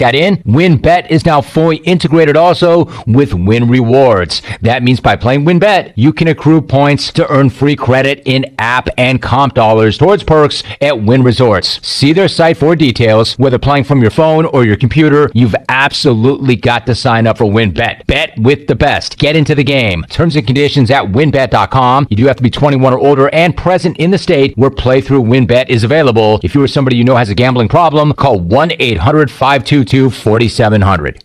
that in? WynnBET is now fully integrated also with Wynn Rewards. That means by playing WynnBET, you can accrue points to earn free credit in app and comp dollars towards perks at Wynn Resorts. See their site for details. Whether playing from your phone or your computer, you've absolutely got to sign up for WynnBET. Bet with the best. Get into the game. Terms and conditions at wynnbet.com. You do have to be 21 or older and present in the state where playthrough WynnBET is available. If you or somebody you know has a gambling problem, call 1-800-522-4700.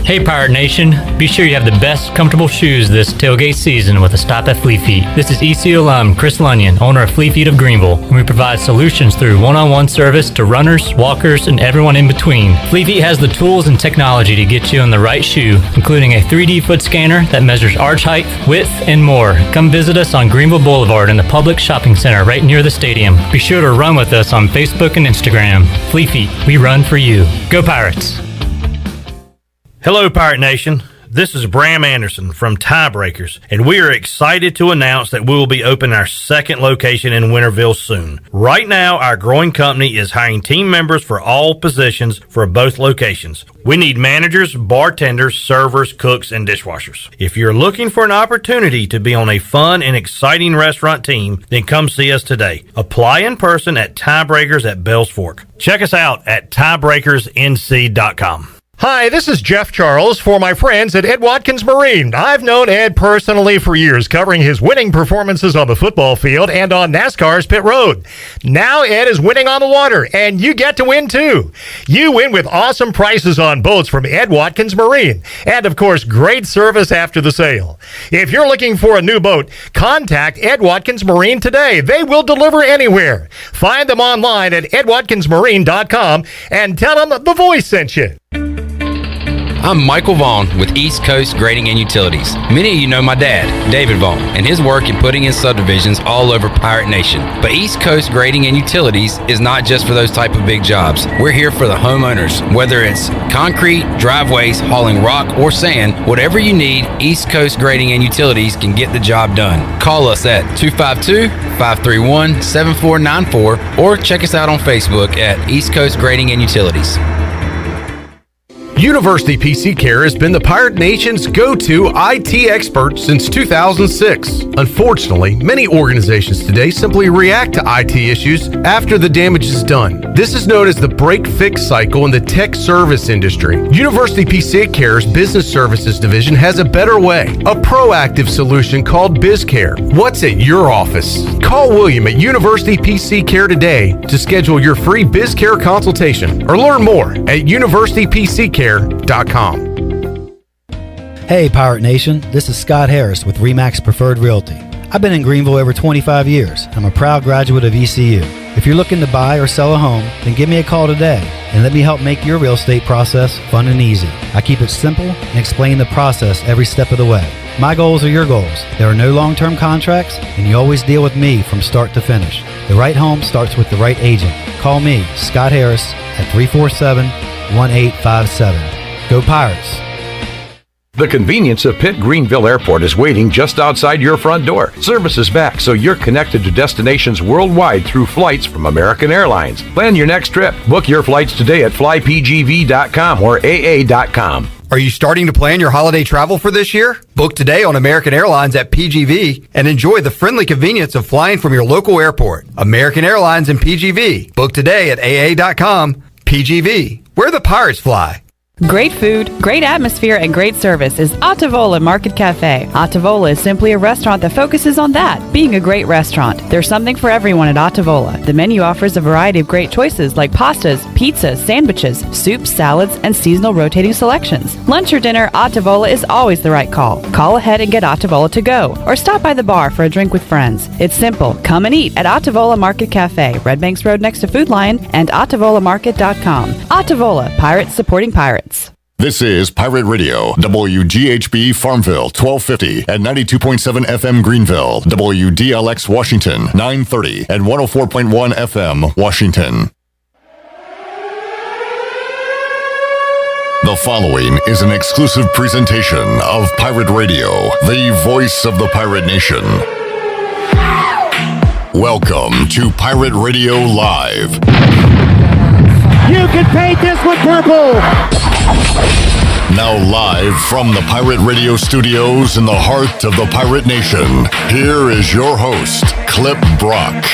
Hey Pirate Nation, be sure you have the best comfortable shoes this tailgate season with a stop at Flea Feet. This is EC alum Chris Lunyon, owner of Flea Feet of Greenville, and we provide solutions through one-on-one service to runners, walkers, and everyone in between. Flea Feet has the tools and technology to get you in the right shoe, including a 3D foot scanner that measures arch height, width, and more. Come visit us on Greenville Boulevard in the public shopping center right near the stadium. Be sure to run with us on Facebook and Instagram. Flea Feet, we run for you. Go Pirates! Hello, Pirate Nation. This is Bram Anderson from Tiebreakers, and we are excited to announce that we will be opening our second location in Winterville soon. Right now, our growing company is hiring team members for all positions for both locations. We need managers, bartenders, servers, cooks, and dishwashers. If you're looking for an opportunity to be on a fun and exciting restaurant team, then come see us today. Apply in person at Tiebreakers at Bells Fork. Check us out at tiebreakersnc.com. Hi, this is Jeff Charles for my friends at Ed Watkins Marine. I've known Ed personally for years, covering his winning performances on the football field and on NASCAR's pit road. Now Ed is winning on the water, and you get to win too. You win with awesome prices on boats from Ed Watkins Marine, and of course, great service after the sale. If you're looking for a new boat, contact Ed Watkins Marine today. They will deliver anywhere. Find them online at edwatkinsmarine.com and tell them the voice sent you. I'm Michael Vaughn with East Coast Grading and Utilities. Many of you know my dad, David Vaughn, and his work in putting in subdivisions all over Pirate Nation. But East Coast Grading and Utilities is not just for those type of big jobs. We're here for the homeowners. Whether it's concrete, driveways, hauling rock, or sand, whatever you need, East Coast Grading and Utilities can get the job done. Call us at 252-531-7494 or check us out on Facebook at East Coast Grading and Utilities. University PC Care has been the Pirate Nation's go-to IT expert since 2006. Unfortunately, many organizations today simply react to IT issues after the damage is done. This is known as the break-fix cycle in the tech service industry. University PC Care's Business Services Division has a better way, a proactive solution called BizCare. What's at your office? Call William at University PC Care today to schedule your free BizCare consultation or learn more at universitypccare.com. Hey Pirate Nation, this is Scott Harris with RE/MAX Preferred Realty. I've been in Greenville over 25 years. I'm a proud graduate of ECU. If you're looking to buy or sell a home, then give me a call today and let me help make your real estate process fun and easy. I keep it simple and explain the process every step of the way. My goals are your goals. There are no long-term contracts, and you always deal with me from start to finish. The right home starts with the right agent. Call me, Scott Harris, at 347-1857. Go Pirates! The convenience of Pitt Greenville Airport is waiting just outside your front door. Service is back, so you're connected to destinations worldwide through flights from American Airlines. Plan your next trip. Book your flights today at flypgv.com or aa.com. Are you starting to plan your holiday travel for this year? Book today on American Airlines at PGV and enjoy the friendly convenience of flying from your local airport. American Airlines and PGV. Book today at aa.com. PGV, where the pirates fly. Great food, great atmosphere, and great service is Ottavola Market Cafe. Ottavola is simply a restaurant that focuses on that, being a great restaurant. There's something for everyone at Ottavola. The menu offers a variety of great choices like pastas, pizzas, sandwiches, soups, salads, and seasonal rotating selections. Lunch or dinner, Ottavola is always the right call. Call ahead and get Ottavola to go, or stop by the bar for a drink with friends. It's simple. Come and eat at Ottavola Market Cafe, Red Banks Road next to Food Lion, and OttavolaMarket.com. Ottavola, pirates supporting pirates. This is Pirate Radio, WGHB Farmville, 1250 and 92.7 FM Greenville, WDLX Washington, 930 and 104.1 FM Washington. The following is an exclusive presentation of Pirate Radio, the voice of the pirate nation. Welcome to Pirate Radio Live. You can paint this one purple. Now live from the Pirate Radio studios in the heart of the Pirate Nation, here is your host, Clip Brock.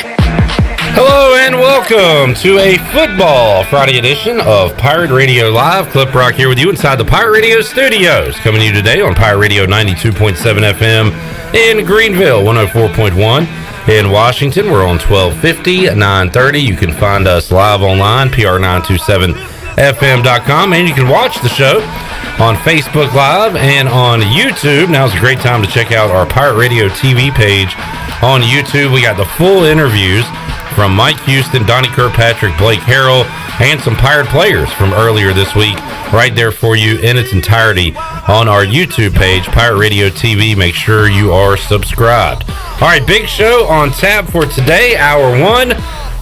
Hello and welcome to a Football Friday edition of Pirate Radio Live. Clip Brock here with you inside the Pirate Radio studios, coming to you today on Pirate Radio 92.7 FM in Greenville, 104.1 in Washington. We're on 1250, 930. You can find us live online, pr927fm.com, and you can watch the show on Facebook Live and on YouTube. Now's a great time to check out our Pirate Radio TV page on YouTube. We got the full interviews from Mike Houston, Donnie Kirkpatrick, Blake Harrell, and some Pirate players from earlier this week right there for you in its entirety on our YouTube page, Pirate Radio TV. Make sure you are subscribed. All right, big show on tap for today, hour one.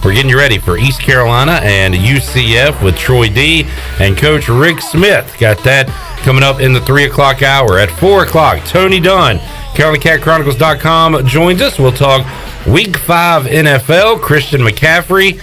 We're getting you ready for East Carolina and UCF with Troy D and Coach Rick Smith. Got that coming up in the 3 o'clock hour. At 4 o'clock, Tony Dunn, CarolinaCatChronicles.com joins us. We'll talk Week 5 NFL. Christian McCaffrey,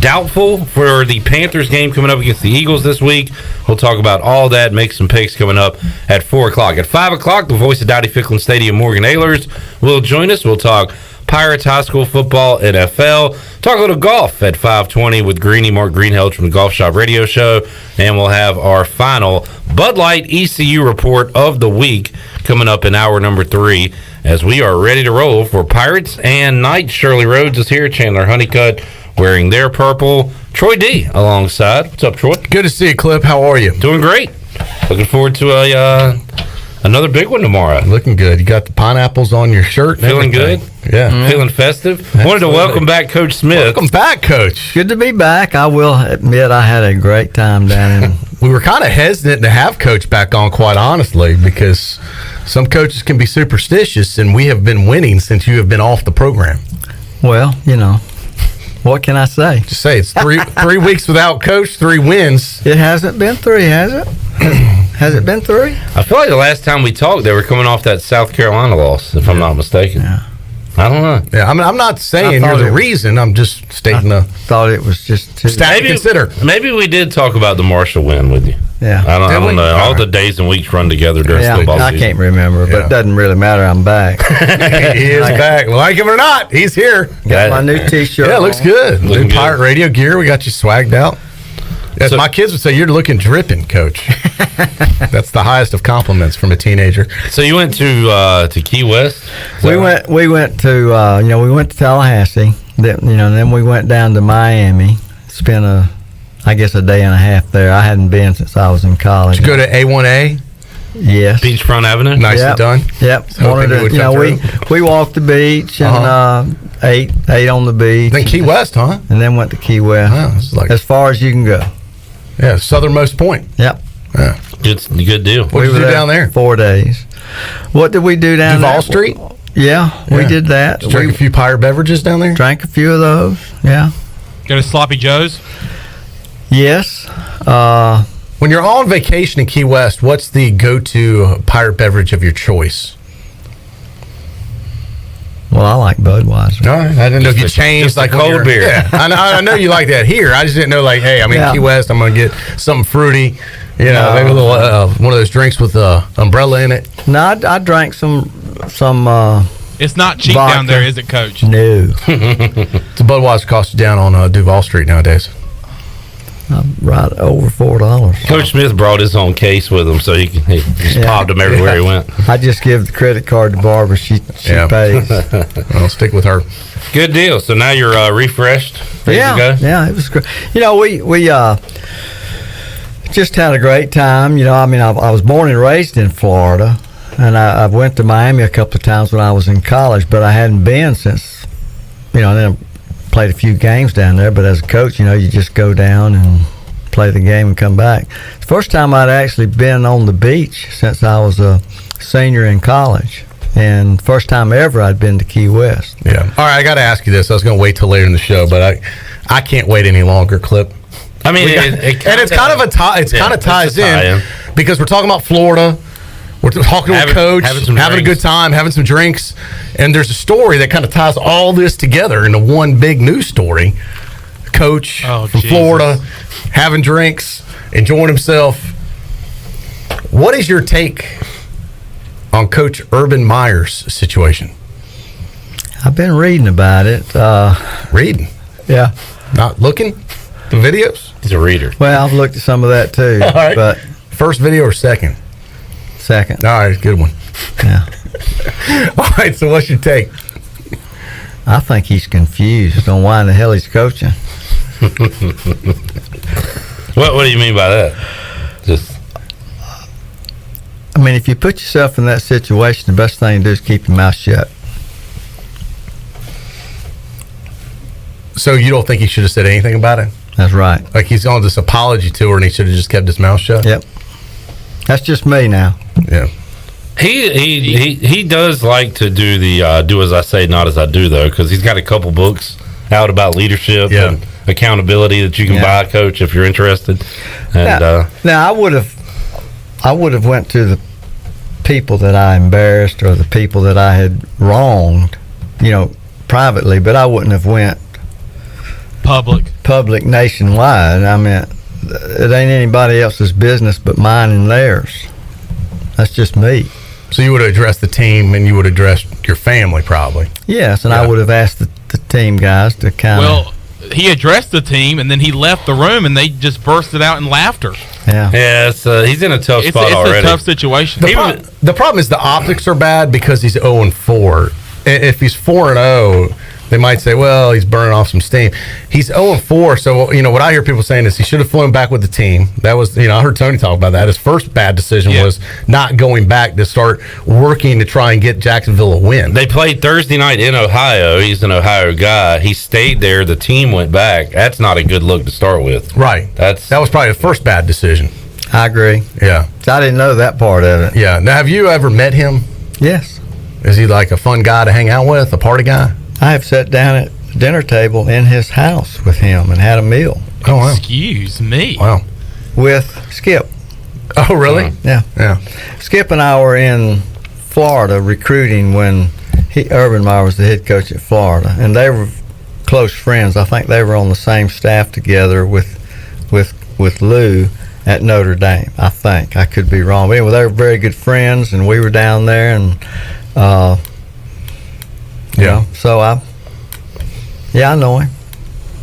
doubtful for the Panthers game coming up against the Eagles this week. We'll talk about all that, make some picks coming up at 4 o'clock. At 5 o'clock, the voice of Dowdy Ficklin Stadium, Morgan Ahlers, will join us. We'll talk Pirates high school football, NFL. Talk a little golf at 5:20 with Mark Greenhalgh from the Golf Shop Radio Show. And we'll have our final Bud Light ECU report of the week coming up in hour number 3 as we are ready to roll for Pirates and Knights. Shirley Rhodes is here, Chandler Honeycutt wearing their purple, Troy D alongside. What's up, Troy? Good to see you, Clip. How are you? Doing great. Looking forward to another big one tomorrow. Looking good. You got the pineapples on your shirt. And feeling everything. Good? Yeah. Feeling festive? Absolutely. Wanted to welcome back Coach Smith. Welcome back, Coach. Good to be back. I will admit I had a great time down in... We were kind of hesitant to have Coach back on, quite honestly, because some coaches can be superstitious, and we have been winning since you have been off the program. Well, you know, what can I say? Just say it's 3 weeks without Coach, 3 wins. It hasn't been 3, has it? Has it been 3? I feel like the last time we talked, they were coming off that South Carolina loss, if I'm not mistaken. Yeah. I don't know. Yeah, I'm not saying you're the reason. I'm just stating the thought it was just too. Maybe consider. Maybe we did talk about the Marshall win with you. Yeah. I don't know. All the days and weeks run together during football season. I can't remember, but it doesn't really matter. I'm back. He is back. Like him or not, he's here. Got my new T-shirt. Yeah, it looks good. Looking new Pirate Radio gear. We got you swagged out. As my kids would say, you're looking dripping, Coach. That's the highest of compliments from a teenager. So you went to Key West? We went to we went to Tallahassee. Then we went down to Miami. Spent a day and a half there. I hadn't been since I was in college. Did you go to A1A? Yes. Beachfront Avenue. Nicely done. Yep. We walked the beach and ate on the beach. Then Key West, huh? And then went to Key West. Wow, it's like as far as you can go. Yeah, southernmost point. Yep. Yeah. Good deal. What did you do down there? 4 days. What did we do down there? Duval Street? Yeah, we did that. Drank a few Pirate beverages down there? Drank a few of those, yeah. Go to Sloppy Joe's? Yes. When you're on vacation in Key West, what's the go-to pirate beverage of your choice? Well, I like Budweiser. All right. I didn't know if you changed like cold beer. Yeah, I know you like that here. I just didn't know hey, I'm in Key West. I'm going to get something fruity. Maybe a little one of those drinks with an umbrella in it. No, I drank some. It's not cheap vodka. down there, is it, Coach? No. The Budweiser costs you down on Duval Street nowadays. Right over $4. Coach Smith brought his own case with him, so he just popped them everywhere he went. I just give the credit card to Barbara. She pays. I'll stick with her. Good deal. So now you're refreshed. Ready to go? Yeah, it was great. We just had a great time. I was born and raised in Florida, and I went to Miami a couple of times when I was in college, but I hadn't been since. Then played a few games down there, but as a coach, you just go down and play the game and come back. It's the first time I'd actually been on the beach since I was a senior in college, and first time ever I'd been to Key West. Yeah. All right, I got to ask you this. I was going to wait till later in the show, but I can't wait any longer, Clip. I mean, it's kind of ties in because we're talking about Florida. We're talking to a coach, having a good time, having some drinks, and there's a story that kind of ties all this together into one big news story. coach from Jesus. Florida, having drinks, enjoying himself. What is your take on Coach Urban Meyer's situation? I've been reading about it. Reading? Yeah. Not looking? The videos? He's a reader. Well, I've looked at some of that too. All right. But first video or second? second. All right, good one. Yeah. All right, so what's your take? I think he's confused on why in the hell he's coaching. What do you mean by that? Just I mean, if you put yourself in that situation, the best thing to do is keep your mouth shut. So you don't think he should have said anything about it? That's right. Like he's on this apology tour and he should have just kept his mouth shut? Yep. That's just me now. Yeah. He does like to do the do as I say, not as I do, though, because he's got a couple books out about leadership and accountability that you can buy, Coach, if you're interested. And now I would have went to the people that I embarrassed or the people that I had wronged, privately, but I wouldn't have went public nationwide. I mean, it ain't anybody else's business but mine and theirs. That's just me. So you would have addressed the team and you would have addressed your family probably. Yes, and I would have asked the team guys to kind of... Well, he addressed the team, and then he left the room, and they just bursted out in laughter. Yeah, he's in a tough spot already. It's a tough situation. The problem is the optics are bad because he's 0-4. If he's 4-0, they might say, well, he's burning off some steam. He's 0-4, so what I hear people saying is he should have flown back with the team. That was, I heard Tony talk about that. His first bad decision was not going back to start working to try and get Jacksonville a win. They played Thursday night in Ohio. He's an Ohio guy. He stayed there. The team went back. That's not a good look to start with. Right. That was probably the first bad decision. I agree. Yeah. I didn't know that part of it. Yeah. Now, have you ever met him? Yes. Is he like a fun guy to hang out with, a party guy? I have sat down at the dinner table in his house with him and had a meal. Oh, wow. Excuse me. Wow. With Skip. Oh, really? Yeah. Yeah. Skip and I were in Florida recruiting when Urban Meyer was the head coach at Florida, and they were close friends. I think they were on the same staff together with Lou at Notre Dame. I think. I could be wrong. But anyway, they were very good friends, and we were down there, and so I know him.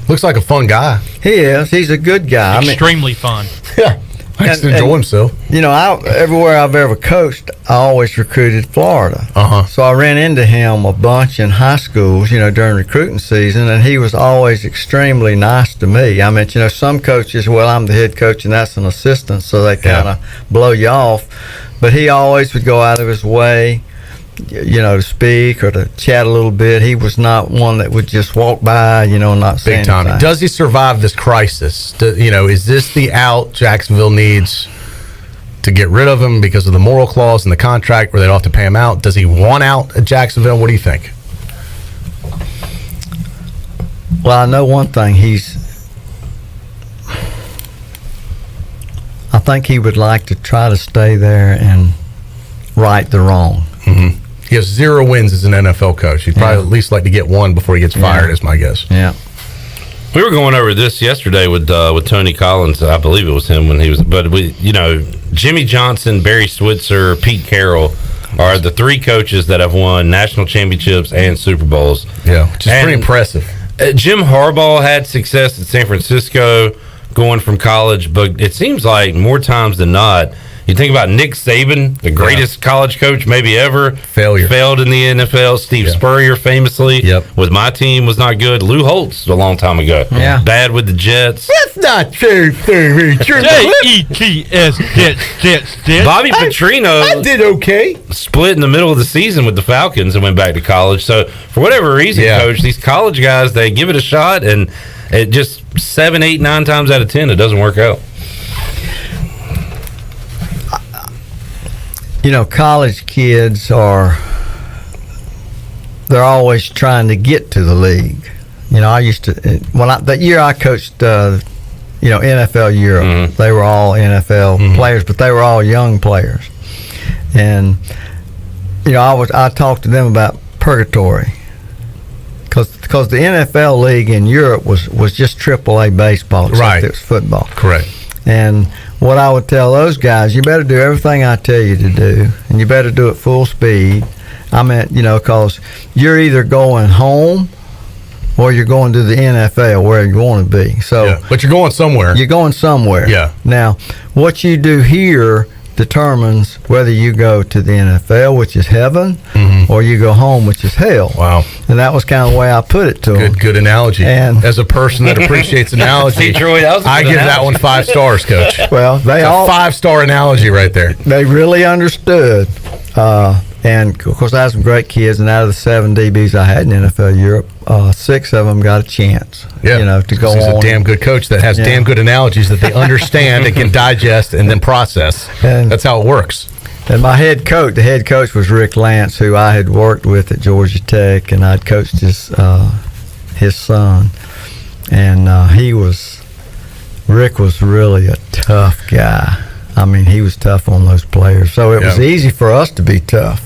Looks like a fun guy. He is. He's a good guy. Extremely fun. Yeah. Likes to enjoy himself. Everywhere I've ever coached, I always recruited Florida. So I ran into him a bunch in high schools, during recruiting season, and he was always extremely nice to me. I mean, some coaches, well, I'm the head coach and that's an assistant, so they kind of blow you off. But he always would go out of his way, to speak or to chat a little bit. He was not one that would just walk by, not say Big time. anything. Does he survive this crisis? Is this the out Jacksonville needs to get rid of him because of the moral clause in the contract where they don't have to pay him out? Does he want out at Jacksonville? What do you think? Well, I know one thing. I think he would like to try to stay there and right the wrong. Mm-hmm. He has 0 wins as an NFL coach. He'd probably at least like to get one before he gets fired, is my guess. Yeah. We were going over this yesterday with Tony Collins. I believe it was him when he was. But Jimmy Johnson, Barry Switzer, Pete Carroll are the 3 coaches that have won national championships and Super Bowls. Yeah, which is pretty impressive. Jim Harbaugh had success at San Francisco going from college, but it seems like more times than not, you think about Nick Saban, the greatest college coach maybe ever. Failed in the NFL. Steve Spurrier famously with my team was not good. Lou Holtz a long time ago. Yeah. Bad with the Jets. That's not true. Jets. Bobby Petrino I did okay. Split in the middle of the season with the Falcons and went back to college. So for whatever reason, Coach, these college guys, they give it a shot, and it just 7, 8, 9 times out of 10 it doesn't work out. College kids they're always trying to get to the league. I used to, that year I coached, NFL Europe, they were all NFL players, but they were all young players. And, I talked to them about purgatory. because the NFL league in Europe was just AAA baseball, except Right. it was football. Correct. And what I would tell those guys, you better do everything I tell you to do, and you better do it full speed. I mean, because you're either going home or you're going to the NFL, where you want to be. So, But you're going somewhere. You're going somewhere. Yeah. Now, what you do here determines whether you go to the NFL, which is heaven, or you go home, which is hell. Wow. And that was kind of the way I put it to them. Good analogy. And as a person that appreciats analogy, See, Troy, that was a I good give that analogy. one 5 stars, Coach. Well, they It's all a 5-star analogy right there. They really understood. And of course, I had some great kids, and out of the 7 DBs I had in NFL Europe, 6 of them got a chance. Yeah, to go he's on. a damn good coach that has Yeah. damn good analogies that they understand and can digest and then process. And that's how it works. And my head coach was Rick Lance, who I had worked with at Georgia Tech, and I'd coached his son. And Rick was really a tough guy. I mean, he was tough on those players. So it was easy for us to be tough.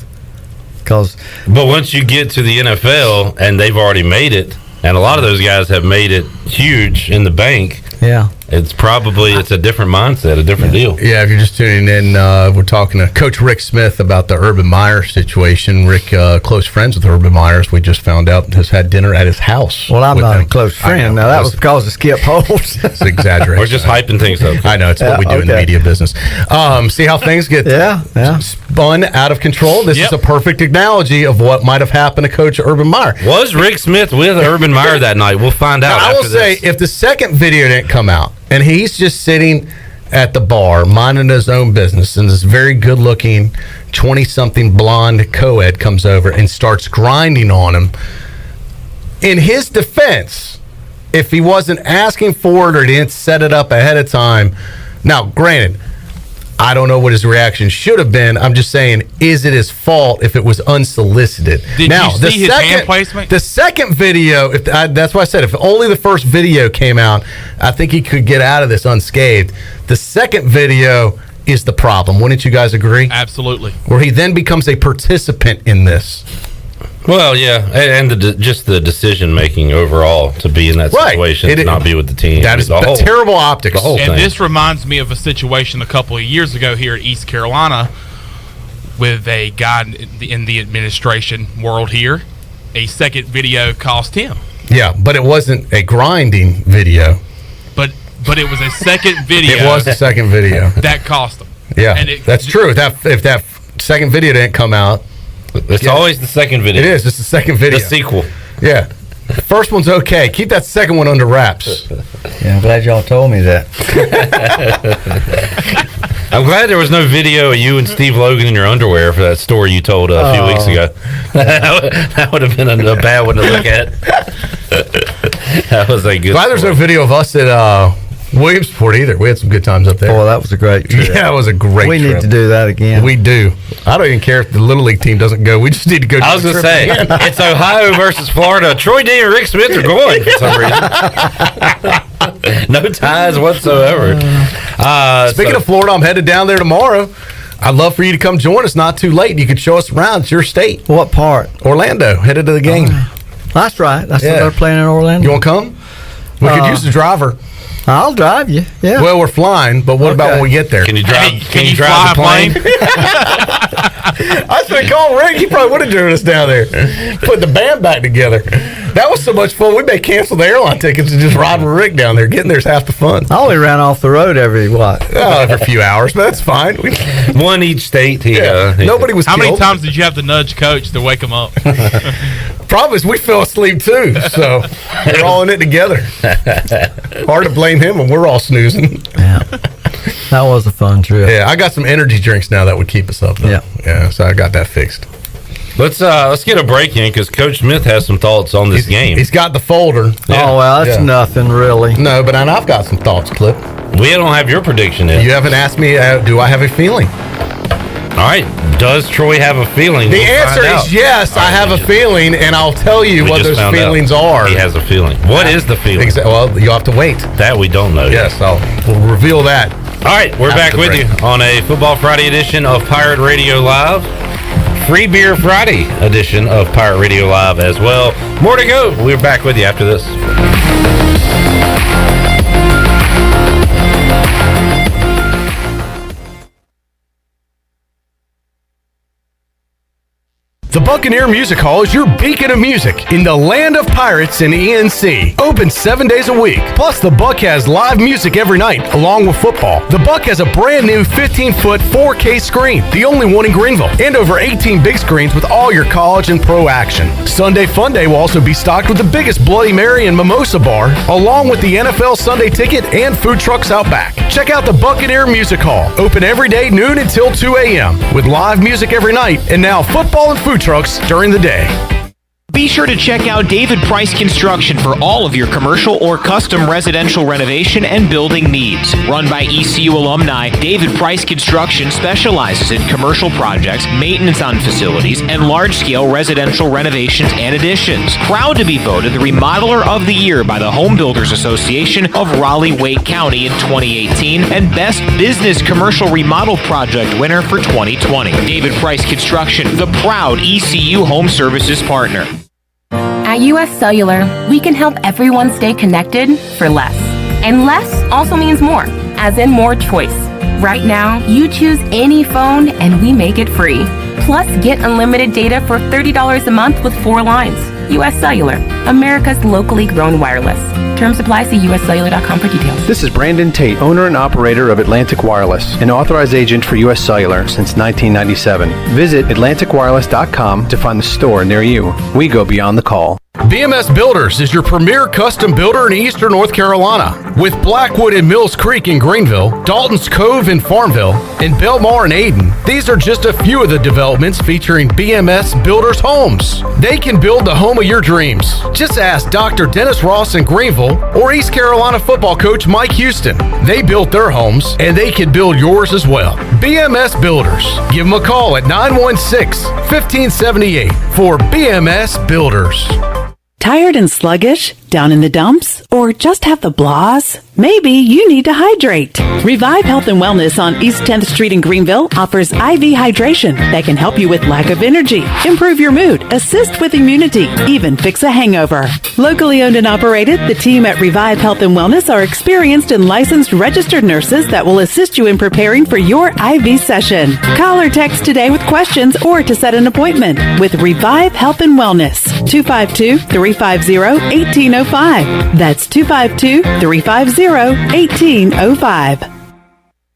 But once you get to the NFL and they've already made it, and a lot of those guys have made it huge in the bank. Yeah. It's a different mindset, a different deal. Yeah, if you're just tuning in, we're talking to Coach Rick Smith about the Urban Meyer situation. Rick, close friends with Urban Myers, we just found out, has had dinner at his house. Well, I'm with not him. a close I friend. know. Now, that was because of Skip Holtz. It's exaggeration. We're just hyping things up. I know, it's what we do in the okay. media business. See how things get spun out of control? This is a perfect analogy of what might have happened to Coach Urban Meyer. Was Rick Smith with Urban Meyer that night? We'll find out. Now, I will after say, this. if the second video didn't come out, and he's just sitting at the bar minding his own business, and this very good-looking 20-something blonde co-ed comes over and starts grinding on him, in his defense, if he wasn't asking for it or didn't set it up ahead of time, now, granted, I don't know what his reaction should have been. I'm just saying, is it his fault if it was unsolicited? Did now, you see his hand placement? The second video, that's why I said, if only the first video came out, I think he could get out of this unscathed. The second video is the problem. Wouldn't you guys agree? Absolutely. Where he then becomes a participant in this. Well, yeah, and just the decision making overall to be in that situation, to not be with the team. That is terrible optics. The whole And thing. this reminds me of a situation a couple of years ago here at East Carolina with a guy in the administration world here. A second video cost him. Yeah, but it wasn't a grinding video. But it was a second video. It was a second video. That cost him. Yeah, And that's true. If that second video didn't come out, it's always the second video. It is. It's the second video. The sequel. Yeah. The first one's okay. Keep that second one under wraps. Yeah, I'm glad y'all told me that. I'm glad there was no video of you and Steve Logan in your underwear for that story you told a few weeks ago. That would have been a bad one to look at. That was a good Glad there's no video of us at Williamsport either. We had some good times up there. Boy, that was a great trip. Yeah, it was a great We trip. need to do that again. We do. I don't even care if the Little League team doesn't go. We just need to go. I was going to say, it's Ohio versus Florida. Troy D and Rick Smith are going for some reason. No ties whatsoever. Speaking of Florida, I'm headed down there tomorrow. I'd love for you to come join us. Not too late. You could show us around. It's your state. What part? Orlando. Headed to the game. That's right. That's Yeah. what they're playing in Orlando. You want to come? We could use the driver. I'll drive you. Yeah. Well, we're flying, but what about when we get there? Can you drive? Can you drive the a plane? I should have called Rick. He probably would have driven us down there. Put the band back together. That was so much fun. We may cancel the airline tickets and just ride with Rick down there. Getting there's half the fun. I only ran off the road every Every few hours, but that's fine. One each state. Nobody was How many killed. times did you have to nudge Coach to wake him up? Problem is, we fell asleep too, so we're all in it together. Hard to blame him when we're all snoozing. Yeah, that was a fun trip. Yeah, I got some energy drinks now that would keep us up. Though. Yeah, so I got that fixed. Let's get a break in because Coach Smith has some thoughts on this game. He's got the folder. Oh well, that's nothing really. No, but I've got some thoughts, Clip. We don't have your prediction yet. You haven't asked me. Do I have a feeling? All right. Does Troy have a feeling? The We'll answer find is out. yes. I have a feeling, and I'll tell you We what just those found out. feelings are. He has a feeling. What is the feeling? Well, you'll have to wait. That we don't know. Yes, we'll reveal that. All right, we're back After with break. you on a Football Friday edition of Pirate Radio Live. Free Beer Friday edition of Pirate Radio Live as well. More to go. We're back with you after this. The Buccaneer Music Hall is your beacon of music in the land of pirates in ENC. Open 7 days a week. Plus, the Buck has live music every night, along with football. The Buck has a brand new 15-foot 4K screen, the only one in Greenville, and over 18 big screens with all your college and pro action. Sunday Fun Day will also be stocked with the biggest Bloody Mary and Mimosa bar, along with the NFL Sunday Ticket and food trucks out back. Check out the Buccaneer Music Hall. Open every day, noon until 2 a.m., with live music every night, and now football and food trucks during the day. Be sure to check out David Price Construction for all of your commercial or custom residential renovation and building needs. Run by ECU alumni, David Price Construction specializes in commercial projects, maintenance on facilities, and large-scale residential renovations and additions. Proud to be voted the Remodeler of the Year by the Home Builders Association of Raleigh-Wake County in 2018 and Best Business Commercial Remodel Project winner for 2020. David Price Construction, the proud ECU Home Services partner. At US Cellular, we can help everyone stay connected for less. And less also means more, as in more choice. Right now, you choose any phone and we make it free. Plus, get unlimited data for $30 a month with 4 lines. US Cellular, America's locally grown wireless. Terms apply. See uscellular.com for details. This is Brandon Tate, owner and operator of Atlantic Wireless, an authorized agent for US Cellular since 1997. Visit atlanticwireless.com to find the store near you. We go beyond the call. BMS Builders is your premier custom builder in eastern North Carolina. With Blackwood and Mills Creek in Greenville, Dalton's Cove in Farmville, and Belmar and Ayden, these are just a few of the developments featuring BMS Builders homes. They can build the home of your dreams. Just ask Dr. Dennis Ross in Greenville or East Carolina football coach Mike Houston. They built their homes, and they can build yours as well. BMS Builders. Give them a call at 916-1578 for BMS Builders. Tired and sluggish? Down in the dumps? Or just have the blahs? Maybe you need to hydrate. Revive Health and Wellness on East 10th Street in Greenville offers IV hydration that can help you with lack of energy, improve your mood, assist with immunity, even fix a hangover. Locally owned and operated, the team at Revive Health and Wellness are experienced and licensed registered nurses that will assist you in preparing for your IV session. Call or text today with questions or to set an appointment with Revive Health and Wellness. 252-350-1805. That's 252-350-1805.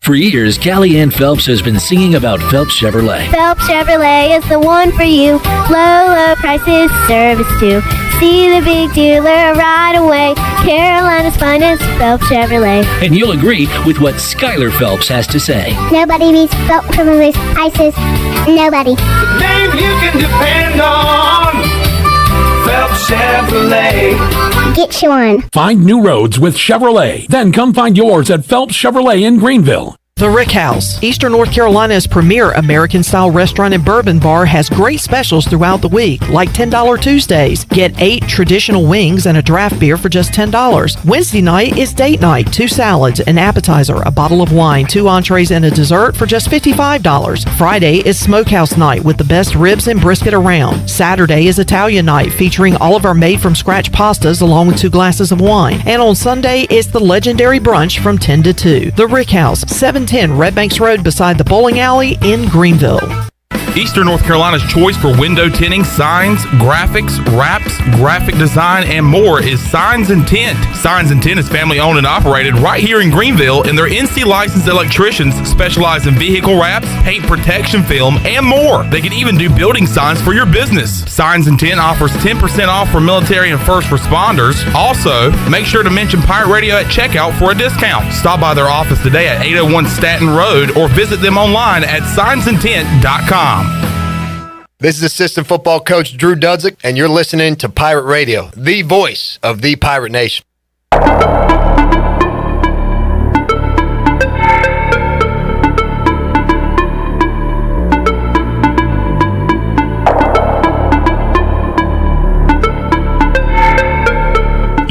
For years, Callie Ann Phelps has been singing about Phelps Chevrolet. Phelps Chevrolet is the one for you. Low prices, service too. See the big dealer right away. Carolina's finest, Phelps Chevrolet. And you'll agree with what Skylar Phelps has to say. Nobody beats Phelps Chevrolet's prices. Nobody. The name you can depend on. Phelps Chevrolet. Get you one. Find new roads with Chevrolet. Then come find yours at Phelps Chevrolet in Greenville. The Rick House, Eastern North Carolina's premier American-style restaurant and bourbon bar, has great specials throughout the week, like $10 Tuesdays. Get 8 traditional wings and a draft beer for just $10. Wednesday night is date night, 2 salads, an appetizer, a bottle of wine, 2 entrees, and a dessert for just $55. Friday is smokehouse night with the best ribs and brisket around. Saturday is Italian night, featuring all of our made-from-scratch pastas along with 2 glasses of wine. And on Sunday is the legendary brunch from 10 to 2. The Rick House, 710 Red Banks Road beside the bowling alley in Greenville. Eastern North Carolina's choice for window tinting, signs, graphics, wraps, graphic design, and more is Signs and Tint. Signs and Tint is family owned and operated right here in Greenville, and their NC licensed electricians specialize in vehicle wraps, paint protection film, and more. They can even do building signs for your business. Signs and Tint offers 10% off for military and first responders. Also, make sure to mention Pirate Radio at checkout for a discount. Stop by their office today at 801 Staten Road or visit them online at signsandtint.com. This is assistant football coach Drew Dudzik, and you're listening to Pirate Radio, the voice of the Pirate Nation.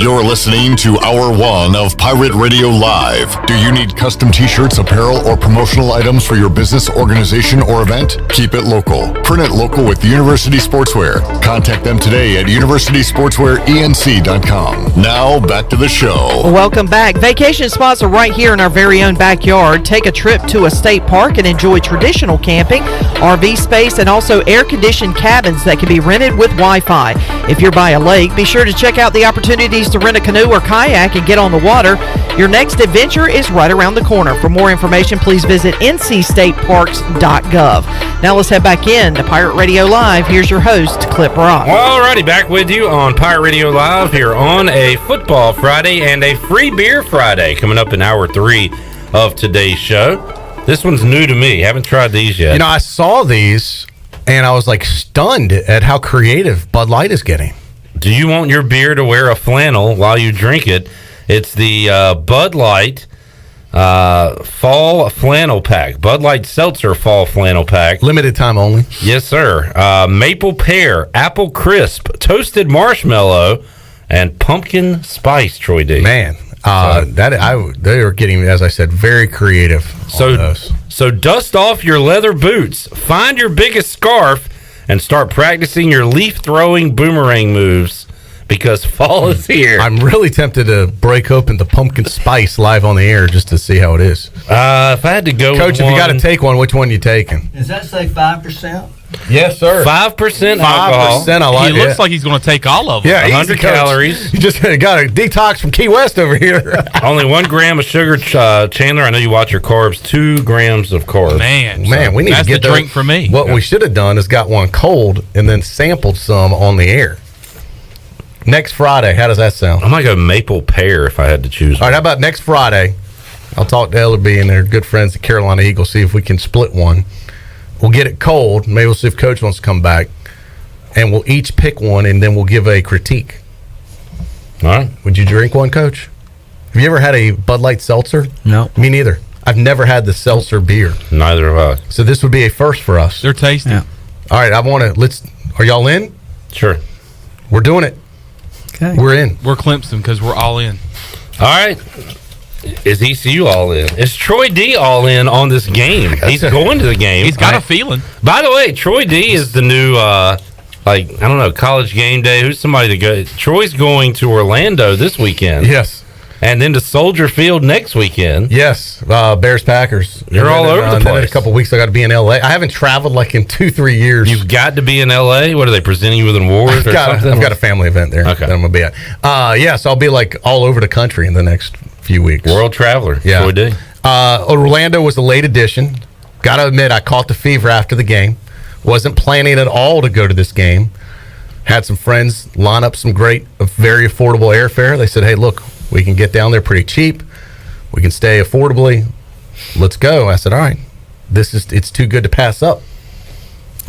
You're listening to Hour 1 of Pirate Radio Live. Do you need custom t-shirts, apparel, or promotional items for your business, organization, or event? Keep it local. Print it local with University Sportswear. Contact them today at universitysportswearenc.com. Now, back to the show. Welcome back. Vacation spots are right here in our very own backyard. Take a trip to a state park and enjoy traditional camping, RV space, and also air-conditioned cabins that can be rented with Wi-Fi. If you're by a lake, be sure to check out the opportunities to rent a canoe or kayak and get on the water. Your next adventure is right around the corner. For more information, please visit ncstateparks.gov. Now let's head back in to Pirate Radio Live. Here's your host, Clip Rock. Alrighty, back with you on Pirate Radio Live here on a Football Friday and a Free Beer Friday coming up in hour 3 of today's show. This one's new to me. Haven't tried these yet. You know, I saw these and I was like stunned at how creative Bud Light is getting. Do you want your beer to wear a flannel while you drink it? It's the Bud Light Fall Flannel Pack. Bud Light Seltzer Fall Flannel Pack. Limited time only. Yes, sir. Maple pear, apple crisp, toasted marshmallow, and pumpkin spice, Troy D. Man, they are getting, as I said, very creative on those. So dust off your leather boots, find your biggest scarf, and start practicing your leaf-throwing boomerang moves because fall is here. I'm really tempted to break open the pumpkin spice live on the air just to see how it is. If I had to go Coach, with if you got to take one, which one are you taking? Does that say 5%? Yes, sir. 5% alcohol. 5%. I like He looks like he's going to take all of them. Yeah, 100 calories. You just got a detox from Key West over here. Only 1 gram of sugar, Chandler. I know you watch your carbs. 2 grams of carbs. Man, we need to get the drink for me. What we should have done is got one cold and then sampled some on the air. Next Friday, how does that sound? I might go maple pear if I had to choose. All right, how about next Friday? I'll talk to Ellerby and their good friends, the Carolina Eagles, see if we can split one. We'll get it cold. Maybe we'll see if Coach wants to come back. And we'll each pick one, and then we'll give a critique. All right. Would you drink one, Coach? Have you ever had a Bud Light seltzer? No. Me neither. I've never had the seltzer beer. Neither have I. So this would be a first for us. They're tasty. Yeah. All right, are y'all in? Sure. We're doing it. Okay. We're in. We're Clemson because we're all in. All right. Is ECU all in? Is Troy D all in on this game? He's going to the game. He's got a feeling. By the way, Troy D is the new, college game day. Who's somebody to go? Troy's going to Orlando this weekend. Yes. And then to Soldier Field next weekend. Yes. Bears, Packers. You're all over the place. In a couple weeks, I got to be in L.A. I haven't traveled like in 2-3 years. You've got to be in L.A.? What are they presenting you with an award or something? I've got a family event there that I'm going to be at. So I'll be like all over the country in the next few weeks. World traveler. Yeah. Troy D. Orlando was a late addition. Got to admit, I caught the fever after the game. Wasn't planning at all to go to this game. Had some friends line up some great, very affordable airfare. They said, hey, look, we can get down there pretty cheap. We can stay affordably. Let's go. I said, all right, it's too good to pass up.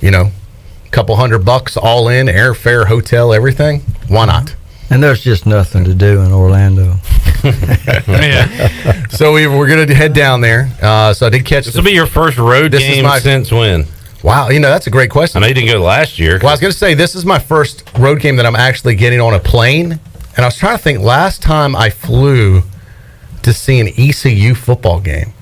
You know, a couple $100 all in, airfare, hotel, everything. Why not? And there's just nothing to do in Orlando. So we're going to head down there. So I did catch. This will be your first road game since when? Wow, that's a great question. I know you didn't go last year. Well, I was going to say, this is my first road game that I'm actually getting on a plane. And I was trying to think, last time I flew to see an ECU football game.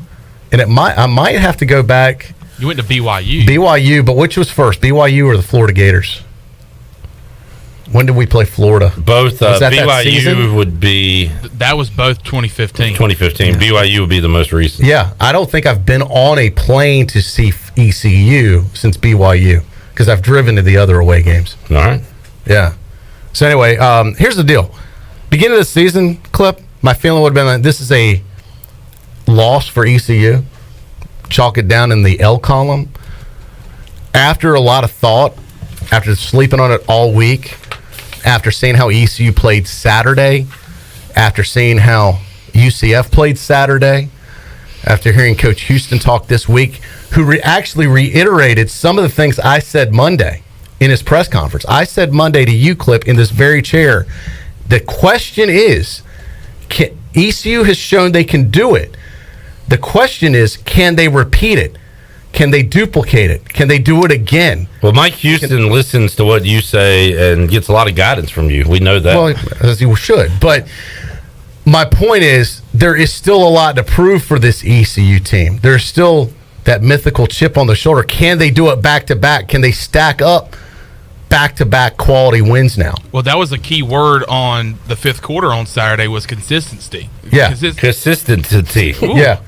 And I might have to go back. You went to BYU. BYU, but which was first, BYU or the Florida Gators? When did we play Florida? Both. BYU would be... That was both 2015. 2015. Yeah. BYU would be the most recent. Yeah, I don't think I've been on a plane to see ECU since BYU because I've driven to the other away games. All right. Yeah. So anyway, here's the deal. Beginning of the season, Clip, my feeling would have been that this is a loss for ECU. Chalk it down in the L column. After a lot of thought, after sleeping on it all week, after seeing how ECU played Saturday, after seeing how UCF played Saturday, after hearing Coach Houston talk this week, who actually reiterated some of the things I said Monday in his press conference. I said Monday to you, Clip, in this very chair, the question is, ECU has shown they can do it. The question is, can they repeat it? Can they duplicate it? Can they do it again? Well, Mike Houston listens to what you say and gets a lot of guidance from you. We know that. Well, as he should. But my point is, there is still a lot to prove for this ECU team. There's still that mythical chip on the shoulder. Can they do it back-to-back? Can they stack up back-to-back quality wins now? Well, that was a key word on the fifth quarter on Saturday was consistency. Yeah. Consistency. Ooh. Yeah.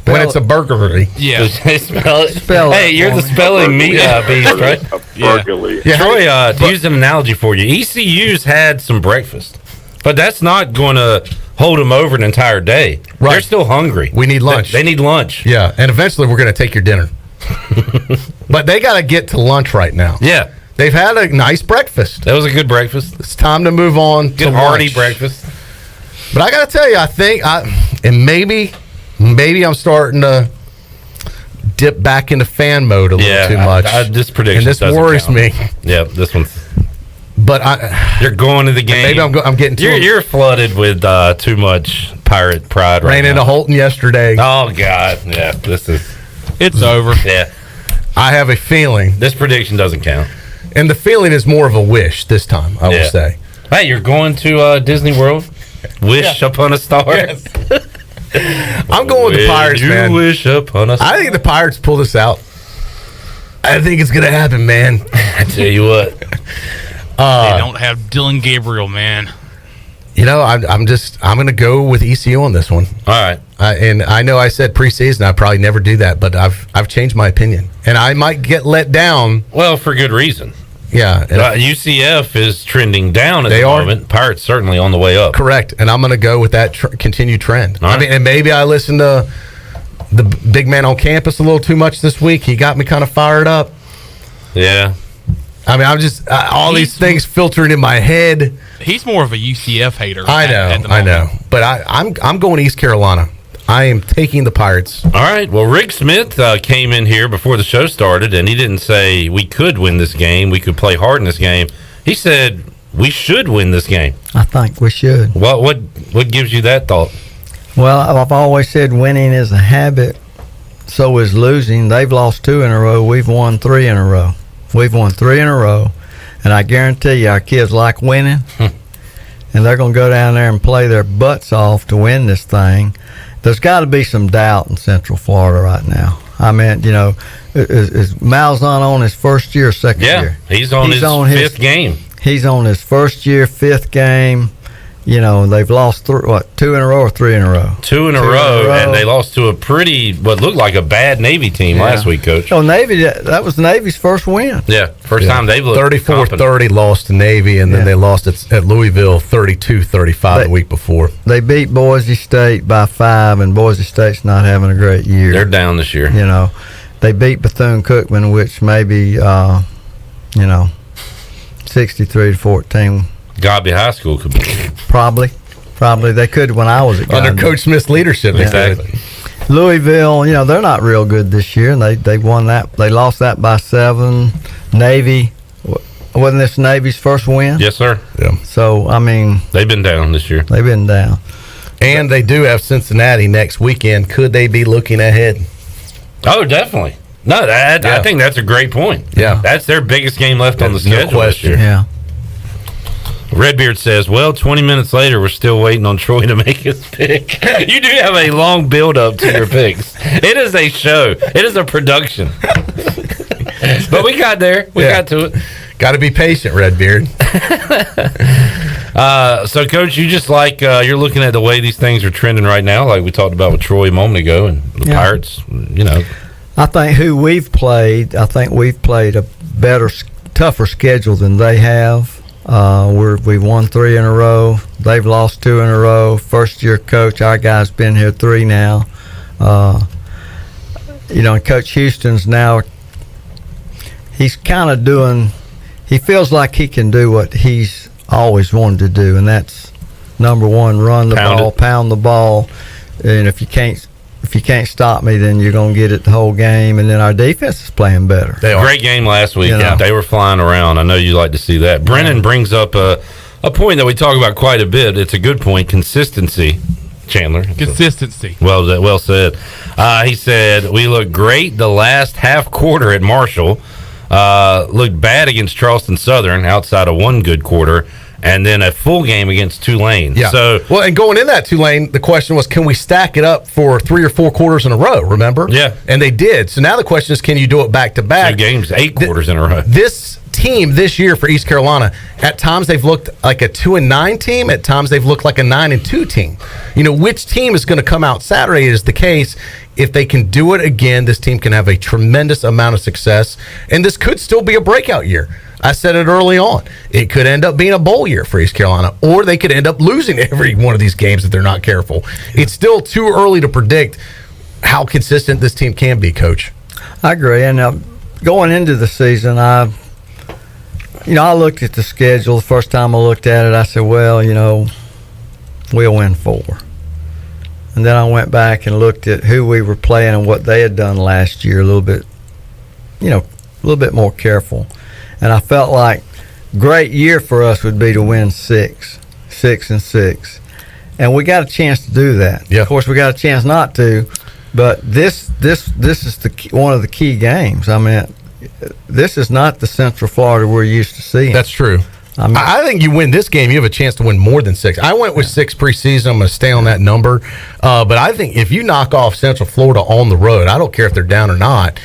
When it's a burglary. Yeah. Spell hey, you're the spelling me beast, right? Burglary. Yeah. Troy, to use an analogy for you, ECU's had some breakfast, but that's not going to hold them over an entire day. Right. They're still hungry. We need lunch. They need lunch. Yeah, and eventually we're going to take your dinner. But they got to get to lunch right now. Yeah. They've had a nice breakfast. That was a good breakfast. It's time to move on to hearty lunch. breakfast. But I got to tell you, I think, and maybe I'm starting to dip back into fan mode a little too much. This prediction and this worries me. Yeah, this one's. But you're going to the game. Maybe I'm getting too. You're flooded with too much Pirate pride right ran now. into Holton yesterday. Oh God, yeah, it's over. Yeah, I have a feeling this prediction doesn't count, and the feeling is more of a wish this time. I will say. Hey, you're going to Disney World. Wish upon a star. Yes. I'm going with the Pirates, man. Wish upon a star. I think the Pirates pull this out. I think it's going to happen, man. I tell you what. They don't have Dylan Gabriel, man. You know, I'm going to go with ECU on this one. All right. And I know I said preseason I probably never do that, but I've changed my opinion, and I might get let down. Well, for good reason. Yeah, UCF is trending down at the moment. Pirates certainly on the way up. Correct, and I'm going to go with that continued trend. All right. I mean, and maybe I listened to the big man on campus a little too much this week. He got me kind of fired up. Yeah. I mean, I'm just all these things filtering in my head. He's more of a UCF hater. I know, but I'm going to East Carolina. I am taking the Pirates. All right. Well, Rick Smith came in here before the show started, and he didn't say we could win this game. We could play hard in this game. He said we should win this game. I think we should. What gives you that thought? Well, I've always said winning is a habit. So is losing. They've lost 2 in a row. We've won 3 in a row. We've won 3 in a row, and I guarantee you our kids like winning, and they're going to go down there and play their butts off to win this thing. There's got to be some doubt in Central Florida right now. I mean, you know, is Malzahn on his first year or second year? He's on his fifth game. He's on his first year, 5th game. You know, they've lost 2 in a row or 3 in a row? 2 in a row, and they lost to what looked like a bad Navy team last week, Coach. Oh, Navy, that was Navy's first win. Yeah, first time they've looked 34-30 lost to Navy, and then they lost at Louisville 32-35 the week before. They beat Boise State by 5, and Boise State's not having a great year. They're down this year. You know, they beat Bethune-Cookman, which maybe, 63-14. Godby High School could be. Probably they could when I was at Godby. Under Coach Smith's leadership. Exactly. Louisville, you know, they're not real good this year, and they won that. They lost that by 7. Navy, wasn't this Navy's first win? Yes, sir. Yeah. So I mean, they've been down this year. They've been down, and they do have Cincinnati next weekend. Could they be looking ahead? Oh, definitely. No, I think that's a great point. Yeah, that's their biggest game left on the schedule. No question. This year. Yeah. Redbeard says, well, 20 minutes later, we're still waiting on Troy to make his pick. You do have a long build-up to your picks. It is a show. It is a production. But we got there. We got to it. Got to be patient, Redbeard. So, Coach, you just you're looking at the way these things are trending right now, like we talked about with Troy a moment ago, and the Pirates, you know. I think we've played a better, tougher schedule than they have. We won 3 in a row. They've lost 2 in a row. First year coach, our guy's been here 3 now. And Coach Houston's now, he's kind of he feels like he can do what he's always wanted to do, and that's number 1, run the ball, pound the ball, and if you can't stop me, then you're going to get it the whole game. And then our defense is playing better. Great game last week. Yeah. They were flying around. I know you like to see that. Brennan brings up a point that we talk about quite a bit. It's a good point, consistency. Chandler. Consistency. Well said. He said, we looked great the last half quarter at Marshall. Looked bad against Charleston Southern outside of one good quarter. And then a full game against Tulane. Yeah. So, well, and going in that Tulane, the question was, can we stack it up for 3 or 4 quarters in a row? Remember? Yeah. And they did. So now the question is, can you do it back to back? 2 games, 8 quarters in a row. This team this year for East Carolina, at times they've looked like a 2-9 team. At times they've looked like a 9-2 team. You know, which team is going to come out Saturday is the case. If they can do it again, this team can have a tremendous amount of success, and this could still be a breakout year. I said it early on. It could end up being a bowl year for East Carolina, or they could end up losing every one of these games if they're not careful. It's still too early to predict how consistent this team can be, Coach. I agree. And going into the season, I looked at the schedule. The first time I looked at it, I said, well, we'll win 4. And then I went back and looked at who we were playing and what they had done last year, a little bit more careful. And I felt like great year for us would be to win 6 and 6. And we got a chance to do that. Yeah. Of course, we got a chance not to, but this is one of the key games. I mean, this is not the Central Florida we're used to seeing. That's true. I think you win this game, you have a chance to win more than 6. I went with 6 preseason. I'm going to stay on that number. But I think if you knock off Central Florida on the road, I don't care if they're down or not,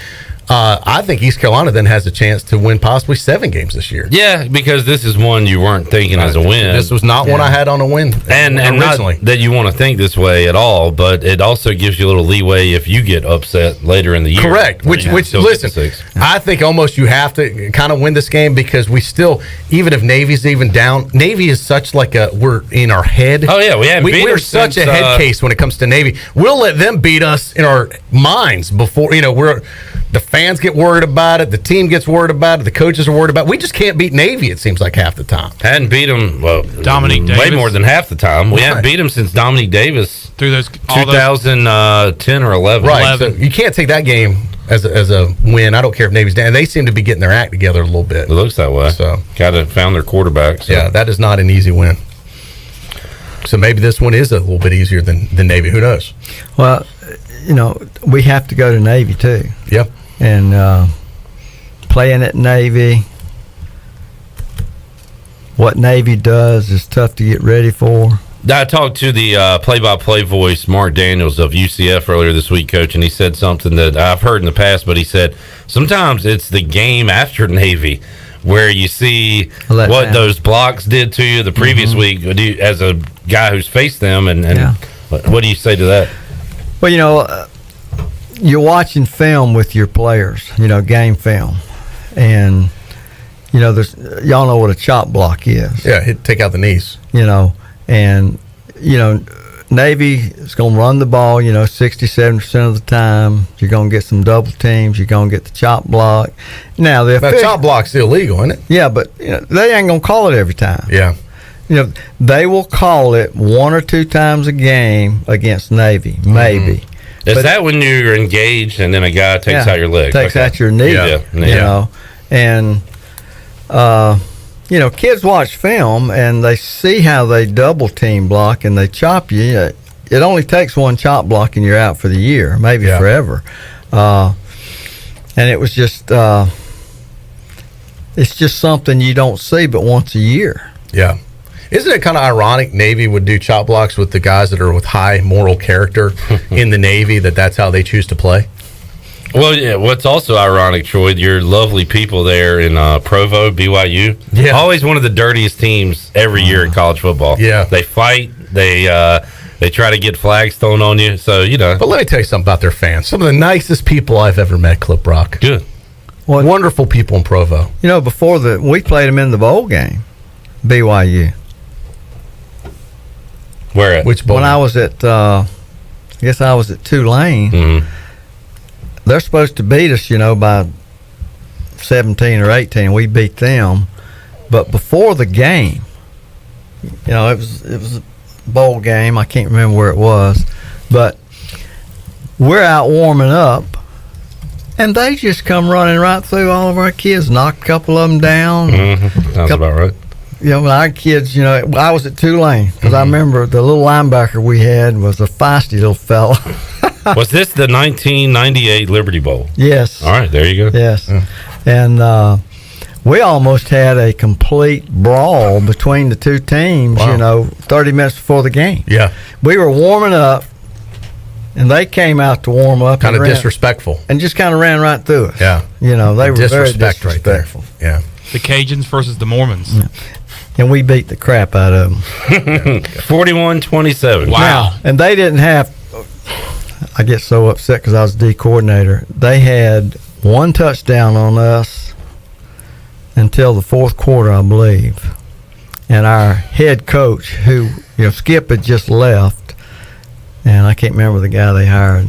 I think East Carolina then has a chance to win possibly 7 games this year. Yeah, because this is one you weren't thinking as a win. This was not one I had on a win and originally. Not that you want to think this way at all, but it also gives you a little leeway if you get upset later in the year. Correct. Which listen, I think almost you have to kind of win this game because we still, even if Navy's even down, Navy is such like we're in our head. Oh yeah, we're such a head case when it comes to Navy. We'll let them beat us in our minds before the fans get worried about it, the team gets worried about it, the coaches are worried about it. We just can't beat Navy, it seems like, half the time. Hadn't beat them, Dominique Davis. Way more than half the time. We haven't beat them since Dominique Davis through those 2010 or 11. Right, so you can't take that game as a win. I don't care if Navy's down. They seem to be getting their act together a little bit. It looks that way. So got to found their quarterback. So. Yeah, that is not an easy win. So maybe this one is a little bit easier than Navy. Who knows? Well, we have to go to Navy too. Yep. And playing at Navy, what Navy does is tough to get ready for. I talked to the play-by-play voice, Mark Daniels of UCF, earlier this week, Coach, and he said something that I've heard in the past, but he said sometimes it's the game after Navy where you see what those blocks did to you the previous week as a guy who's faced them, and what do you say to that? Well, you're watching film with your players, game film, and y'all know what a chop block is. Yeah, take out the knees. And Navy is going to run the ball, 60-70% of the time. You're going to get some double teams. You're going to get the chop block. Now the chop block's illegal, isn't it? Yeah, but they ain't going to call it every time. Yeah. They will call it 1 or 2 times a game against Navy, maybe. Is that when you're engaged and then a guy takes out your leg? Takes out your knee. And kids watch film and they see how they double team block and they chop you. It only takes 1 chop block and you're out for the year, maybe forever. And it was just it's just something you don't see but once a year. Yeah. Isn't it kind of ironic Navy would do chop blocks with the guys that are with high moral character in the Navy, that's how they choose to play? Well, yeah, what's also ironic, Troy, your lovely people there in Provo, BYU, always one of the dirtiest teams every year in college football. Yeah. They fight, they try to get flags thrown on you, so, But let me tell you something about their fans. Some of the nicest people I've ever met, Clip Rock. Good. Wonderful people in Provo. Before we played them in the bowl game, BYU. Where at? Which bowl? When I was at, I guess I was at Tulane. They're supposed to beat us, by 17 or 18. We beat them, but before the game, it was a bowl game. I can't remember where it was, but we're out warming up, and they just come running right through all of our kids, knock a couple of them down. Sounds about right. when our kids, I was at Tulane because I remember the little linebacker we had was a feisty little fella. Was this the 1998 Liberty Bowl? Yes. All right, there you go. Yes. And we almost had a complete brawl between the two teams, 30 minutes before the game. Yeah. We were warming up, and they came out to warm up. Kind of disrespectful. And just kind of ran right through us. Yeah. They were very disrespect disrespectful. right there. Yeah. The Cajuns versus the Mormons. Yeah. And we beat the crap out of them. 41-27. Wow. Now, and they didn't have, I get so upset because I was D coordinator. They had one touchdown on us until the fourth quarter, I believe. And our head coach, who, Skip had just left, and I can't remember the guy they hired.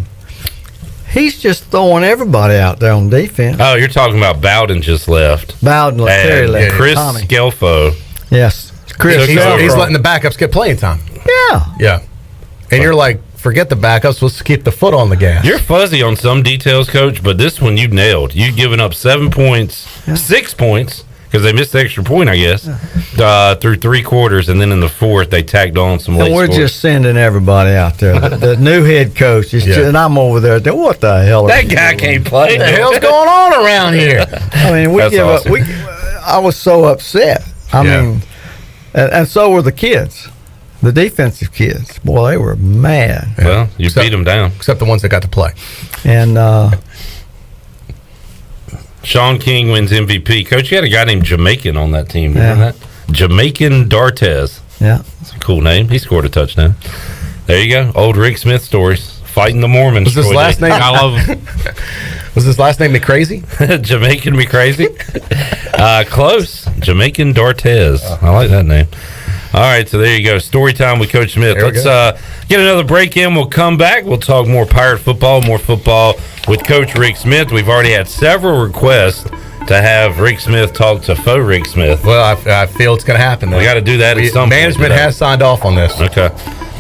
He's just throwing everybody out there on defense. Oh, you're talking about Bowden just left. Bowden left. Terry left. Chris Tommy. Scelfo. Yes. Chris He's letting the backups get playing time. Yeah. Yeah. And you're like, forget the backups. Let's keep the foot on the gas. You're fuzzy on some details, Coach, but this one you've nailed. You've given up 7 points, 6 points, because they missed the extra point, I guess, through 3 quarters, and then in the fourth they tagged on some late And we're scores. just sending everybody out there. The new head coach is and I'm over there. What the hell? That guy can't play. What the hell's going on around here? I mean, we That's give awesome. up. I was so upset. I mean, and so were the kids, the defensive kids. Boy, they were mad. Well, you beat them down. Except the ones that got to play. And Sean King wins MVP. Coach, you had a guy named Jamaican on that team. Remember that? Jamaican Dartez. Yeah. That's a cool name. He scored a touchdown. There you go. Old Rick Smith stories. Fighting the Mormons. Was his Troy last Day. name? I love him. Was his last name McCrazy? Jamaican McCrazy? Close. Jamaican Dartez. I like that name. All right, so there you go. Story time with Coach Smith. Let's get another break in. We'll come back. We'll talk more Pirate football, more football with Coach Rick Smith. We've already had several requests to have Rick Smith talk to faux Rick Smith. Well, I feel it's going to happen. We got to do that at some point. Management has signed off on this. Okay.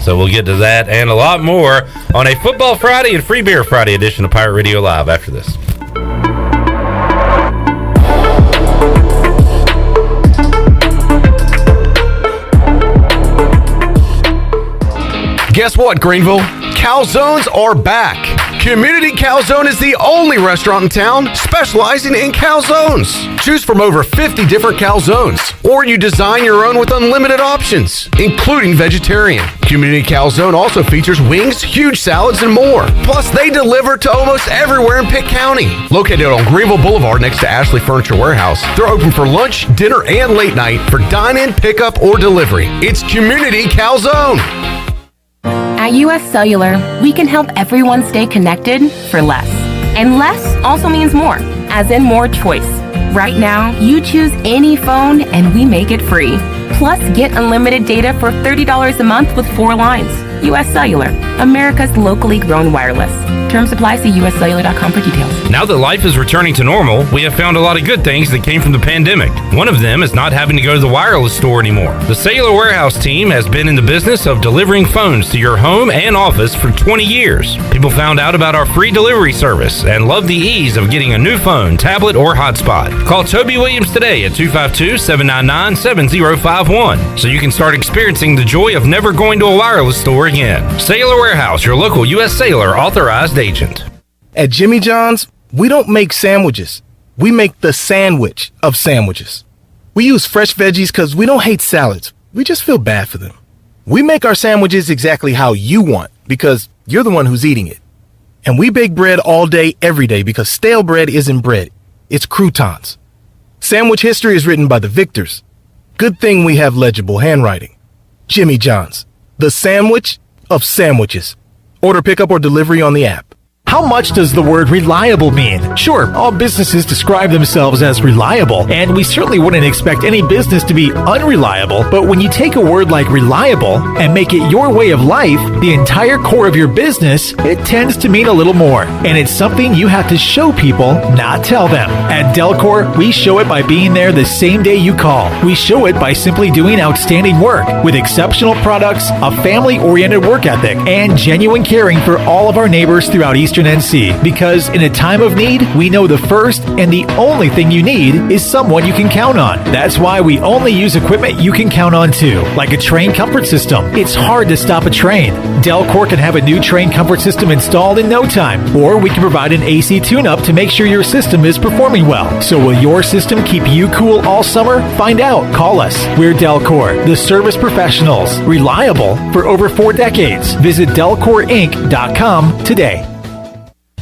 So we'll get to that and a lot more on a Football Friday and Free Beer Friday edition of Pirate Radio Live after this. Guess what, Greenville? Calzones are back. Community Calzone is the only restaurant in town specializing in calzones. Choose from over 50 different calzones, or you design your own with unlimited options, including vegetarian. Community Calzone also features wings, huge salads, and more. Plus, they deliver to almost everywhere in Pitt County. Located on Greenville Boulevard next to Ashley Furniture Warehouse, they're open for lunch, dinner, and late night for dine-in, pickup, or delivery. It's Community Calzone. At US Cellular, we can help everyone stay connected for less. And less also means more, as in more choice. Right now, you choose any phone and we make it free. Plus, get unlimited data for $30 a month with 4 lines. US Cellular, America's locally grown wireless. Terms apply. See uscellular.com for details. Now that life is returning to normal, we have found a lot of good things that came from the pandemic. One of them is not having to go to the wireless store anymore. The Cellular Warehouse team has been in the business of delivering phones to your home and office for 20 years. People found out about our free delivery service and love the ease of getting a new phone, tablet, or hotspot. Call Toby Williams today at 252-799-7051 so you can start experiencing the joy of never going to a wireless store again. Cellular Warehouse, your local U.S. Cellular authorized agent. At Jimmy John's, we don't make sandwiches. We make the sandwich of sandwiches. We use fresh veggies because we don't hate salads. We just feel bad for them. We make our sandwiches exactly how you want because you're the one who's eating it. And we bake bread all day, every day because stale bread isn't bread. It's croutons. Sandwich history is written by the victors. Good thing we have legible handwriting. Jimmy John's, the sandwich of sandwiches. Order pickup or delivery on the app. How much does the word reliable mean? Sure, all businesses describe themselves as reliable, and we certainly wouldn't expect any business to be unreliable, but when you take a word like reliable and make it your way of life, the entire core of your business, it tends to mean a little more. And it's something you have to show people, not tell them. At Delcor, we show it by being there the same day you call. We show it by simply doing outstanding work with exceptional products, a family-oriented work ethic, and genuine caring for all of our neighbors throughout Eastern Western NC, because in a time of need, we know the first and the only thing you need is someone you can count on. That's why we only use equipment you can count on too, like a train comfort system. It's hard to stop a train. Delcor can have a new train comfort system installed in no time, or we can provide an AC tune-up to make sure your system is performing well. So will your system keep you cool all summer? Find out. Call us. We're Delcor, the service professionals, reliable for over 4 decades. Visit DelcorInc.com today.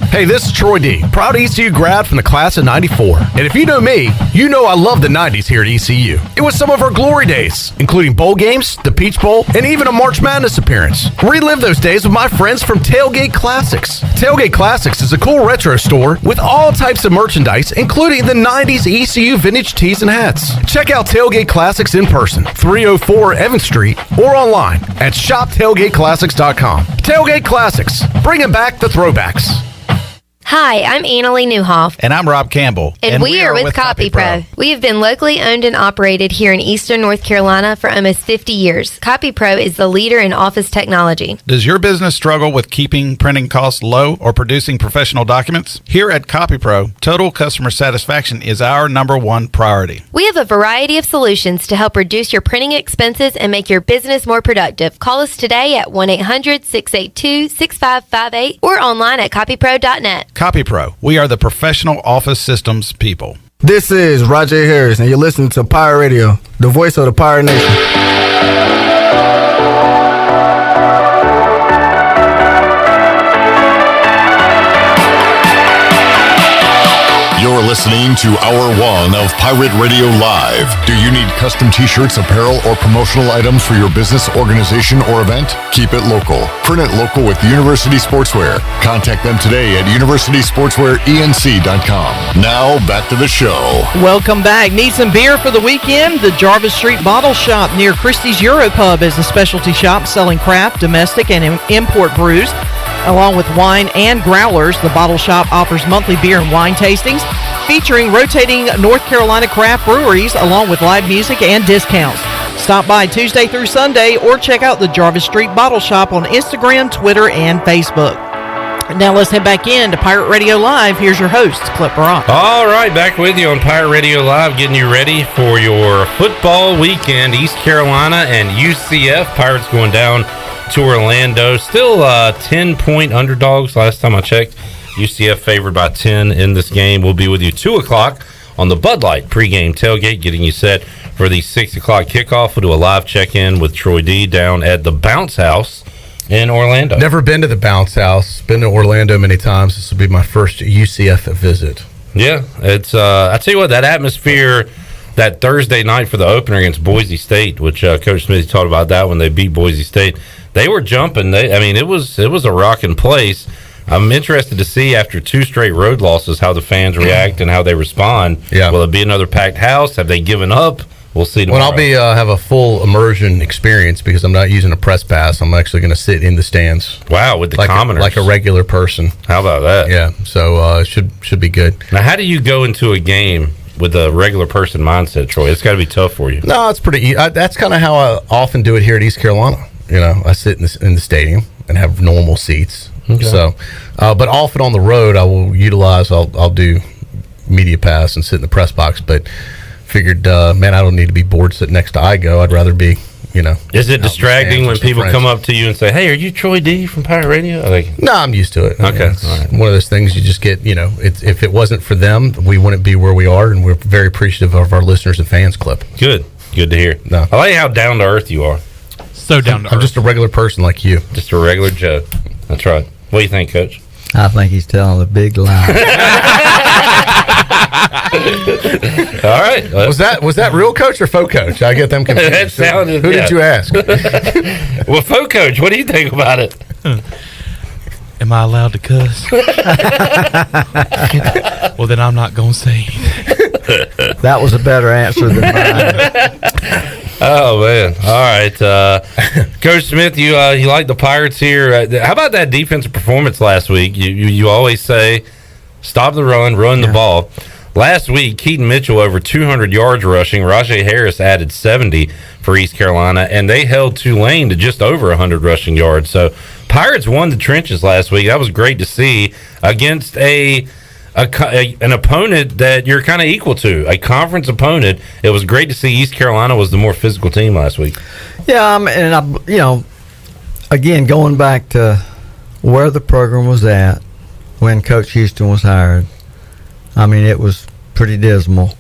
Hey, this is Troy D, proud ECU grad from the class of 94. And if you know me, you know I love the 90s here at ECU. It was some of our glory days, including bowl games, the Peach Bowl, and even a March Madness appearance. Relive those days with my friends from Tailgate Classics. Tailgate Classics is a cool retro store with all types of merchandise, including the 90s ECU vintage tees and hats. Check out Tailgate Classics in person, 304 Evans Street, or online at shoptailgateclassics.com. Tailgate Classics, bringing back the throwbacks. Hi, I'm Annalie Newhoff. And I'm Rob Campbell. And we are with CopyPro. We have been locally owned and operated here in Eastern North Carolina for almost 50 years. CopyPro is the leader in office technology. Does your business struggle with keeping printing costs low or producing professional documents? Here at CopyPro, total customer satisfaction is our #1 priority. We have a variety of solutions to help reduce your printing expenses and make your business more productive. Call us today at 1-800-682-6558 or online at copypro.net. CopyPro, we are the professional office systems people. This is Roger Harris, and you're listening to Pirate Radio, the voice of the Pirate Nation. You're listening to Hour 1 of Pirate Radio Live. Do you need custom t-shirts, apparel, or promotional items for your business, organization, or event? Keep it local. Print it local with University Sportswear. Contact them today at universitysportswearenc.com. Now, back to the show. Welcome back. Need some beer for the weekend? The Jarvis Street Bottle Shop near Christie's Europub is a specialty shop selling craft, domestic, and import brews. Along with wine and growlers, the Bottle Shop offers monthly beer and wine tastings featuring rotating North Carolina craft breweries along with live music and discounts. Stop by Tuesday through Sunday or check out the Jarvis Street Bottle Shop on Instagram, Twitter, and Facebook. Now let's head back in to Pirate Radio Live. Here's your host, Clip Rock. All right, back with you on Pirate Radio Live, getting you ready for your football weekend. East Carolina and UCF. Pirates going down to Orlando. Still 10-point underdogs last time I checked. UCF favored by 10 in this game. We'll be with you 2 o'clock on the Bud Light pregame tailgate, getting you set for the 6 o'clock kickoff. We'll do a live check-in with Troy D down at the Bounce House in Orlando. Never been to the Bounce House. Been to Orlando many times. This will be my first UCF visit. Yeah, it's I tell you what, that atmosphere that Thursday night for the opener against Boise State, which Coach Smithy talked about that when they beat Boise State. They were jumping. It was a rocking place. I'm interested to see after 2 straight road losses how the fans react and how they respond. Yeah. Will it be another packed house? Have they given up? We'll see tomorrow. Well, I'll be have a full immersion experience because I'm not using a press pass. I'm actually going to sit in the stands. Wow, with the like commoners, like a regular person. How about that? Yeah, so it should be good. Now, how do you go into a game with a regular person mindset, Troy? It's got to be tough for you. No, it's pretty. That's kind of how I often do it here at East Carolina. You know, I sit in the stadium and have normal seats. Okay. So, but often on the road, I will utilize. I'll do media pass and sit in the press box. But figured, man, I don't need to be bored sitting next to Igo. I'd rather be, Is it distracting when people come up to you and say, "Hey, are you Troy D from Pirate Radio?" No, I'm used to it. Okay, it's one of those things you just get. If it wasn't for them, we wouldn't be where we are, and we're very appreciative of our listeners and fans. Clip. Good to hear. No. I like how down to earth you are. So down to earth. I'm just a regular person like you. Just a regular Joe. That's right. What do you think, Coach? I think he's telling a big lie. All right. Was that real Coach or faux Coach? I get them confused. That sounded. Who did you ask? Well, faux Coach, what do you think about it? Am I allowed to cuss? Well, then I'm not going to say anything. That was a better answer than mine. Oh, man. All right. Coach Smith, you like the Pirates here. How about that defensive performance last week? You always say, stop the run the ball. Last week, Keaton Mitchell over 200 yards rushing. Rajay Harris added 70 for East Carolina, and they held Tulane to just over 100 rushing yards. So Pirates won the trenches last week. That was great to see against an opponent that you're kind of equal to, a conference opponent. It was great to see East Carolina was the more physical team last week. Yeah, again, going back to where the program was at when Coach Houston was hired, it was pretty dismal.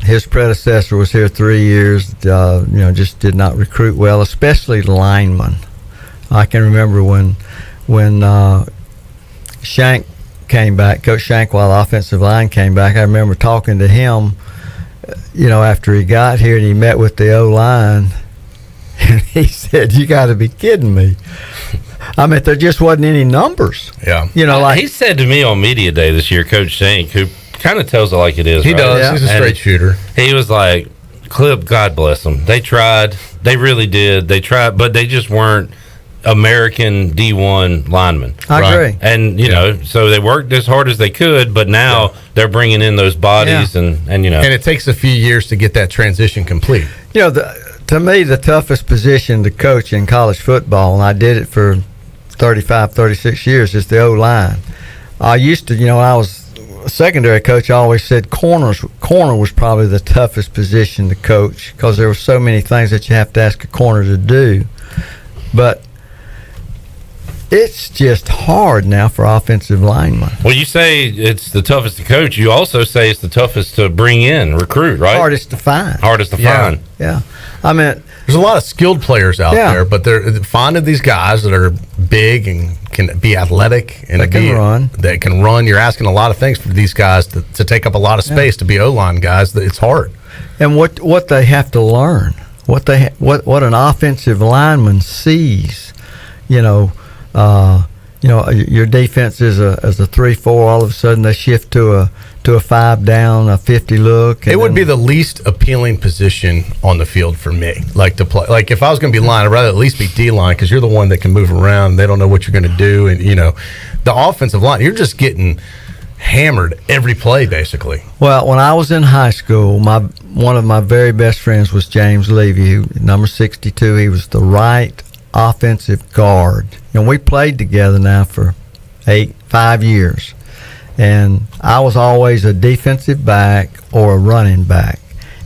His predecessor was here 3 years, just did not recruit well, especially linemen. I can remember when Shank came back, Coach Shank, while the offensive line came back, I remember talking to him, after he got here and he met with the O-line, and he said, "You got to be kidding me." There just wasn't any numbers. Yeah. He said to me on Media Day this year, Coach Shank, who kind of tells it like it is. He right? does. Yeah. He's a straight shooter. He was like, Clip, God bless them. They tried. They really did. They tried, but they just weren't American D1 linemen. I agree. And, so they worked as hard as they could, but now they're bringing in those bodies and And it takes a few years to get that transition complete. To me, the toughest position to coach in college football, and I did it for 35, 36 years, is the O-line. I used to, when I was a secondary coach, I always said corner was probably the toughest position to coach because there were so many things that you have to ask a corner to do. But it's just hard now for offensive linemen. Well, you say it's the toughest to coach. You also say it's the toughest to bring in, recruit, right? Hardest to find. Find. Yeah. There's a lot of skilled players out there, but they're finding these guys that are big and can be athletic and they can run. They can run. You're asking a lot of things for these guys to take up a lot of space to be O-line guys. It's hard. And what they have to learn, what an offensive lineman sees, your defense is a 3-4. All of a sudden, they shift to a 5 down, a 50 look. It would be the least appealing position on the field for me, to play. Like if I was going to be line, I'd rather at least be D line because you're the one that can move around. They don't know what you're going to do, and the offensive line, you're just getting hammered every play basically. Well, when I was in high school, one of my very best friends was James Levy, number 62. He was the right offensive guard, and we played together now for 5 years, and I was always a defensive back or a running back.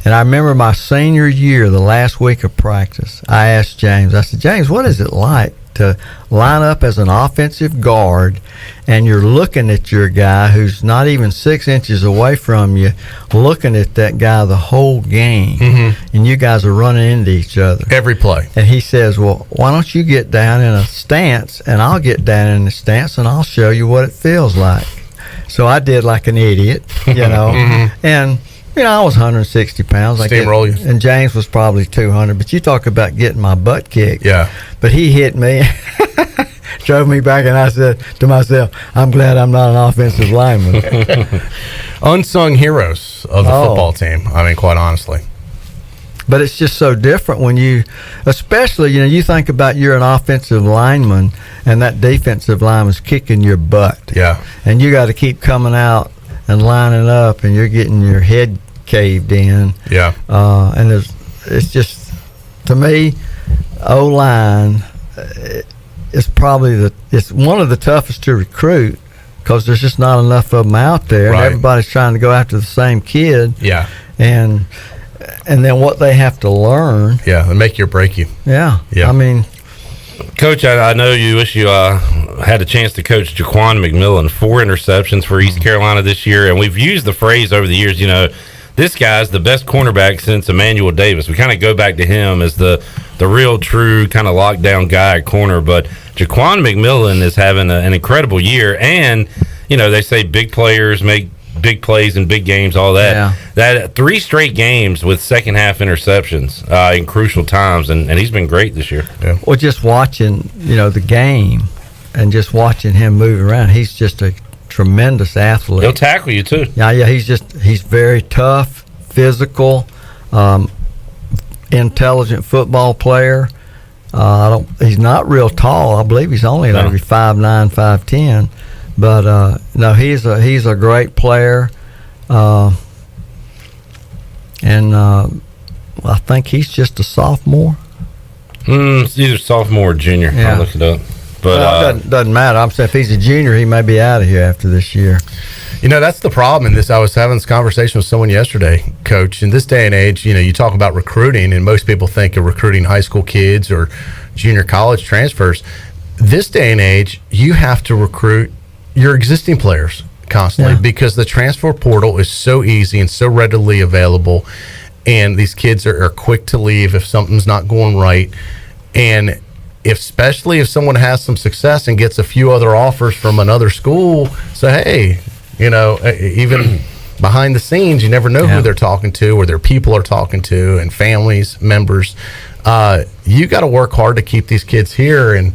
And I remember my senior year, the last week of practice, I asked James, I said, "James, what is it like to line up as an offensive guard and you're looking at your guy who's not even 6 inches away from you, looking at that guy the whole game, and you guys are running into each other every play?" And he says, "Well, why don't you get down in a stance and I'll get down in the stance and I'll show you what it feels like." So I did like an idiot, and I was 160 pounds. Steamroll you. And James was probably 200. But you talk about getting my butt kicked. Yeah. But he hit me, drove me back, and I said to myself, "I'm glad I'm not an offensive lineman." Unsung heroes of the football team, quite honestly. But it's just so different when especially, you think about you're an offensive lineman and that defensive lineman's kicking your butt. Yeah. And you got to keep coming out and lining up, and you're getting your head caved in. Yeah. And it's just, to me, O-line is probably it's one of the toughest to recruit because there's just not enough of them out there, and everybody's trying to go after the same kid. Yeah. And then what they have to learn. Yeah, and make you or break you. Yeah. Coach, I know you wish you had a chance to coach Jaquan McMillan. 4 interceptions for East Carolina this year, and we've used the phrase over the years, this guy's the best cornerback since Emmanuel Davis. We kind of go back to him as the real, true kind of lockdown guy at corner, but Jaquan McMillan is having an incredible year, and, they say big players make big plays in big games, all that. Yeah. That 3 straight games with second half interceptions in crucial times, and he's been great this year. Yeah. Well, just watching, the game and just watching him move around, he's just a tremendous athlete. He'll tackle you too. Yeah, he's very tough, physical, intelligent football player. He's not real tall. I believe he's only maybe 5'9", 5'10". But no, he's a great player, and I think he's just a sophomore. It's either sophomore or junior. Yeah. I'll look it up. But it doesn't matter. I'm saying if he's a junior, he may be out of here after this year. That's the problem in this. I was having this conversation with someone yesterday, Coach. In this day and age, you talk about recruiting, and most people think of recruiting high school kids or junior college transfers. This day and age, you have to recruit your existing players constantly because the transfer portal is so easy and so readily available, and these kids are quick to leave if something's not going right. And especially if someone has some success and gets a few other offers from another school, hey, even behind the scenes, you never know who they're talking to or their people are talking to, and families, members. You got to work hard to keep these kids here, and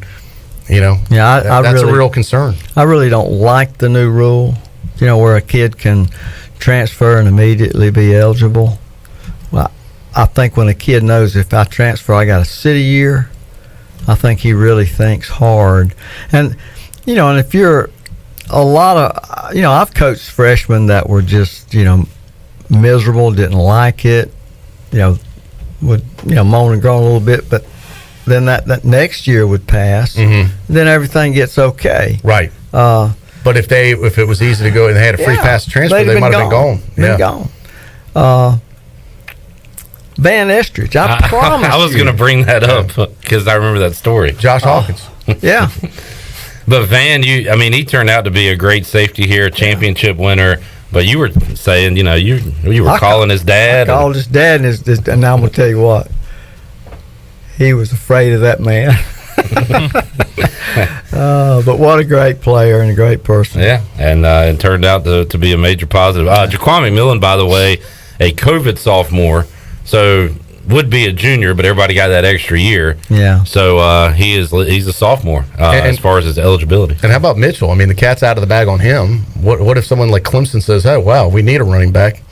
that's a real concern. I really don't like the new rule, where a kid can transfer and immediately be eligible. Well, I think when a kid knows if I transfer, I got to sit a year, I think he really thinks hard. And, and if you're a lot of, I've coached freshmen that were just, miserable, didn't like it, would, moan and groan a little bit, but then that next year would pass, then everything gets okay. Right. But if it was easy to go and they had a free pass transfer, they might have been gone. Van Estridge, I promise I was going to bring that up because I remember that story. Josh Hawkins. Yeah. But Van, he turned out to be a great safety here, championship winner. But you were saying, you were calling his dad. I called his dad, and I'm going to tell you what, he was afraid of that man. But what a great player and a great person. Yeah, and it turned out to be a major positive. Jaquan McMillan, by the way, a COVID sophomore, so would be a junior, but everybody got that extra year. Yeah. So he's a sophomore as far as his eligibility. And how about Mitchell? The cat's out of the bag on him. What if someone like Clemson says, "Oh, wow, we need a running back"?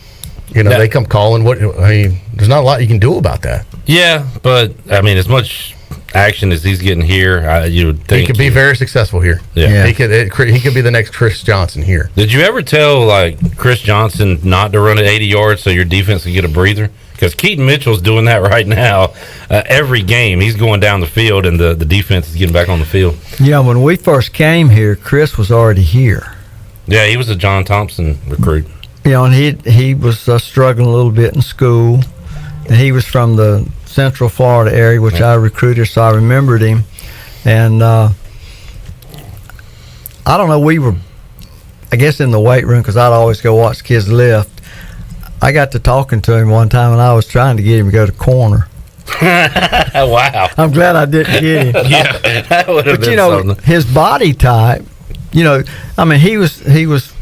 They come calling. There's not a lot you can do about that. Yeah, but as much action as he's getting here, you would think he could be very successful here. Yeah. He could be the next Chris Johnson here. Did you ever tell Chris Johnson not to run at 80 yards so your defense can get a breather? Because Keaton Mitchell's doing that right now. Every game, he's going down the field, and the defense is getting back on the field. Yeah, when we first came here, Chris was already here. Yeah, he was a John Thompson recruit. And he was struggling a little bit in school, and he was from the Central Florida area, which I recruited, so I remembered him. And I don't know, we were, I guess, in the weight room because I'd always go watch kids lift. I got to talking to him one time, and I was trying to get him to go to corner. Wow. I'm glad I didn't get him. Yeah, that would have been something. His body type, he was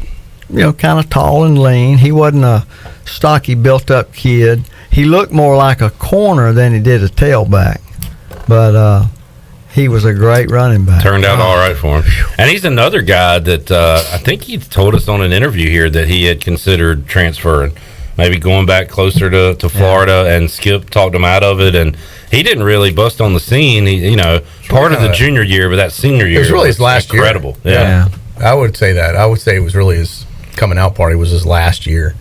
kind of tall and lean. He wasn't a stocky, built-up kid. He looked more like a corner than he did a tailback. But he was a great running back. Turned out all right for him. And he's another guy that I think he told us on an interview here that he had considered transferring, maybe going back closer to Florida, and Skip talked him out of it. And he didn't really bust on the scene. He, part of the junior year, but that senior year it was really his last incredible. Year. Yeah. I would say that. I would say it was really his coming out party was his last year.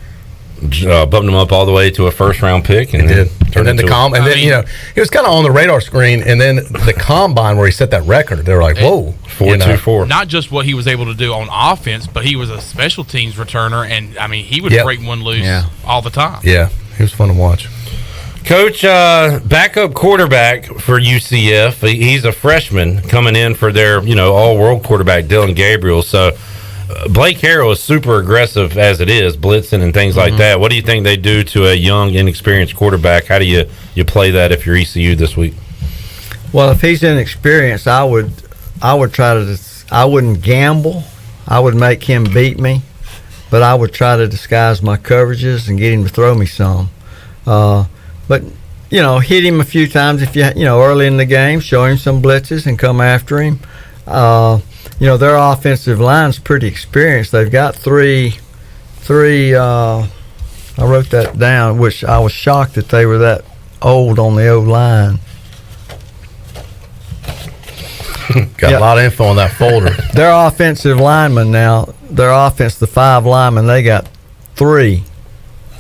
Bumped him up all the way to a first-round pick, and then he was kind of on the radar screen, and then the combine where he set that record, they were like, "Whoa, 4.24!" Not just what he was able to do on offense, but he was a special teams returner, and he would break one loose all the time. Yeah, he was fun to watch. Coach, backup quarterback for UCF. He's a freshman coming in for their all-world quarterback Dylan Gabriel. So. Blake Harrell is super aggressive as it is, blitzing and things like that. What do you think they do to a young, inexperienced quarterback? How do you play that if you're ECU this week? Well, if he's inexperienced, I would try to. I wouldn't gamble. I would make him beat me, but I would try to disguise my coverages and get him to throw me some. But hit him a few times if early in the game, show him some blitzes and come after him. Their offensive line's pretty experienced. They've got three. I wrote that down, which I was shocked that they were that old on the O-line. Got a lot of info on that folder. Their offensive linemen now, the 5 linemen, they got 3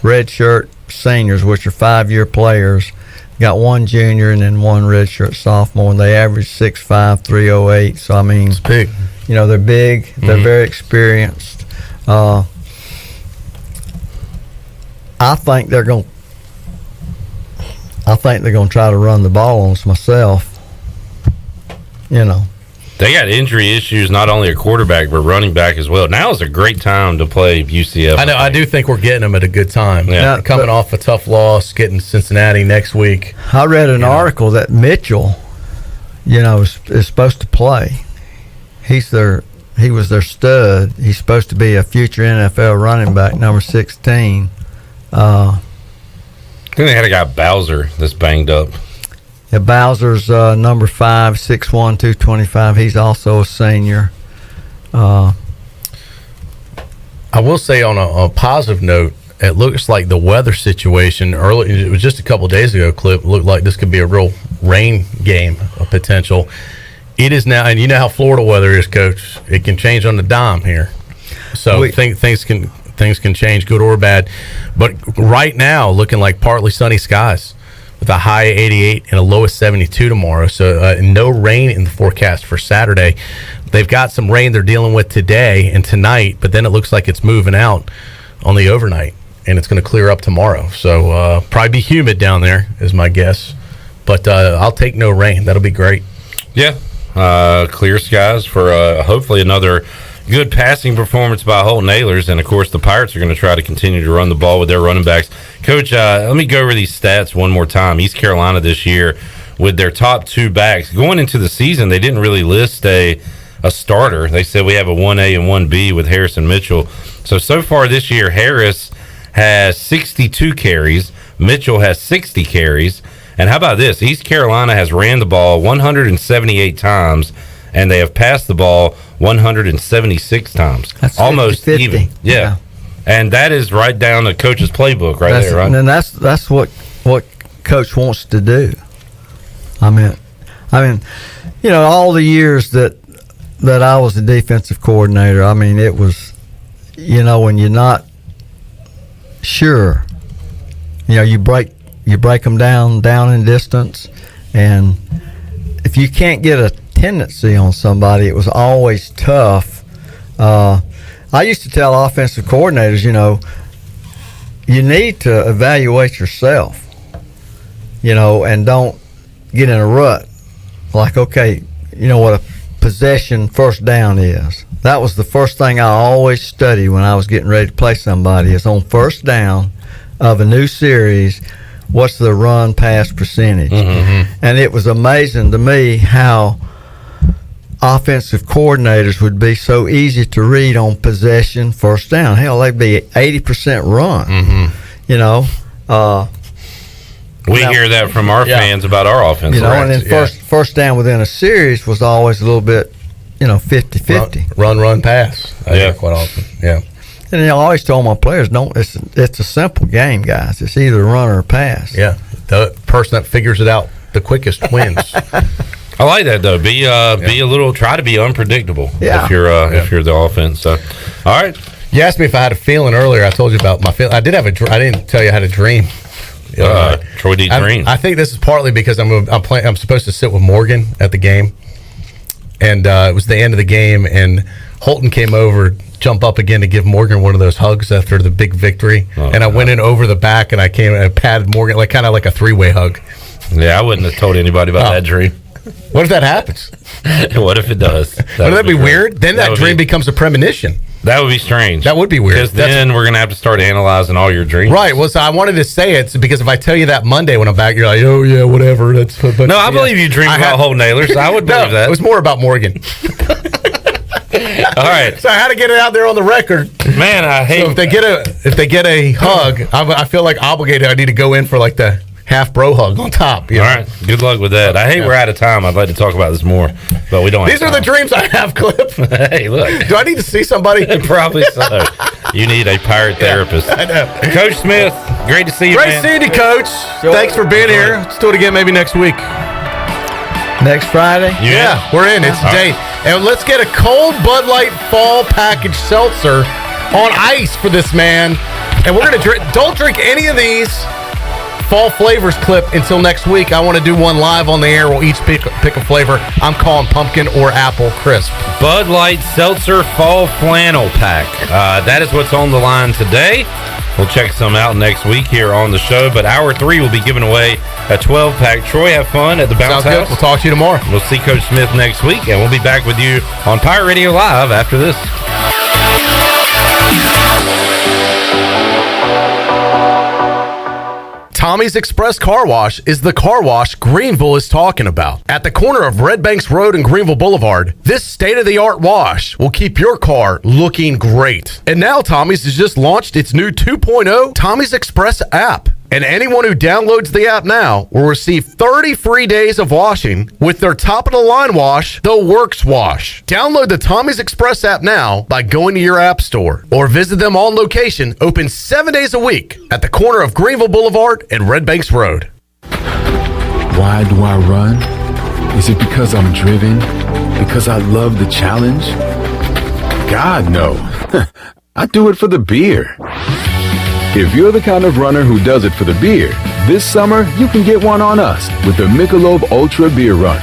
redshirt seniors, which are 5-year players. got one junior and then one redshirt sophomore, and they average 6'5", 308. So I mean, it's big. You know, they're big. They're very experienced. I think they're going. I think they're going to try to run the ball on us myself. You know. They got injury issues, not only a quarterback, but running back as well. Now is a great time to play UCF. I know. I do think we're getting them at a good time. Yeah. Coming off a tough loss, getting Cincinnati next week. I read an article that Mitchell, is supposed to play. He was their stud. He's supposed to be a future NFL running back, number 16. I think they had a guy, Bowser, that's banged up. Yeah, Bowser's number 5, 6'1", 225. He's also a senior. I will say on a positive note, it looks like the weather situation early. It was just a couple of days ago. Clip looked like this could be a real rain game of potential. It is now, and you know how Florida weather is, Coach. It can change on the dime here. So things can change, good or bad. But right now, looking like partly sunny skies, with a high 88 and a low of 72 tomorrow. So no rain in the forecast for Saturday. They've got some rain they're dealing with today and tonight, but then it looks like it's moving out on the overnight, and it's going to clear up tomorrow. So probably be humid down there is my guess. But I'll take no rain. That'll be great. Yeah. Clear skies for hopefully another good passing performance by Holton Ahlers, and of course the Pirates are going to try to continue to run the ball with their running backs. Coach, let me go over these stats one more time. East Carolina this year, with their top two backs going into the season, they didn't really list a starter. They said we have a 1A and 1B with Harris and Mitchell. So far this year, Harris has 62 carries, Mitchell has 60 carries, and how about this? East Carolina has ran the ball 178 times, and they have passed the ball 176 times. That's almost 50-50. even. Yeah. And that is right down the coach's playbook there, right? And that's what Coach wants to do. I mean, all the years that I was a defensive coordinator, I mean, it was, when you're not sure, you break them down in distance, and if you can't get a tendency on somebody, it was always tough. I used to tell offensive coordinators, you need to evaluate yourself, and don't get in a rut. Like, okay, what a possession first down is. That was the first thing I always studied when I was getting ready to play somebody, is on first down of a new series, what's the run pass percentage? Mm-hmm. And it was amazing to me how offensive coordinators would be so easy to read on possession first down. Hell, they'd be 80% run. Mm-hmm. We hear that from our fans about our offense. And then first down within a series was always a little bit, 50-50. Run, pass. Quite often. Yeah. And I always told my players, it's a simple game, guys. It's either run or pass. Yeah. The person that figures it out the quickest wins. I like that though. Try to be unpredictable. Yeah. If you're the offense. So, all right. You asked me if I had a feeling earlier. I told you about my feeling. I did have I didn't tell you I had a dream. Troy D. Dream. I think this is partly because I'm supposed to sit with Morgan at the game, and it was the end of the game, and Holton came over, jump up again to give Morgan one of those hugs after the big victory, and I went in over the back, and I came and I patted Morgan kind of like a three-way hug. Yeah, I wouldn't have told anybody about that dream. What if that happens? What if it does? Wouldn't that be weird? Then that dream becomes a premonition. That would be strange. That would be weird. Because then we're going to have to start analyzing all your dreams. Right. Well, so I wanted to say it because if I tell you that Monday when I'm back, you're like, oh, yeah, whatever. No, I believe you dream about Holton Ahlers. I would believe that. It was more about Morgan. All right. So I had to get it out there on the record. Man, I hate. So if they get a hug, I feel like obligated. I need to go in for like the half bro hug on top. All right. Good luck with that. I hate we're out of time. I'd like to talk about this more, but we don't. These are the dreams I have, Clip. Hey, look. Do I need to see somebody? Probably so. You need a pirate therapist. I know. Coach Smith, great to see you. Great seeing you, Coach. Sure. Thanks for being here. Let's do it again maybe next week. Next Friday? Yeah, we're in. It's a date. And let's get a cold Bud Light fall package seltzer on ice for this man. And we're going to drink. Don't drink any of these. fall flavors clip until next week. I want to do one live on the air. We'll each pick a flavor. I'm calling pumpkin or apple crisp. Bud Light Seltzer Fall Flannel Pack. That is what's on the line today. We'll check some out next week here on the show. But hour 3 will be giving away a 12-pack. Troy, have fun at the Bounce Sounds House. good. We'll talk to you tomorrow. We'll see Coach Smith next week, and we'll be back with you on Pirate Radio Live after this. Tommy's Express Car Wash is the car wash Greenville is talking about. At the corner of Red Banks Road and Greenville Boulevard, this state-of-the-art wash will keep your car looking great. And now Tommy's has just launched its new 2.0 Tommy's Express app. And anyone who downloads the app now will receive 30 free days of washing with their top-of-the-line wash, the Works Wash. Download the Tommy's Express app now by going to your app store or visit them on location, open 7 days a week at the corner of Greenville Boulevard and Red Banks Road. Why do I run? Is it because I'm driven? Because I love the challenge? God, no. I do it for the beer. If you're the kind of runner who does it for the beer, this summer you can get one on us with the Michelob Ultra Beer Run.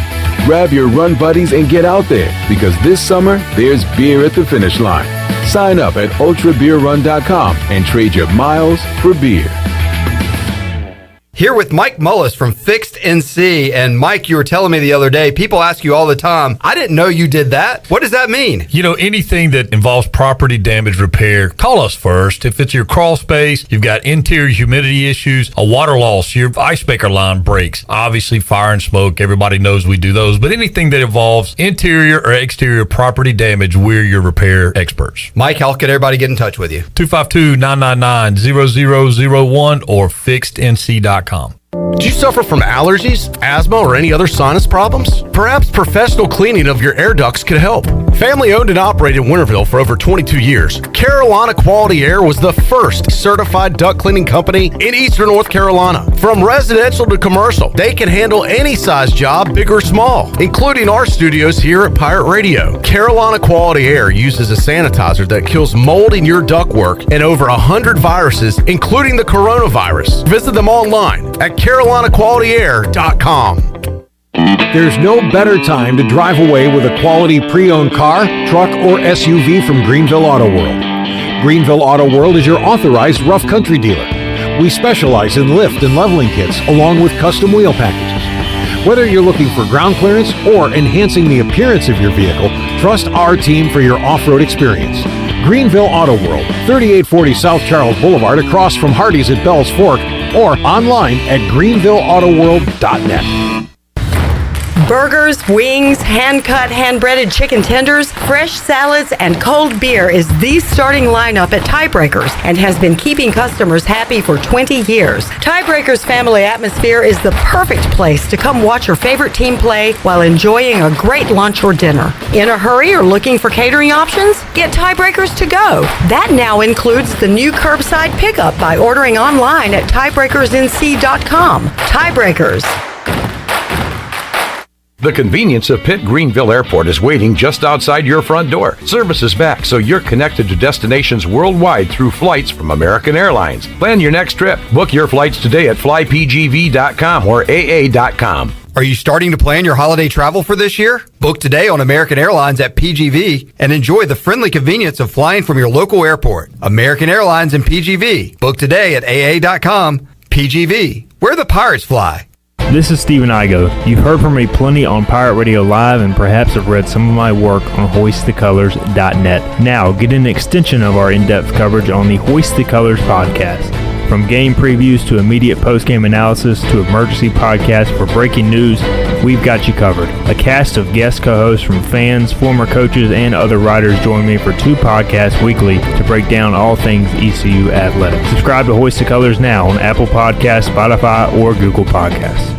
Grab your run buddies and get out there because this summer there's beer at the finish line. Sign up at ultrabeerrun.com and trade your miles for beer. Here with Mike Mullis from Fixed NC. And Mike, you were telling me the other day, people ask you all the time, I didn't know you did that. What does that mean? You know, anything that involves property damage repair, call us first. If it's your crawl space, you've got interior humidity issues, a water loss, your ice maker line breaks, obviously fire and smoke, everybody knows we do those. But anything that involves interior or exterior property damage, we're your repair experts. Mike, how can everybody get in touch with you? 252-999-0001 or fixednc.com. Do you suffer from allergies, asthma, or any other sinus problems? Perhaps professional cleaning of your air ducts could help. Family owned and operated in Winterville for over 22 years, Carolina Quality Air was the first certified duct cleaning company in Eastern North Carolina. From residential to commercial, they can handle any size job, big or small, including our studios here at Pirate Radio. Carolina Quality Air uses a sanitizer that kills mold in your ductwork and over 100 viruses, including the coronavirus. Visit them online at carolinaqualityair.com. There's no better time to drive away with a quality pre-owned car, truck, or SUV from Greenville Auto World. Greenville Auto World is your authorized rough country dealer. We specialize in lift and leveling kits along with custom wheel packages. Whether you're looking for ground clearance or enhancing the appearance of your vehicle, trust our team for your off-road experience. Greenville Auto World, 3840 South Charles Boulevard across from Hardee's at Bell's Fork, or online at greenvilleautoworld.net. Burgers, wings, hand-cut, hand-breaded chicken tenders, fresh salads, and cold beer is the starting lineup at Tiebreakers and has been keeping customers happy for 20 years. Tiebreakers family atmosphere is the perfect place to come watch your favorite team play while enjoying a great lunch or dinner. In a hurry or looking for catering options? Get Tiebreakers to go. That now includes the new curbside pickup by ordering online at tiebreakersnc.com. Tiebreakers. The convenience of Pitt Greenville Airport is waiting just outside your front door. Service is back, so you're connected to destinations worldwide through flights from American Airlines. Plan your next trip. Book your flights today at flypgv.com or aa.com. Are you starting to plan your holiday travel for this year? Book today on American Airlines at PGV and enjoy the friendly convenience of flying from your local airport. American Airlines and PGV. Book today at aa.com. PGV, where the pirates fly. This is Stephen Igo. You've heard from me plenty on Pirate Radio Live and perhaps have read some of my work on hoistthecolors.net. Now, get an extension of our in-depth coverage on the Hoist the Colors podcast. From game previews to immediate post-game analysis to emergency podcasts for breaking news, we've got you covered. A cast of guest co-hosts from fans, former coaches, and other writers join me for 2 podcasts weekly to break down all things ECU athletics. Subscribe to Hoist the Colors now on Apple Podcasts, Spotify, or Google Podcasts.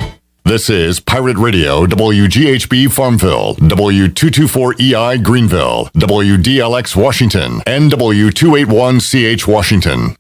This is Pirate Radio, WGHB Farmville, W224EI Greenville, WDLX Washington, and W281CH Washington.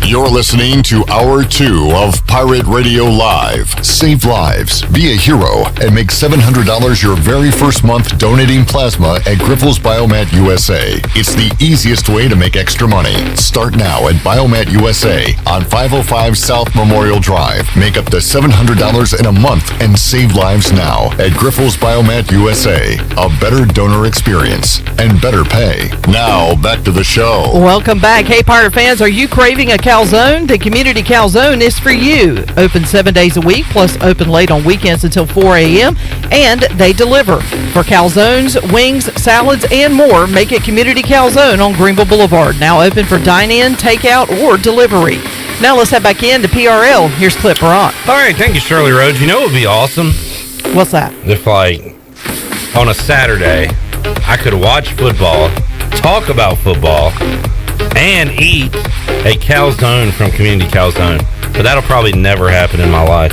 You're listening to Hour 2 of Pirate Radio Live. Save lives, be a hero, and make $700 your very first month donating plasma at Griffel's Biomat USA. It's the easiest way to make extra money. Start now at Biomat USA on 505 South Memorial Drive. Make up to $700 in a month and save lives now at Griffel's Biomat USA. A better donor experience and better pay. Now, back to the show. Welcome back. Hey, Pirate fans, are you craving a calzone? The Community Calzone is for you. Open 7 days a week, plus open late on weekends until 4 a.m., and they deliver. For calzones, wings, salads, and more, make it Community Calzone on Greenville Boulevard. Now open for dine-in, takeout, or delivery. Now let's head back in to PRL. Here's Clip Brock. All right, thank you, Shirley Rhodes. You know what would be awesome? What's that? If, like, on a Saturday, I could watch football, talk about football, and eat a calzone from Community Calzone. But that'll probably never happen in my life.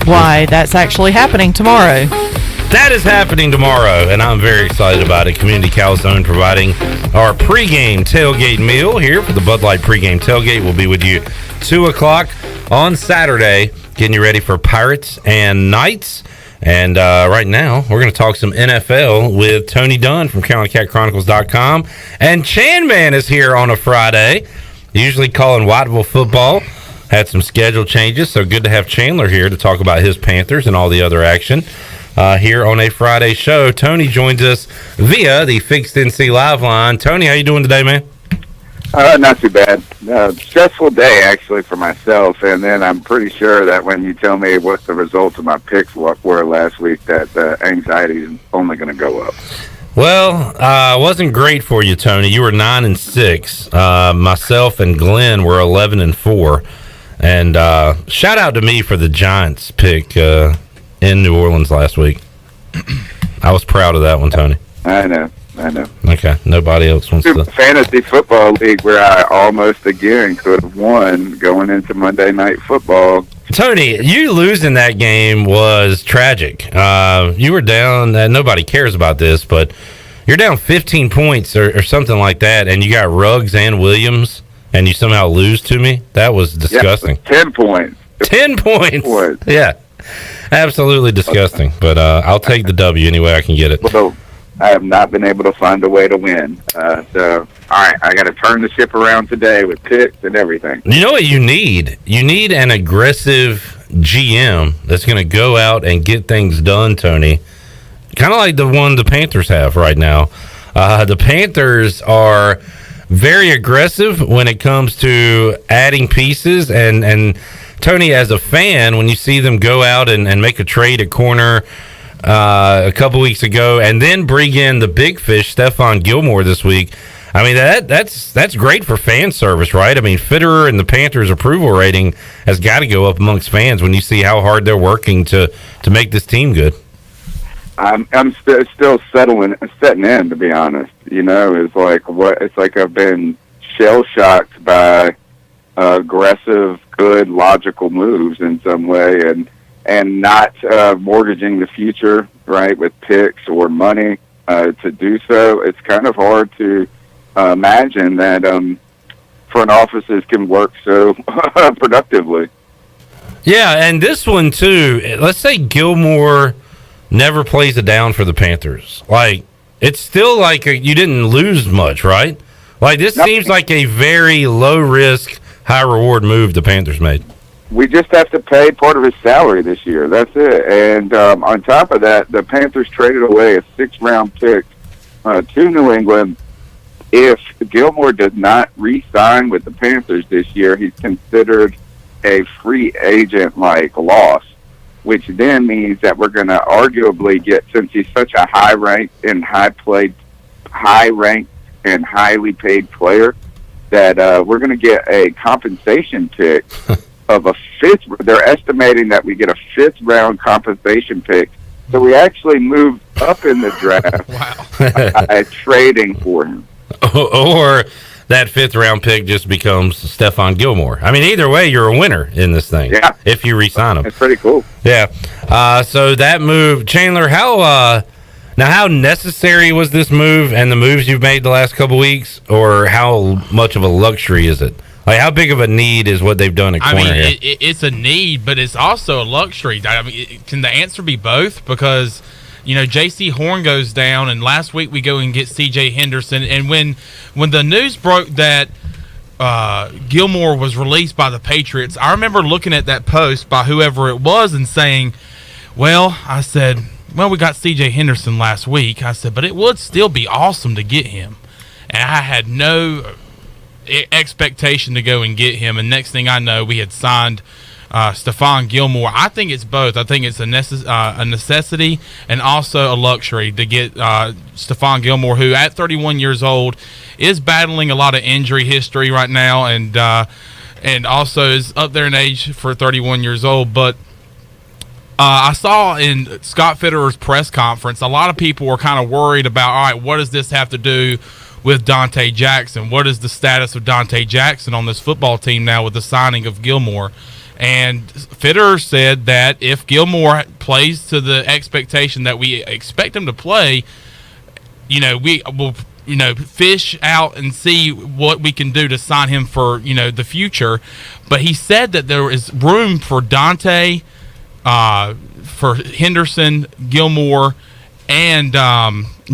Why, that's actually happening tomorrow. That is happening tomorrow, and I'm very excited about it. Community Calzone providing our pregame tailgate meal here for the Bud Light pregame tailgate. We'll be with you 2 o'clock on Saturday, getting you ready for Pirates and Knights. And right now, we're going to talk some NFL with Tony Dunn from CarolinaCatChronicles.com. And Chan Man is here on a Friday, usually calling Whiteville football. Had some schedule changes, so good to have Chandler here to talk about his Panthers and all the other action here on a Friday show. Tony joins us via the Fixed NC Live line. Tony, how you doing today, man? Not too bad. Stressful day, actually, for myself. And then I'm pretty sure that when you tell me what the results of my picks were last week, that the anxiety is only going to go up. Well, it wasn't great for you, Tony. You were 9-6. Myself and Glenn were 11-4. And shout out to me for the Giants pick in New Orleans last week. I was proud of that one, Tony. I know. Okay, nobody else wants to. Fantasy football league where I almost again could have won going into Monday Night Football. Tony, you losing that game was tragic. You were down, nobody cares about this, but you're down 15 points or something like that, and you got Ruggs and Williams, and you somehow lose to me? That was disgusting. Yeah, 10 points. 10 points. Yeah, absolutely disgusting. But I'll take the W any way I can get it. So I have not been able to find a way to win. So, all right, I got to turn the ship around today with picks and everything. You know what you need? You need an aggressive GM that's going to go out and get things done, Tony. Kind of like the one the Panthers have right now. The Panthers are very aggressive when it comes to adding pieces. And Tony, as a fan, when you see them go out and make a trade at corner a couple weeks ago, and then bring in the big fish, Stephon Gilmore, this week. I mean, that's great for fan service, right? I mean, Fitterer and the Panthers' approval rating has got to go up amongst fans when you see how hard they're working to make this team good. I'm still setting in, to be honest. You know, it's like I've been shell shocked by aggressive, good, logical moves in some way, and not mortgaging the future, right, with picks or money to do so. It's kind of hard to imagine that front offices can work so productively. Yeah, and this one, too, let's say Gilmore never plays it down for the Panthers. Like, it's still like you didn't lose much, right? Like, this seems like a very low-risk, high-reward move the Panthers made. We just have to pay part of his salary this year. That's it. And on top of that, the Panthers traded away a 6th-round pick to New England. If Gilmore does not re-sign with the Panthers this year, he's considered a free agent-like loss, which then means that we're going to arguably get, since he's such a high-ranked and high-ranked and highly paid player, that we're going to get a compensation pick of a 5th. They're estimating that we get a 5th-round compensation pick. So we actually moved up in the draft by trading for him. Or that 5th-round pick just becomes Stephon Gilmore. I mean, either way, you're a winner in this thing. Yeah. If you re-sign him. It's pretty cool. Yeah. So that move, Chandler, how Now, how necessary was this move and the moves you've made the last couple weeks, or how much of a luxury is it? Like, how big of a need is what they've done at corner here? It's a need, but it's also a luxury. I mean, can the answer be both? Because, J.C. Horn goes down, and last week we go and get C.J. Henderson. And when the news broke that Gilmore was released by the Patriots, I remember looking at that post by whoever it was and saying, I said, we got C.J. Henderson last week. I said, but it would still be awesome to get him. And I had no expectation to go and get him, and next thing I know, we had signed Stephon Gilmore. I think it's both. I think it's a necessity and also a luxury to get Stephon Gilmore, who at 31 years old is battling a lot of injury history right now, and also is up there in age for 31 years old. But I saw in Scott Fitterer's press conference, a lot of people were kind of worried about, all right, what does this have to do with Dante Jackson? What is the status of Dante Jackson on this football team now with the signing of Gilmore? And Fitterer said that if Gilmore plays to the expectation that we expect him to play, we will, fish out and see what we can do to sign him for, the future. But he said that there is room for Dante, for Henderson, Gilmore, and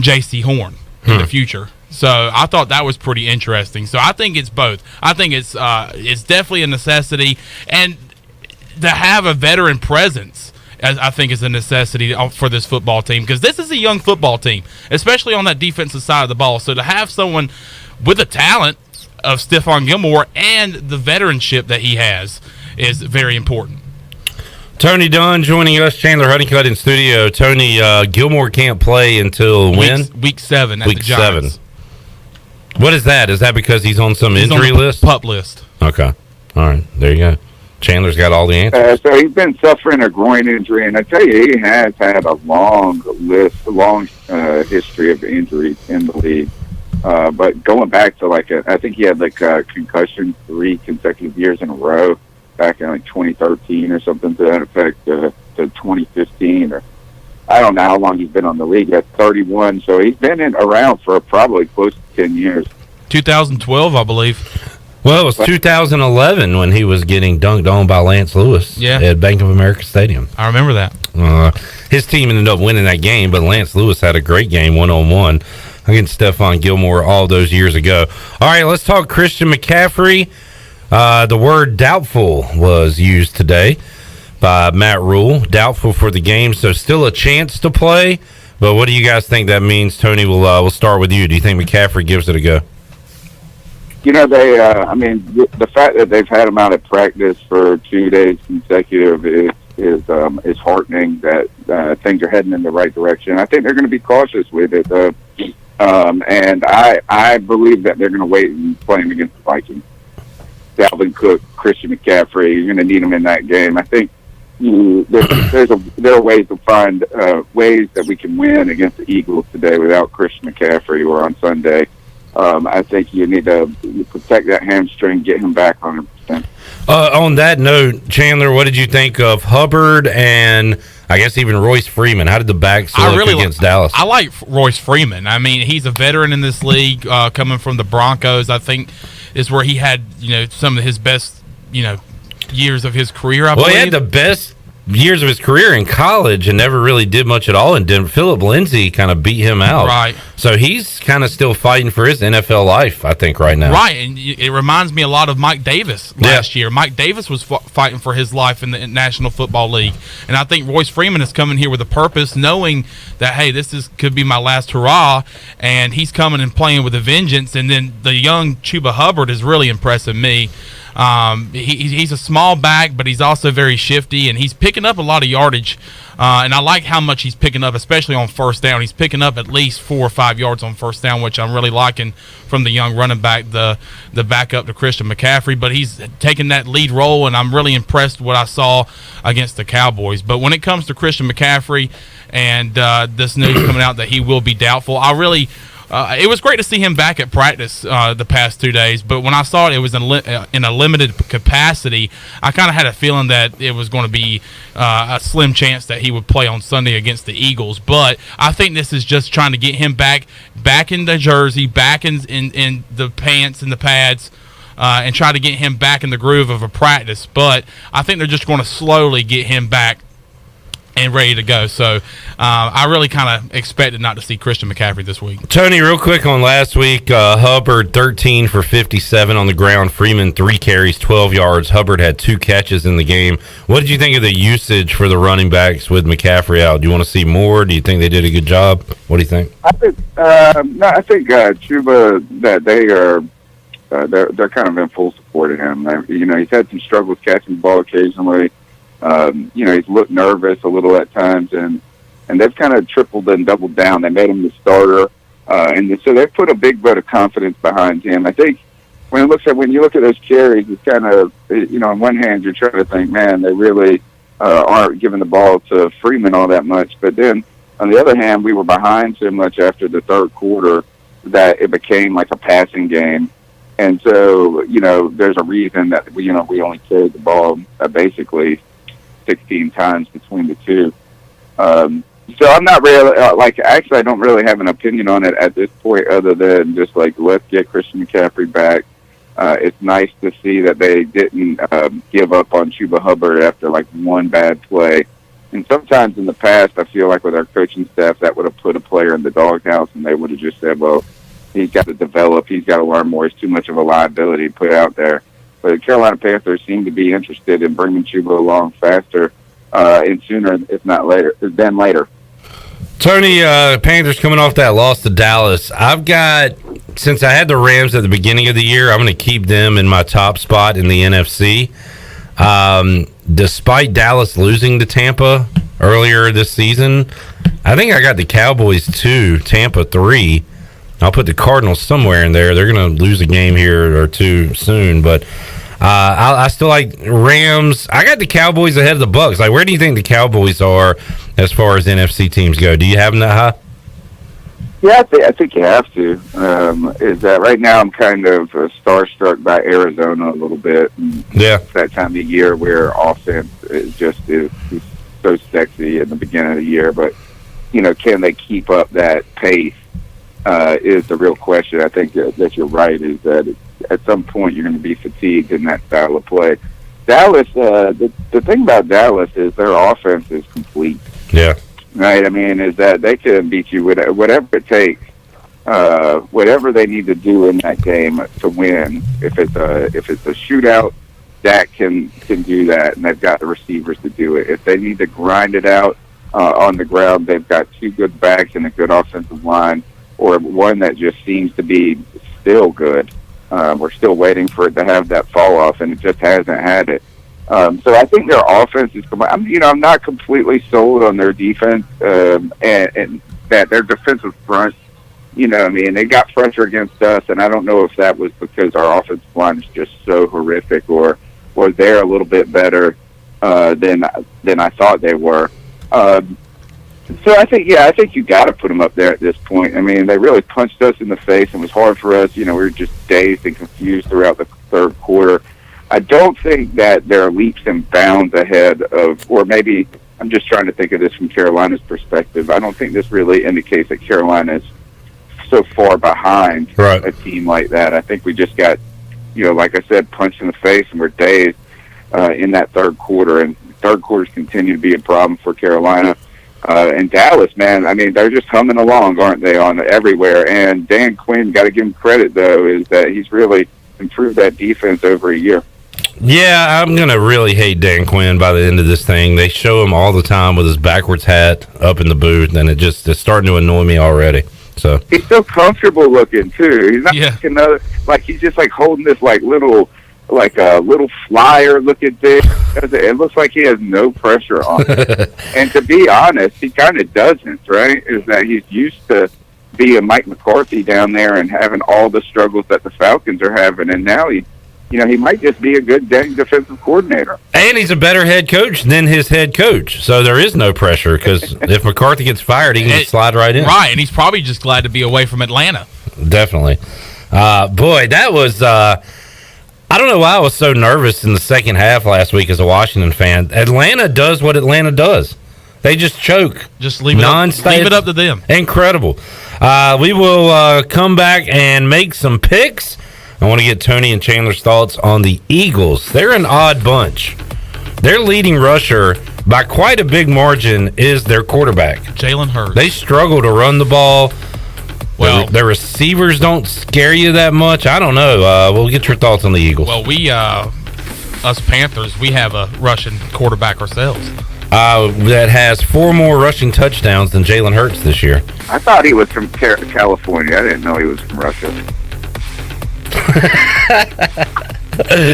J.C. Horn in the future. So I thought that was pretty interesting. So I think it's both. I think it's definitely a necessity, and to have a veteran presence, I think, is a necessity for this football team, because this is a young football team, especially on that defensive side of the ball. So to have someone with the talent of Stephon Gilmore and the veteranship that he has is very important. Tony Dunn joining us, Chandler Honeycutt in studio. Tony, Gilmore can't play until when? Week 7 at the Giants. 7. What is that? Is that because he's on some injury list? PUP list. Okay. All right. There you go. Chandler's got all the answers. So he's been suffering a groin injury, and I tell you, he has had a long history of injuries in the league. But going back to I think he had a concussion 3 consecutive years in a row back in 2013 or something to that effect, to 2015, or I don't know how long he's been on the league. At 31, so he's been around for probably close to 10 years. 2012, I believe. Well, it was 2011 when he was getting dunked on by Lance Lewis at Bank of America Stadium. I remember that. His team ended up winning that game, but Lance Lewis had a great game one-on-one against Stephon Gilmore all those years ago. All right, let's talk Christian McCaffrey. The word doubtful was used today by Matt Rule. Doubtful for the game, so still a chance to play. But what do you guys think that means? Tony, we'll start with you. Do you think McCaffrey gives it a go? The fact that they've had him out at practice for 2 days consecutive is heartening. That things are heading in the right direction. I think they're going to be cautious with it, and I believe that they're going to wait and play him against the Vikings. Dalvin Cook, Christian McCaffrey, you're going to need them in that game. I think there are ways to find ways that we can win against the Eagles today without Christian McCaffrey, or on Sunday. I think you need to protect that hamstring, get him back 100%. On that note, Chandler, what did you think of Hubbard and I guess even Royce Freeman? How did the backs look against Dallas? I like Royce Freeman. I mean, he's a veteran in this league, coming from the Broncos. I think is where he had some of his best years of his career. I believe. He had the best years of his career in college and never really did much at all in Denver. Philip Lindsay kind of beat him out. Right. So he's kind of still fighting for his NFL life, I think, right now. Right, and it reminds me a lot of Mike Davis last year. Mike Davis was fighting for his life in the National Football League. And I think Royce Freeman is coming here with a purpose, knowing that, hey, could be my last hurrah, and he's coming and playing with a vengeance. And then the young Chuba Hubbard is really impressing me. He's a small back, but he's also very shifty, and he's picking up a lot of yardage. And I like how much he's picking up, especially on first down. He's picking up at least 4 or 5 yards on first down, which I'm really liking from the young running back, the backup to Christian McCaffrey. But he's taking that lead role, and I'm really impressed with what I saw against the Cowboys. But when it comes to Christian McCaffrey and this news coming out that he will be doubtful, I really it was great to see him back at practice the past 2 days, but when I saw it was in a limited capacity, I kind of had a feeling that it was going to be a slim chance that he would play on Sunday against the Eagles. But I think this is just trying to get him back in the jersey, back in the pants and the pads, and try to get him back in the groove of a practice. But I think they're just going to slowly get him back and ready to go. So I really kind of expected not to see Christian McCaffrey this week. Tony, real quick on last week, Hubbard 13 for 57 on the ground. Freeman 3 carries, 12 yards. Hubbard had 2 catches in the game. What did you think of the usage for the running backs with McCaffrey out? Do you want to see more? Do you think they did a good job? What do you think? I think Chuba, that they are they're kind of in full support of him. He's had some struggles catching the ball occasionally. He's looked nervous a little at times, and they've kind of tripled and doubled down. They made him the starter, and so they've put a big vote of confidence behind him. I think when you look at those carries, it's kind of, on one hand, you're trying to think, man, they really aren't giving the ball to Freeman all that much. But then, on the other hand, we were behind so much after the third quarter that it became like a passing game. And so, there's a reason that we only carried the ball basically 16 times between the two. So I'm not really, actually I don't really have an opinion on it at this point other than just let's get Christian McCaffrey back. It's nice to see that they didn't give up on Chuba Hubbard after one bad play. And sometimes in the past, I feel like with our coaching staff, that would have put a player in the doghouse and they would have just said, well, he's got to develop, he's got to learn more, he's too much of a liability to put out there. But the Carolina Panthers seem to be interested in bringing Chuba along faster and sooner, if not later, than later. Tony, Panthers coming off that loss to Dallas. Since I had the Rams at the beginning of the year, I'm going to keep them in my top spot in the NFC. Despite Dallas losing to Tampa earlier this season, I think I got the Cowboys 2, Tampa 3. I'll put the Cardinals somewhere in there. They're going to lose a game here or two soon, but I still like Rams. I got the Cowboys ahead of the Bucks. Where do you think the Cowboys are as far as NFC teams go? Do you have them that high? Yeah, I think you have to. Is that right now I'm kind of starstruck by Arizona a little bit. Yeah. It's that time of year where offense is so sexy in the beginning of the year, but can they keep up that pace? Is the real question. I think that you're right, is that at some point you're going to be fatigued in that style of play. Dallas, the thing about Dallas is their offense is complete. Yeah. Right? I mean, is that they can beat you with whatever it takes, whatever they need to do in that game to win. If it's a shootout, Dak can do that, and they've got the receivers to do it. If they need to grind it out on the ground, they've got 2 good backs and a good offensive line, or one that just seems to be still good. We're still waiting for it to have that fall off, and it just hasn't had it. So I think their offense is. I'm not completely sold on their defense, and that their defensive front. They got pressure against us, and I don't know if that was because our offensive line is just so horrific, or was they're a little bit better than I thought they were. So I think you got to put them up there at this point. I mean, they really punched us in the face, and it was hard for us. We were just dazed and confused throughout the third quarter. I don't think that there are leaps and bounds ahead of, or maybe I'm just trying to think of this from Carolina's perspective. I don't think this really indicates that Carolina is so far behind a team like that. I think we just got, like I said, punched in the face, and we're dazed in that third quarter. And third quarters continue to be a problem for Carolina. And Dallas, man, I mean, they're just humming along, aren't they, on everywhere. And Dan Quinn, got to give him credit, though, is that he's really improved that defense over a year. Yeah, I'm going to really hate Dan Quinn by the end of this thing. They show him all the time with his backwards hat up in the booth, and it's starting to annoy me already. So he's so comfortable looking, too. He's not he's just holding this little flyer looking thing. It looks like he has no pressure on it. And to be honest, he kind of doesn't, right? Is that he's used to being Mike McCarthy down there and having all the struggles that the Falcons are having, and now he might just be a good defensive coordinator. And he's a better head coach than his head coach. So there is no pressure because if McCarthy gets fired, he can just slide right in. Right, and he's probably just glad to be away from Atlanta. Definitely. Boy, that was... I don't know why I was so nervous in the second half last week as a Washington fan. Atlanta does what Atlanta does. They just choke. Just leave it up to them. Incredible. We will come back and make some picks. I want to get Tony and Chandler's thoughts on the Eagles. They're an odd bunch. Their leading rusher, by quite a big margin, is their quarterback, Jalen Hurts. They struggle to run the ball. Well, their receivers don't scare you that much. I don't know. We'll get your thoughts on the Eagles. Well, we, us Panthers, we have a Russian quarterback ourselves. That has 4 more rushing touchdowns than Jalen Hurts this year. I thought he was from California. I didn't know he was from Russia.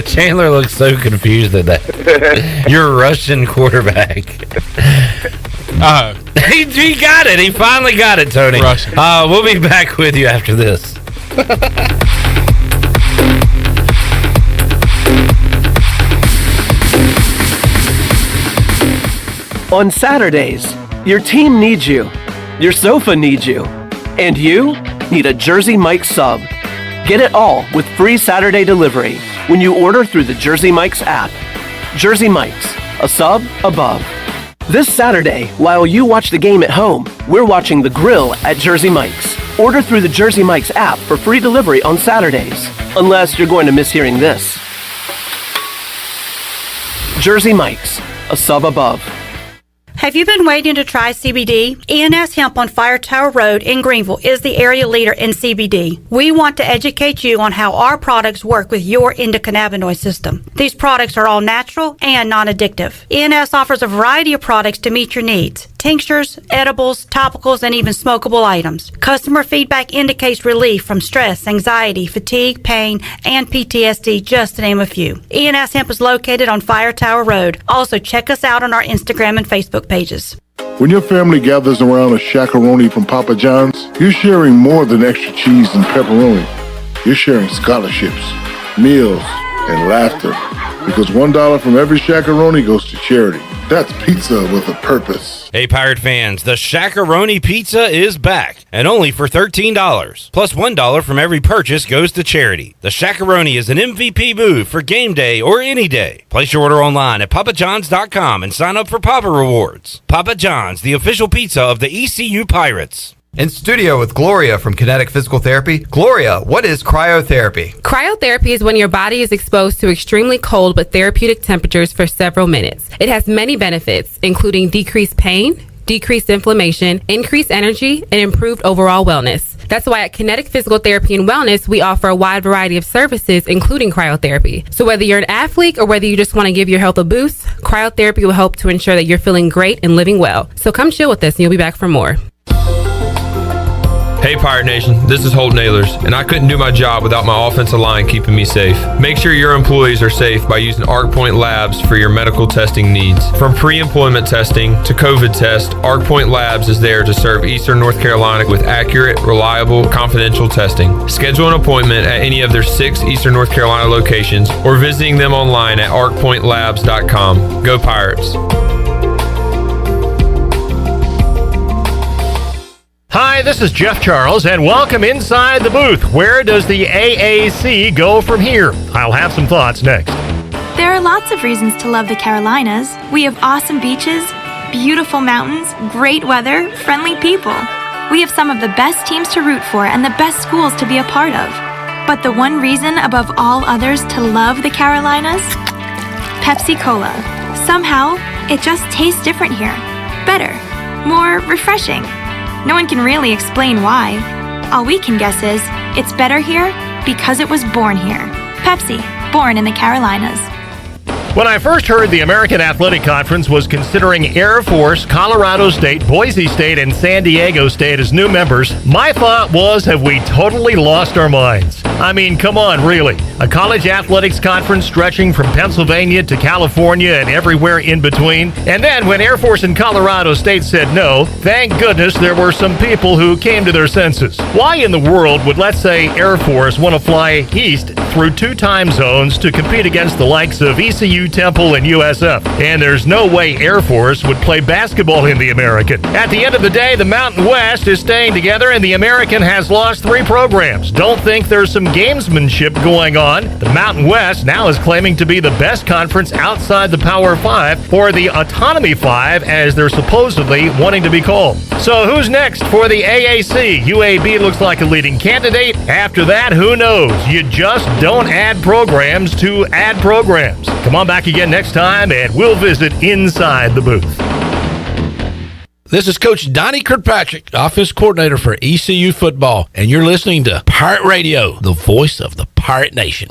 Chandler looks so confused at that. Your Russian quarterback. He got it. He finally got it, Tony. Russian. We'll be back with you after this. On Saturdays, your team needs you, your sofa needs you, and you need a Jersey Mike's sub. Get it all with free Saturday delivery when you order through the Jersey Mike's app. Jersey Mike's, a sub above. This Saturday, while you watch the game at home, we're watching the grill at Jersey Mike's. Order through the Jersey Mike's app for free delivery on Saturdays, unless you're going to miss hearing this. Jersey Mike's, a sub above. Have you been waiting to try CBD? ENS Hemp on Fire Tower Road in Greenville is the area leader in CBD. We want to educate you on how our products work with your endocannabinoid system. These products are all natural and non-addictive. ENS offers a variety of products to meet your needs. Tinctures, edibles, topicals, and even smokable items. Customer feedback indicates relief from stress, anxiety, fatigue, pain, and PTSD, just to name a few. ENS Hemp is located on Fire Tower Road. Also, check us out on our Instagram and Facebook pages. When your family gathers around a shakaroni from Papa John's, you're sharing more than extra cheese and pepperoni. You're sharing scholarships, meals, and laughter. Because $1 from every shakaroni goes to charity. That's pizza with a purpose. Hey, Pirate fans, the Shakaroni Pizza is back, and only for $13. Plus $1 from every purchase goes to charity. The Shakaroni is an MVP move for game day or any day. Place your order online at papajohns.com and sign up for Papa Rewards. Papa John's, the official pizza of the ECU Pirates. In studio with Gloria from Kinetic Physical Therapy. Gloria, what is cryotherapy? Cryotherapy is when your body is exposed to extremely cold but therapeutic temperatures for several minutes. It has many benefits, including decreased pain, decreased inflammation, increased energy, and improved overall wellness. That's why at Kinetic Physical Therapy and Wellness, we offer a wide variety of services, including cryotherapy. So whether you're an athlete or whether you just want to give your health a boost, cryotherapy will help to ensure that you're feeling great and living well. So come chill with us and you'll be back for more. Hey Pirate Nation, this is Holton Ahlers, and I couldn't do my job without my offensive line keeping me safe. Make sure your employees are safe by using ArcPoint Labs for your medical testing needs. From pre-employment testing to COVID test, ArcPoint Labs is there to serve Eastern North Carolina with accurate, reliable, confidential testing. Schedule an appointment at any of their 6 Eastern North Carolina locations or visiting them online at arcpointlabs.com. Go Pirates! Hi, this is Jeff Charles, and welcome inside the booth. Where does the AAC go from here? I'll have some thoughts next. There are lots of reasons to love the Carolinas. We have awesome beaches, beautiful mountains, great weather, friendly people. We have some of the best teams to root for and the best schools to be a part of. But the one reason above all others to love the Carolinas? Pepsi Cola. Somehow, it just tastes different here. Better. More refreshing. No one can really explain why. All we can guess is, it's better here because it was born here. Pepsi, born in the Carolinas. When I first heard the American Athletic Conference was considering Air Force, Colorado State, Boise State, and San Diego State as new members, my thought was, have we totally lost our minds? I mean, come on, really. A college athletics conference stretching from Pennsylvania to California and everywhere in between. And then when Air Force and Colorado State said no, thank goodness there were some people who came to their senses. Why in the world would, let's say, Air Force want to fly east through 2 time zones to compete against the likes of ECU, Temple, and USF. And there's no way Air Force would play basketball in the American. At the end of the day, the Mountain West is staying together, and the American has lost 3 programs. Don't think there's some gamesmanship going on. The Mountain West now is claiming to be the best conference outside the Power 5, or the Autonomy 5, as they're supposedly wanting to be called. So who's next for the AAC? UAB looks like a leading candidate. After that, who knows? You just don't add programs to add programs. Come on back again next time, and we'll visit inside the booth. This is Coach Donnie Kirkpatrick, offense coordinator for ECU football, and you're listening to Pirate Radio, the voice of the Pirate Nation.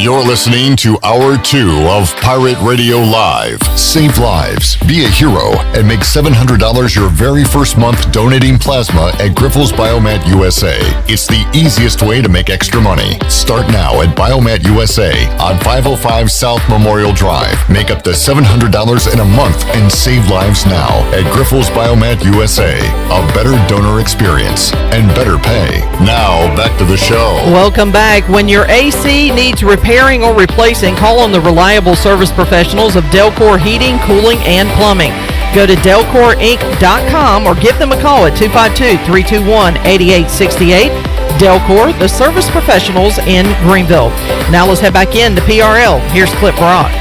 You're listening to Hour 2 of Pirate Radio Live. Save lives, be a hero, and make $700 your very first month donating plasma at Griffel's Biomat USA. It's the easiest way to make extra money. Start now at Biomat USA on 505 South Memorial Drive. Make up to $700 in a month and save lives now at Griffel's Biomat USA. A better donor experience and better pay. Now, back to the show. Welcome back. When your AC needs repairing or replacing, call on the reliable service professionals of Delcor Heating, Cooling, and Plumbing. Go to DelcorInc.com or give them a call at 252-321-8868. Delcor, the service professionals in Greenville. Now let's head back in to PRL. Here's Clip Rock.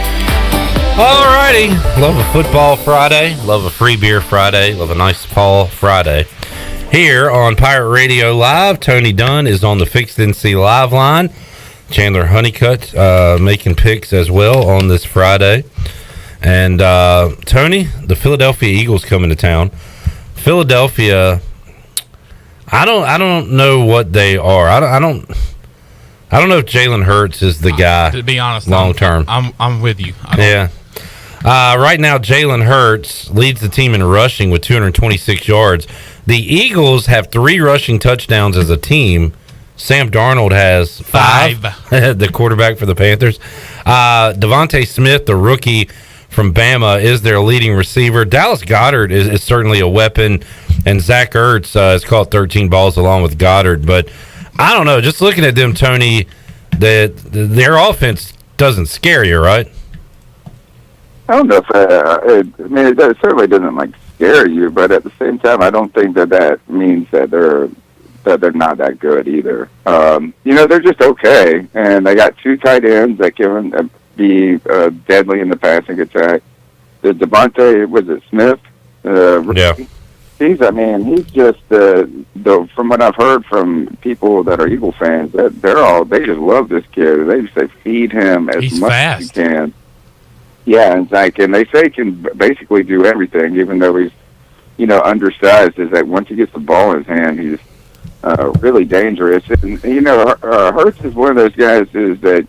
All righty. Love a football Friday. Love a free beer Friday. Love a nice fall Friday. Here on Pirate Radio Live, Tony Dunn is on the Fixed NC Live line. Chandler Honeycutt making picks as well on this Friday. And Tony, the Philadelphia Eagles coming to town. Philadelphia, I don't know what they are. I don't know if Jalen Hurts is the guy. To be honest, long term, I'm with you. Yeah. Right now, Jalen Hurts leads the team in rushing with 226 yards. The Eagles have 3 rushing touchdowns as a team. Sam Darnold has 5, the quarterback for the Panthers. Devontae Smith, the rookie from Bama, is their leading receiver. Dallas Goedert is certainly a weapon, and Zach Ertz has caught 13 balls along with Goddard. But I don't know, just looking at them, Tony, their offense doesn't scare you, right? I don't know if it certainly doesn't scare you, but at the same time, I don't think that means that they're not that good either. They're just okay, and they got 2 tight ends that can be deadly in the passing attack. The Devontae, was it Smith? Yeah. He's just from what I've heard from people that are Eagle fans, that they just love this kid. They say feed him as much as you can. Yeah, and they say he can basically do everything, even though he's undersized. Is that once he gets the ball in his hand, he's really dangerous. And Hurts is one of those guys is that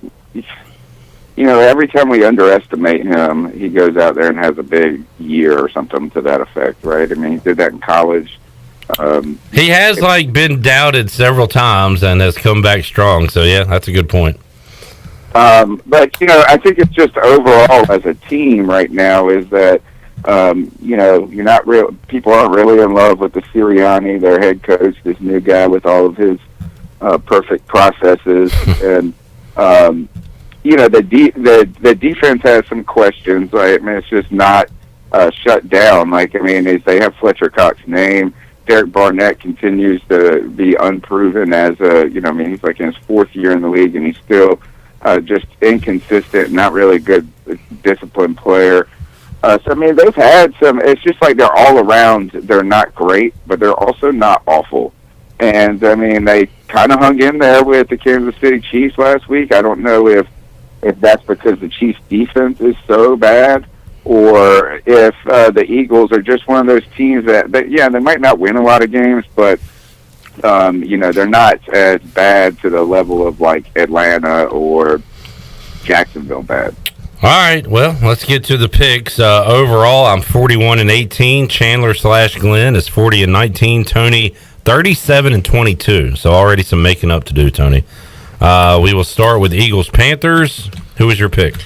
every time we underestimate him, he goes out there and has a big year or something to that effect, right? I mean, he did that in college. He has been doubted several times and has come back strong. So yeah, that's a good point. But I think it's just overall as a team right now is that you're not real. People aren't really in love with the Sirianni, their head coach, this new guy with all of his perfect processes, and the defense has some questions. Right? I mean, it's just not shut down. They have Fletcher Cox's name. Derek Barnett continues to be unproven as he's in his 4th year in the league, and he's still just inconsistent, not really good, disciplined player. They've had some. It's just they're all around. They're not great, but they're also not awful. And they kind of hung in there with the Kansas City Chiefs last week. I don't know if that's because the Chiefs' defense is so bad, or if the Eagles are just one of those teams that they might not win a lot of games, but they're not as bad to the level of Atlanta or Jacksonville bad. All right, well, let's get to the picks. Overall, I'm 41-18. Chandler/Glenn is 40-19. Tony, 37-22. So already some making up to do, Tony. We will start with Eagles-Panthers. Who was your pick?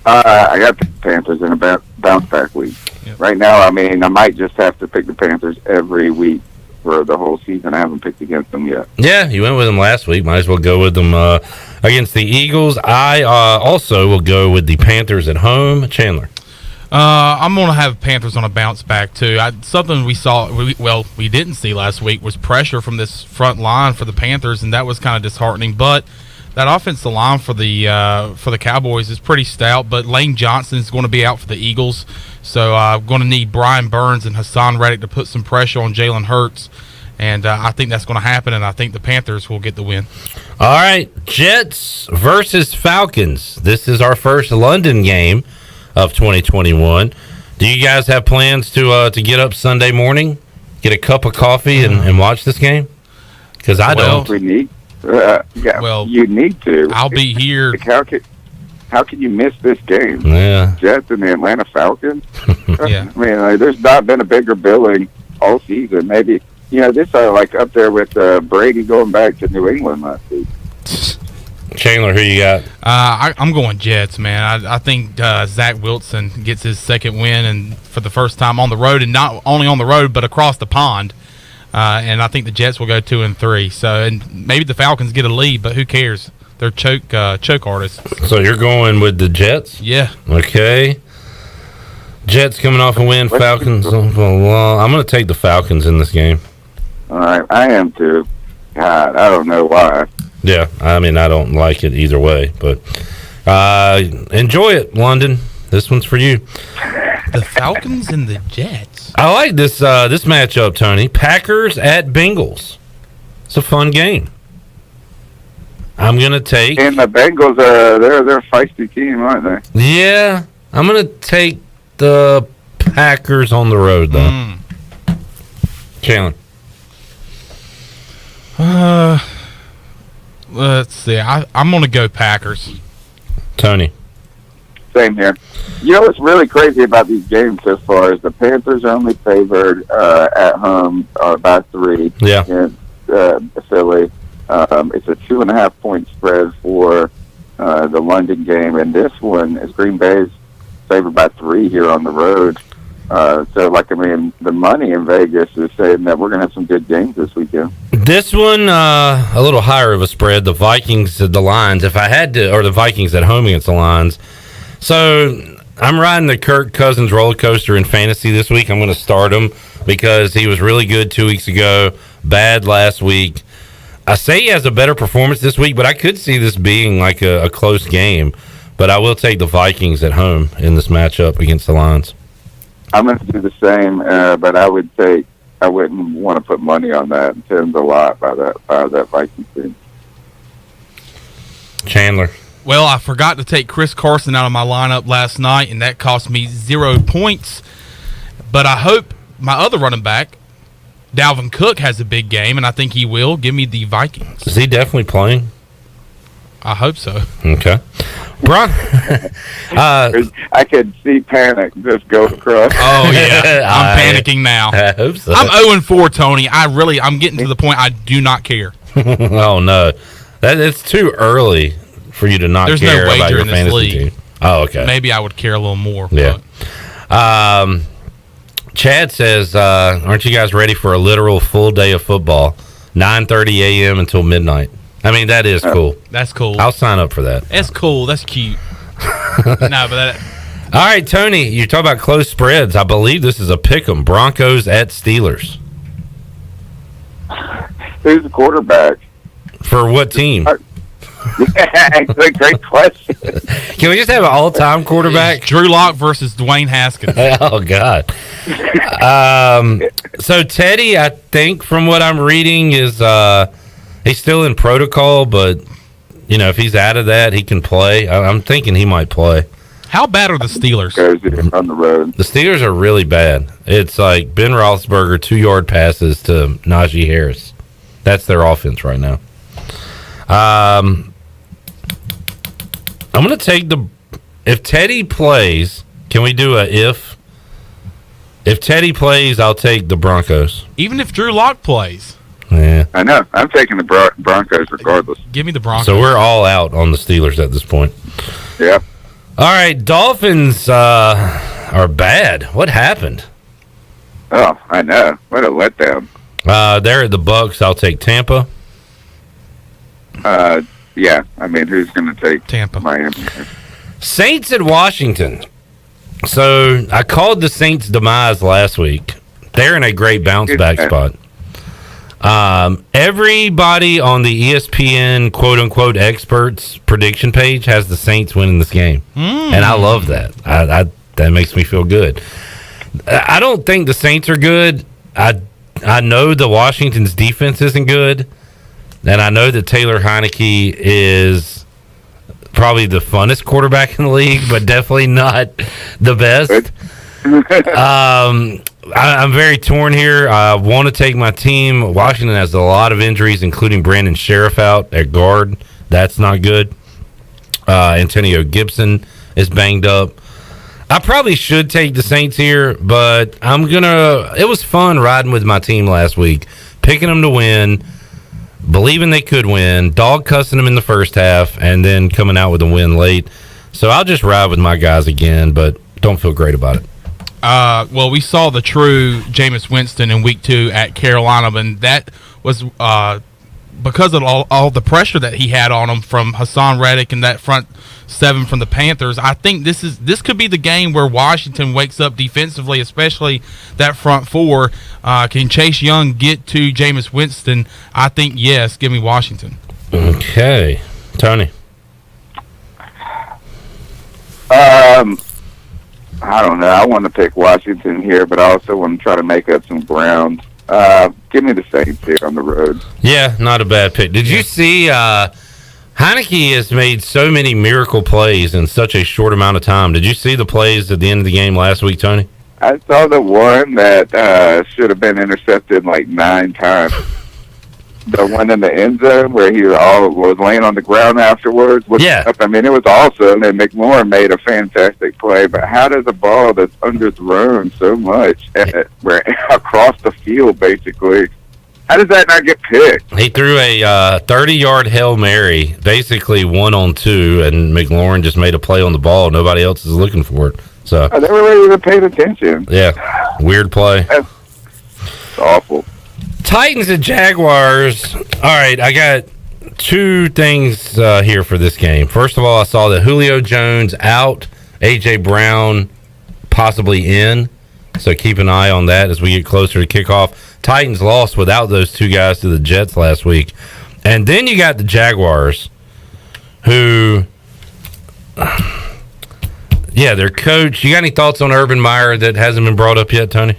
I got the Panthers in a bounce back week. Yep. Right now, I mean, I might just have to pick the Panthers every week for the whole season. I haven't picked against them yet. Yeah, you went with them last week. Might as well go with them against the Eagles. I also will go with the Panthers at home. Chandler. I'm going to have Panthers on a bounce back, too. Something we didn't see last week was pressure from this front line for the Panthers, and that was kind of disheartening. But that offensive line for the Cowboys is pretty stout, but Lane Johnson is going to be out for the Eagles. So I'm going to need Brian Burns and Hassan Reddick to put some pressure on Jalen Hurts. And I think that's going to happen, and I think the Panthers will get the win. All right, Jets versus Falcons. This is our first London game of 2021. Do you guys have plans to get up Sunday morning, get a cup of coffee, and watch this game? Because I don't. We need. You need to. I'll be here. How can you miss this game? Yeah. Jets and the Atlanta Falcons. Yeah. I mean, there's not been a bigger billing all season. Maybe this are like up there with Brady going back to New England last week. Chandler, who you got? I'm going Jets, man. I think Zach Wilson gets his second win, and for the first time on the road, and not only on the road but across the pond. And I think the Jets will go 2-3. So, and maybe the Falcons get a lead, but who cares? They're choke artists. So you're going with the Jets? Yeah. Okay. Jets coming off a win. Falcons. Well, I'm going to take the Falcons in this game. All right, I am too. God, I don't know why. Yeah, I mean, I don't like it either way, but enjoy it, London. This one's for you. The Falcons and the Jets. I like this matchup, Tony. Packers at Bengals. It's a fun game. I'm gonna take. And the Bengals they're a feisty team, aren't they? Yeah, I'm gonna take the Packers on the road though. Chandler. Let's see. I'm gonna go Packers. Tony. Same here. You know what's really crazy about these games so far is the Panthers are only favored at home by 3 against Philly. It's a 2.5 point spread for the London game, and this one is Green Bay's favored by 3 here on the road. So, the money in Vegas is saying that we're going to have some good games this weekend. This one, a little higher of a spread. The Vikings, the Lions, if I had to, or the Vikings at home against the Lions. So I'm riding the Kirk Cousins roller coaster in fantasy this week. I'm going to start him because he was really good 2 weeks ago, bad last week. I say he has a better performance this week, but I could see this being like a close game. But I will take the Vikings at home in this matchup against the Lions. I'm going to do the same, but I wouldn't want to put money on that. It tends a lot by that Vikings team. Chandler. Well, I forgot to take Chris Carson out of my lineup last night, and that cost me 0 points. But I hope my other running back, Dalvin Cook, has a big game, and I think he will. Give me the Vikings. Is he definitely playing? I hope so. Okay. Bron, I could see panic just go across. Oh, yeah. I'm panicking now. I hope so. I'm 0-4, Tony. I'm getting to the point I do not care. Oh, no. It's too early for you to not There's care no wager about your in this fantasy league. team. Oh, okay. Maybe I would care a little more. Yeah. Chad says, aren't you guys ready for a literal full day of football? 9:30 a.m. until midnight. I mean, that is cool. That's cool. I'll sign up for that. That's cool. That's cute. No, but that... All right, Tony, you talk about close spreads. I believe this is a pick 'em. Broncos at Steelers. Who's the quarterback? For what team? Great question. Can we just have an all-time quarterback? It's Drew Lock versus Dwayne Haskins. Oh, God. So Teddy, I think from what I'm reading, is he's still in protocol, but if he's out of that, he can play. I'm thinking he might play. How bad are the Steelers? On the road. The Steelers are really bad. It's like Ben Roethlisberger 2-yard passes to Najee Harris. That's their offense right now. I'm going to take if Teddy plays, can we do a if? If Teddy plays, I'll take the Broncos. Even if Drew Lock plays. Yeah. I know. I'm taking the Broncos regardless. Give me the Broncos. So we're all out on the Steelers at this point. Yeah. All right, Dolphins are bad. What happened? Oh, I know. What a letdown. They're at the Bucks. I'll take Tampa. Yeah. I mean, who's going to take Tampa? Miami? Saints at Washington. So I called the Saints' demise last week. They're in a great bounce back spot. Everybody on the ESPN quote unquote experts prediction page has the Saints winning this game, and I love that. That makes me feel good. I don't think the Saints are good. I know the Washington's defense isn't good, and I know that Taylor Heineke is probably the funnest quarterback in the league, but definitely not the best. I'm very torn here. I want to take my team. Washington has a lot of injuries, including Brandon Sheriff out at guard. That's not good. Antonio Gibson is banged up. I probably should take the Saints here, but it was fun riding with my team last week, picking them to win, believing they could win, dog cussing them in the first half, and then coming out with a win late. So I'll just ride with my guys again, but don't feel great about it. Well, we saw the true Jameis Winston in Week 2 at Carolina, and that was because of all the pressure that he had on him from Hassan Reddick and that front seven from the Panthers. I think this could be the game where Washington wakes up defensively, especially that front four. Can Chase Young get to Jameis Winston? I think yes. Give me Washington. Okay, Tony. I don't know. I want to pick Washington here, but I also want to try to make up some ground. Give me the Saints here on the road. Yeah, not a bad pick. Did you see Heineke has made so many miracle plays in such a short amount of time. Did you see the plays at the end of the game last week, Tony? I saw the one that should have been intercepted like 9 times. The one in the end zone where he was laying on the ground afterwards. I mean, it was awesome, and McLaurin made a fantastic play. But how does a ball that's underthrown so much across the field, basically, how does that not get picked? He threw a 30-yard Hail Mary, basically 1-on-2, and McLaurin just made a play on the ball. Nobody else is looking for it. So they were really even paying attention. Yeah, weird play. That's awful. Titans and Jaguars. All right, I got 2 things here for this game. First of all, I saw that Julio Jones out, A.J. Brown possibly in, so keep an eye on that as we get closer to kickoff. Titans lost without those 2 guys to the Jets last week. And then you got the Jaguars, who, their coach. You got any thoughts on Urban Meyer that hasn't been brought up yet, Tony?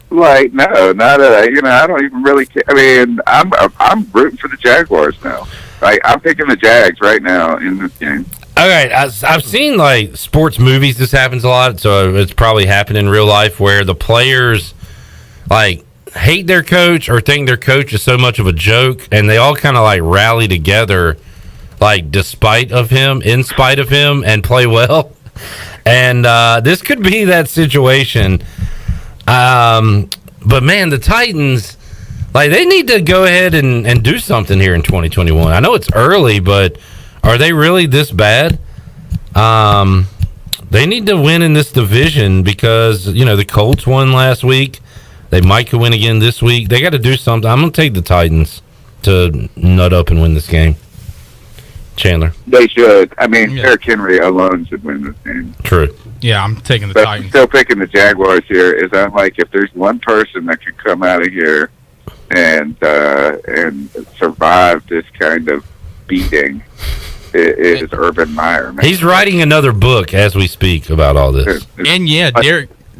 No, not I don't even really care. I mean, I'm rooting for the Jaguars now. I'm picking the Jags right now in this game. All right, I've seen sports movies. This happens a lot, so it's probably happened in real life where the players hate their coach or think their coach is so much of a joke, and they all kind of rally together, in spite of him, and play well. And this could be that situation. But man, the Titans, they need to go ahead and do something here in 2021. I know it's early, but are they really this bad? They need to win in this division because, the Colts won last week. They might could win again this week. They got to do something. I'm going to take the Titans to nut up and win this game. Chandler. They should. I mean, Derrick Henry alone should win this game. True. Yeah, I'm taking the but Titans. I'm still picking the Jaguars here. If there's one person that could come out of here and survive this kind of beating, it is Urban Meyer. Man. He's writing another book as we speak about all this. And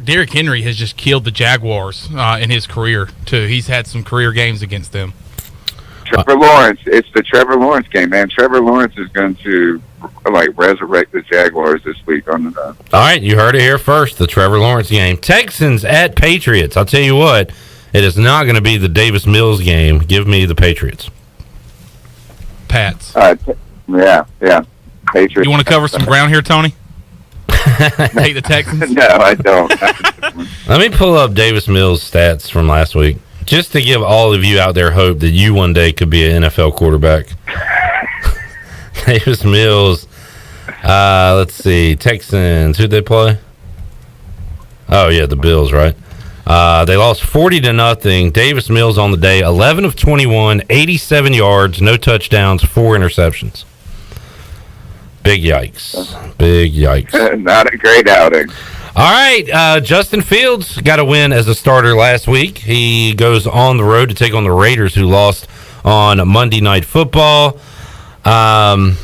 Derrick Henry has just killed the Jaguars in his career too. He's had some career games against them. Trevor Lawrence, it's the Trevor Lawrence game, man. Trevor Lawrence is going to resurrect the Jaguars this week on the. All right, you heard it here first. The Trevor Lawrence game, Texans at Patriots. I'll tell you what, it is not going to be the Davis Mills game. Give me the Patriots. Pats. Yeah, Patriots. You want to cover some ground here, Tony? Hate the Texans? No, I don't. Let me pull up Davis Mills' stats from last week, just to give all of you out there hope that you one day could be an NFL quarterback. Davis Mills. Let's see. Texans. Who'd they play? Oh, yeah, the Bills, right? They lost 40-0. Davis Mills on the day, 11 of 21, 87 yards, no touchdowns, 4 interceptions. Big yikes. Big yikes. Not a great outing. All right, Justin Fields got a win as a starter last week. He goes on the road to take on the Raiders, who lost on Monday Night Football. I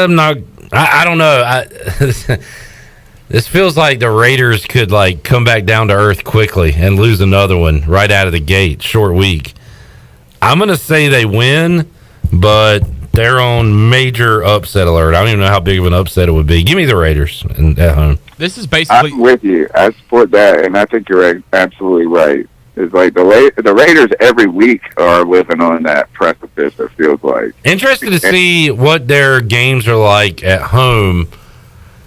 don't know. This feels like the Raiders could come back down to earth quickly and lose another one right out of the gate. Short week. I'm going to say they win, but they're on major upset alert. I don't even know how big of an upset it would be. Give me the Raiders at home. This is basically... I'm with you. I support that, and I think you're absolutely right. It's like the Raiders every week are living on that precipice, it feels like. Interested to see what their games are like at home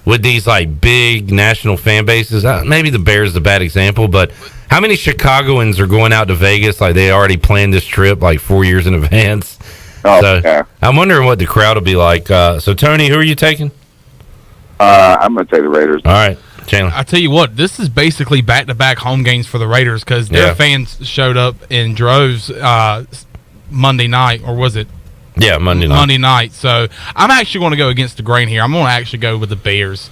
with these big national fan bases. Maybe the Bears is a bad example, but how many Chicagoans are going out to Vegas? They already planned this trip 4 years in advance. Yeah. I'm wondering what the crowd will be like. So, Tony, who are you taking? I'm going to take the Raiders. All right, Chandler. I tell you what, this is basically back-to-back home games for the Raiders because their fans showed up in droves Monday night, or was it? Yeah, Monday night. Monday night. So I'm actually going to go against the grain here. I'm going to actually go with the Bears.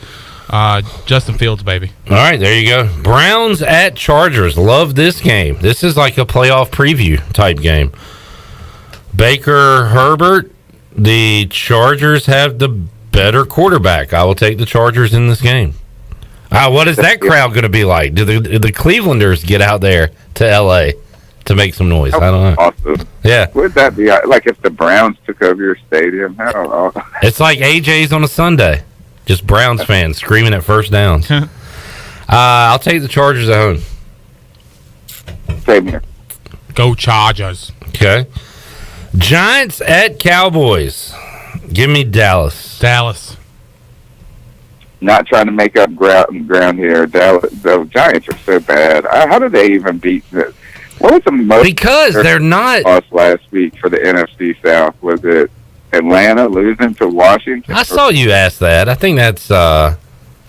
Justin Fields, baby. All right, there you go. Browns at Chargers. Love this game. This is like a playoff preview type game. Baker, Herbert. The Chargers have the better quarterback. I will take the Chargers in this game. What is that crowd going to be like? Do the Clevelanders get out there to L.A. to make some noise? I don't know. Awesome. Yeah. Would that be like if the Browns took over your stadium? I don't know. It's like AJ's on a Sunday. Just Browns fans screaming at first downs. I'll take the Chargers at home. Same here. Go Chargers. Okay. Giants at Cowboys. Give me Dallas. Dallas. Not trying to make up ground here. The Giants are so bad. How did they even beat this? What was the most? Because they're not. Lost last week for the NFC South. Was it Atlanta losing to Washington? I saw you ask that. I think it's got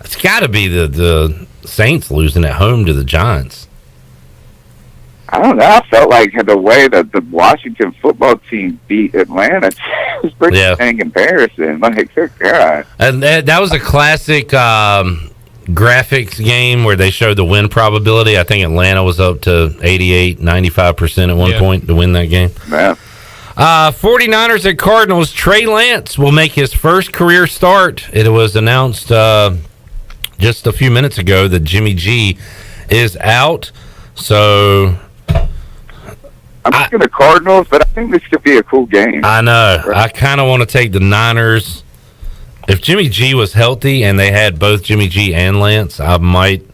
to be the Saints losing at home to the Giants. I don't know. I felt like the way that the Washington football team beat Atlanta was pretty in comparison. Like, good God. And that was a classic graphics game where they showed the win probability. I think Atlanta was up to 88, 95% at one point to win that game. Yeah. 49ers at Cardinals. Trey Lance will make his first career start. It was announced just a few minutes ago that Jimmy G is out. So I'm thinking the Cardinals, but I think this could be a cool game. I know. Right. I kind of want to take the Niners. If Jimmy G was healthy and they had both Jimmy G and Lance, I might.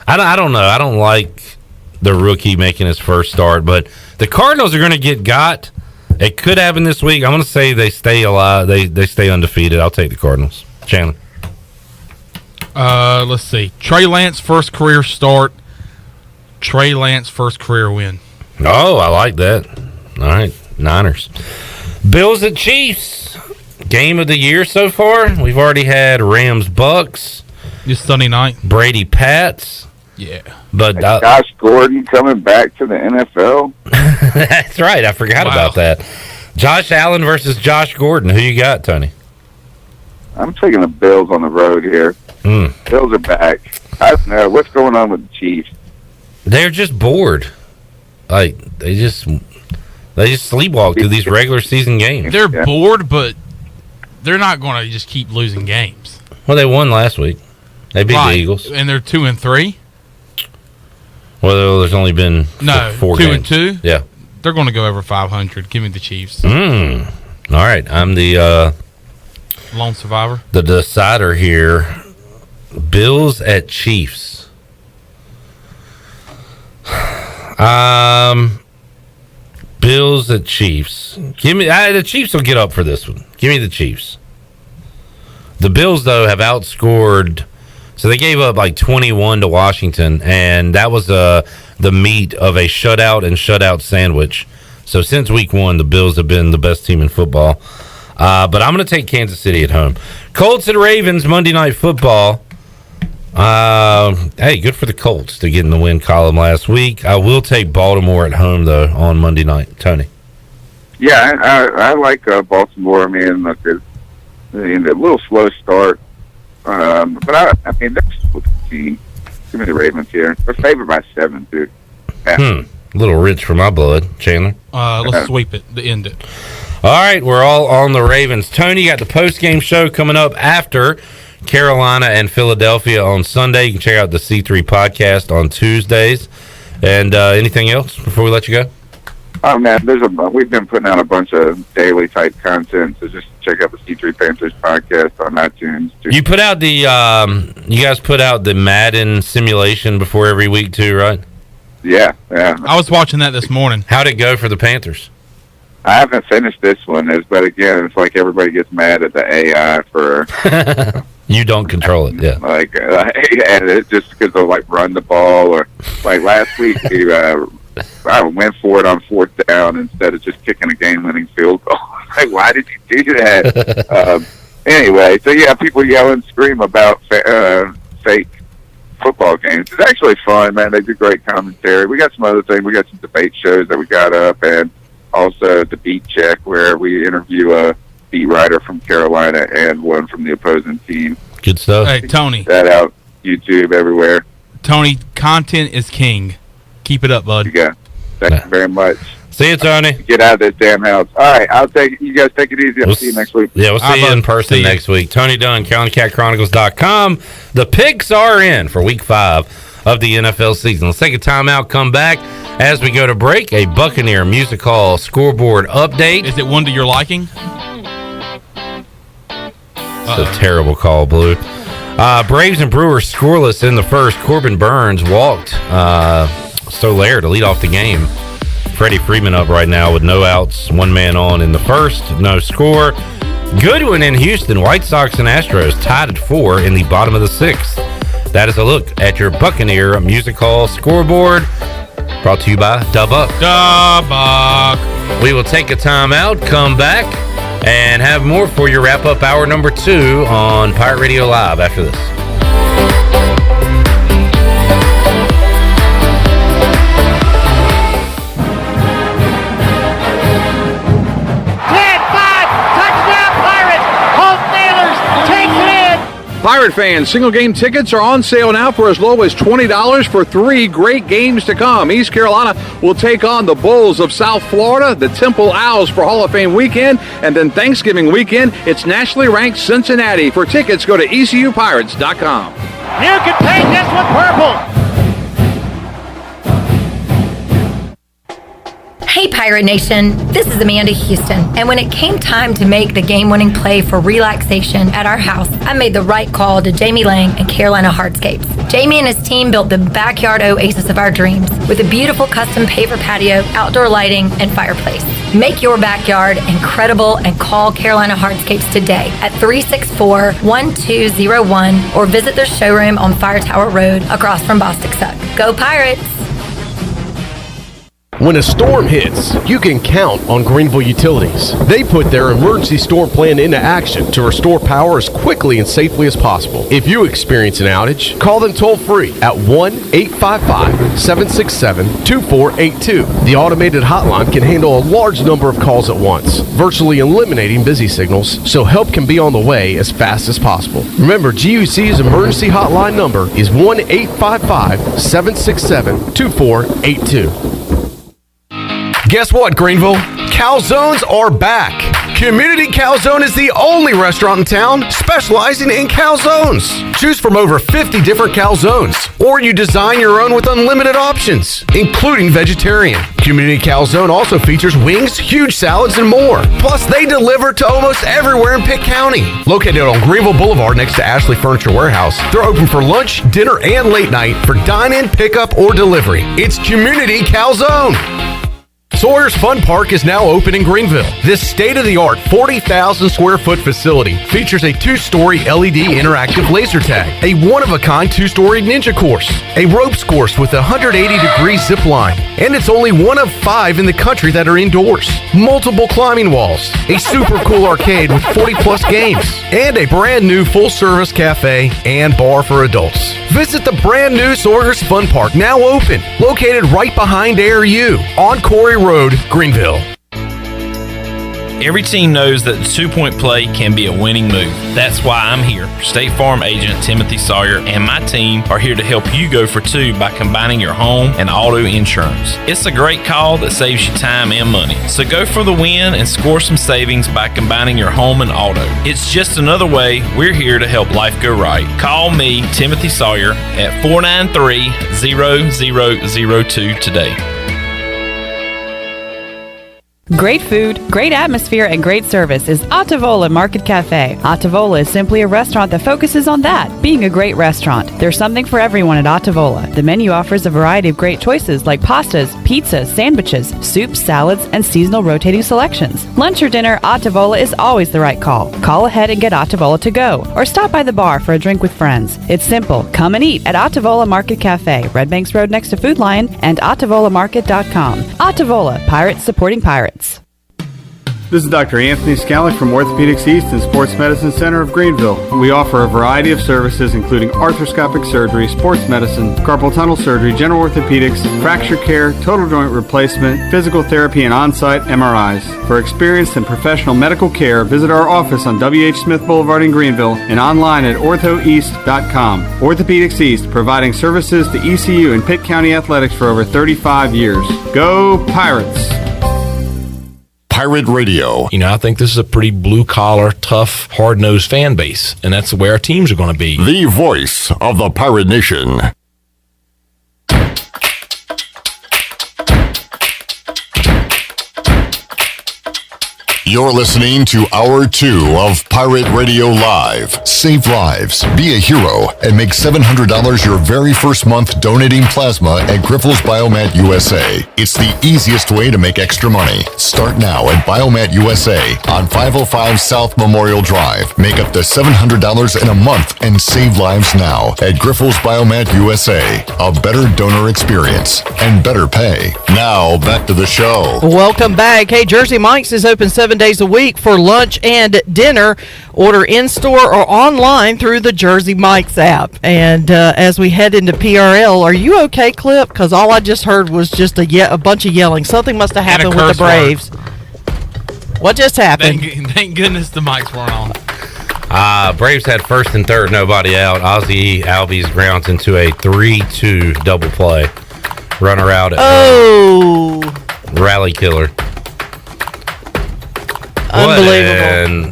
I don't know. I don't like the rookie making his first start, but the Cardinals are going to get got. It could happen this week. I'm going to say they stay alive. They stay undefeated. I'll take the Cardinals. Chandler. Let's see. Trey Lance first career start. Trey Lance first career win. Oh, I like that. All right, Niners. Bills at Chiefs. Game of the year so far. We've already had Rams Bucks. This Sunday night. Brady Pats. Yeah. But Josh Gordon coming back to the NFL. That's right. I forgot about that. Josh Allen versus Josh Gordon. Who you got, Tony? I'm taking the Bills on the road here. Bills are back. I don't know. What's going on with the Chiefs? They're just bored. Like, they just sleepwalk through these regular season games. They're bored, but they're not going to just keep losing games. Well, they won last week. They beat the Eagles. And they're 2-3. Well, there's only been 4 games. 2-2? Yeah. They're going to go over 500. Give me the Chiefs. All right. I'm the lone survivor. The decider here. Bills at Chiefs. Bills at Chiefs. Give me the Chiefs will get up for this one. Give me the Chiefs. The Bills, though, have outscored. So they gave up like 21 to Washington, and that was the meat of a shutout and shutout sandwich. So since week 1, the Bills have been the best team in football. But I'm going to take Kansas City at home. Colts and Ravens, Monday Night Football. Hey, good for the Colts to get in the win column last week. I will take Baltimore at home, though, on Monday night. Tony? Yeah, I like Baltimore. I mean, look, it's a little slow start. But I mean, they're still a team. Give me the Ravens here. They're favored by 7, dude. Yeah. A little rich for my blood. Chandler? Let's sweep it to end it. All right, we're all on the Ravens. Tony, you got the post-game show coming up after Carolina and Philadelphia on Sunday. You can check out the C3 podcast on Tuesdays. And anything else before we let you go? Oh, man, we've been putting out a bunch of daily type content, so just check out the C3 Panthers podcast on iTunes. You put out you guys put out the Madden simulation before every week too, right? Yeah. I was watching that this morning. How'd it go for the Panthers? I haven't finished this one, but again, it's like everybody gets mad at the AI for... You don't control it, yeah. And it's just because they'll, run the ball, or, last week, I went for it on 4th down instead of just kicking a game-winning field goal. Why did you do that? Anyway, so, yeah, people yell and scream about fake football games. It's actually fun, man. They do great commentary. We got some other things. We got some debate shows that we got up, and also the Beat Check, where we interview a beat writer from Carolina and one from the opposing team. Good stuff. Hey, Tony. That out YouTube everywhere. Tony, content is king. Keep it up, bud. Yeah. Thank you very much. See you, Tony. Get out of this damn house. All right, you guys take it easy. I'll see you next week. Yeah, we'll see you in person next week. Tony Dunn, CarolinaCatChronicles.com. The picks are in for week 5 of the NFL season. Let's take a timeout, come back. As we go to break, a Buccaneer Music Hall scoreboard update. Is it one to your liking? It's a terrible call, Blue. Braves and Brewers scoreless in the first. Corbin Burns walked Soler to lead off the game. Freddie Freeman up right now with no outs, 1 man on in the first, no score. Goodwin in Houston, White Sox and Astros tied at 4 in the bottom of the 6th. That is a look at your Buccaneer Music Hall scoreboard, brought to you by Dubuck. We will take a timeout, come back, and have more for your wrap-up hour number 2 on Pirate Radio Live after this. Pirate fans, single game tickets are on sale now for as low as $20 for 3 great games to come. East Carolina will take on the Bulls of South Florida, the Temple Owls for Hall of Fame weekend, and then Thanksgiving weekend, it's nationally ranked Cincinnati. For tickets, go to ECUPirates.com. You can paint this with purple. Hey Pirate Nation, this is Amanda Houston, and when it came time to make the game-winning play for relaxation at our house, I made the right call to Jamie Lang and Carolina Hardscapes. Jamie and his team built the backyard oasis of our dreams with a beautiful custom paver patio, outdoor lighting, and fireplace. Make your backyard incredible and call Carolina Hardscapes today at 364-1201 or visit their showroom on Fire Tower Road across from Bostic Suck. Go Pirates! When a storm hits, you can count on Greenville Utilities. They put their emergency storm plan into action to restore power as quickly and safely as possible. If you experience an outage, call them toll-free at 1-855-767-2482. The automated hotline can handle a large number of calls at once, virtually eliminating busy signals, so help can be on the way as fast as possible. Remember, GUC's emergency hotline number is 1-855-767-2482. Guess what, Greenville? Calzones are back. Community Calzone is the only restaurant in town specializing in calzones. Choose from over 50 different calzones, or you design your own with unlimited options, including vegetarian. Community Calzone also features wings, huge salads, and more. Plus, they deliver to almost everywhere in Pitt County. Located on Greenville Boulevard next to Ashley Furniture Warehouse, they're open for lunch, dinner, and late night for dine-in, pickup, or delivery. It's Community Calzone. Sawyer's Fun Park is now open in Greenville. This state-of-the-art 40,000 square foot facility features a 2-story LED interactive laser tag, a one-of-a-kind 2-story ninja course, a ropes course with a 180-degree zip line, and it's only one of 5 in the country that are indoors. Multiple climbing walls, a super cool arcade with 40-plus games, and a brand new full-service cafe and bar for adults. Visit the brand new Sawyer's Fun Park, now open, located right behind ARU on Corey Road, Greenville. Every team knows that the 2-point play can be a winning move. That's why I'm here. State Farm agent Timothy Sawyer and my team are here to help you go for 2 by combining your home and auto insurance. It's a great call that saves you time and money. So go for the win and score some savings by combining your home and auto. It's just another way we're here to help life go right. Call me, Timothy Sawyer, at 493-0002 today. Great food, great atmosphere, and great service is Ottavola Market Cafe. Ottavola is simply a restaurant that focuses on that, being a great restaurant. There's something for everyone at Ottavola. The menu offers a variety of great choices like pastas, pizzas, sandwiches, soups, salads, and seasonal rotating selections. Lunch or dinner, Ottavola is always the right call. Call ahead and get Ottavola to go, or stop by the bar for a drink with friends. It's simple. Come and eat at Ottavola Market Cafe, Red Banks Road next to Food Lion, and OttavolaMarket.com. Ottavola, pirates supporting pirates. This is Dr. Anthony Scalick from Orthopedics East and Sports Medicine Center of Greenville. We offer a variety of services including arthroscopic surgery, sports medicine, carpal tunnel surgery, general orthopedics, fracture care, total joint replacement, physical therapy, and on-site MRIs. For experienced and professional medical care, visit our office on W.H. Smith Boulevard in Greenville and online at orthoeast.com. Orthopedics East, providing services to ECU and Pitt County athletics for over 35 years. Go Pirates! Pirate Radio. You know, I think this is a pretty blue-collar, tough, hard-nosed fan base, and that's where our teams are going to be. The voice of the Pirate Nation. You're listening to Hour 2 of Pirate Radio Live. Save lives, be a hero, and make $700 your very first month donating plasma at Griffel's Biomat USA. It's the easiest way to make extra money. Start now at Biomat USA on 505 South Memorial Drive. Make up to $700 in a month and save lives now at Griffel's Biomat USA. A better donor experience and better pay. Now, back to the show. Welcome back. Hey, Jersey Mike's is open 7 days a week for lunch and dinner. Order in-store or online through the Jersey Mike's app. And as we head into PRL, are you okay, Clip? Because all I just heard was just a bunch of yelling. Something must have happened with the Braves. What just happened? Thank goodness the mics weren't on. Braves had first and third, nobody out. Ozzie Albies grounds into a 3-2 double play. Runner out at rally killer. Unbelievable.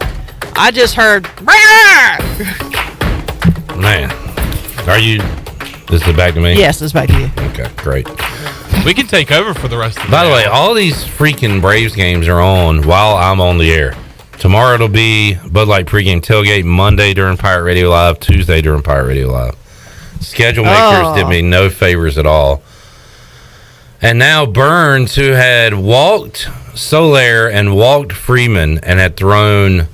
I just heard. Man, are you? This is back to me? Yes, it's back to you. Okay, great. We can take over for the rest of the By the way, all these freaking Braves games are on while I'm on the air. Tomorrow it'll be Bud Light pregame tailgate. Monday during Pirate Radio Live. Tuesday during Pirate Radio Live. Schedule makers did me no favors at all. And now Burns, who had walked Soler and walked Freeman and had thrown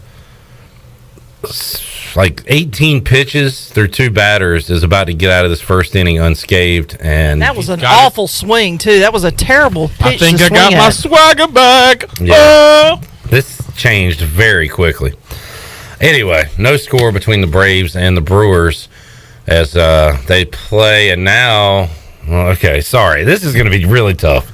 like 18 pitches through 2 batters, is about to get out of this first inning unscathed. And that was an awful swing, too. That was a terrible pitch. I think I got my swagger back. Yeah. This changed very quickly. Anyway, no score between the Braves and the Brewers as they play. And now, okay, sorry. This is going to be really tough.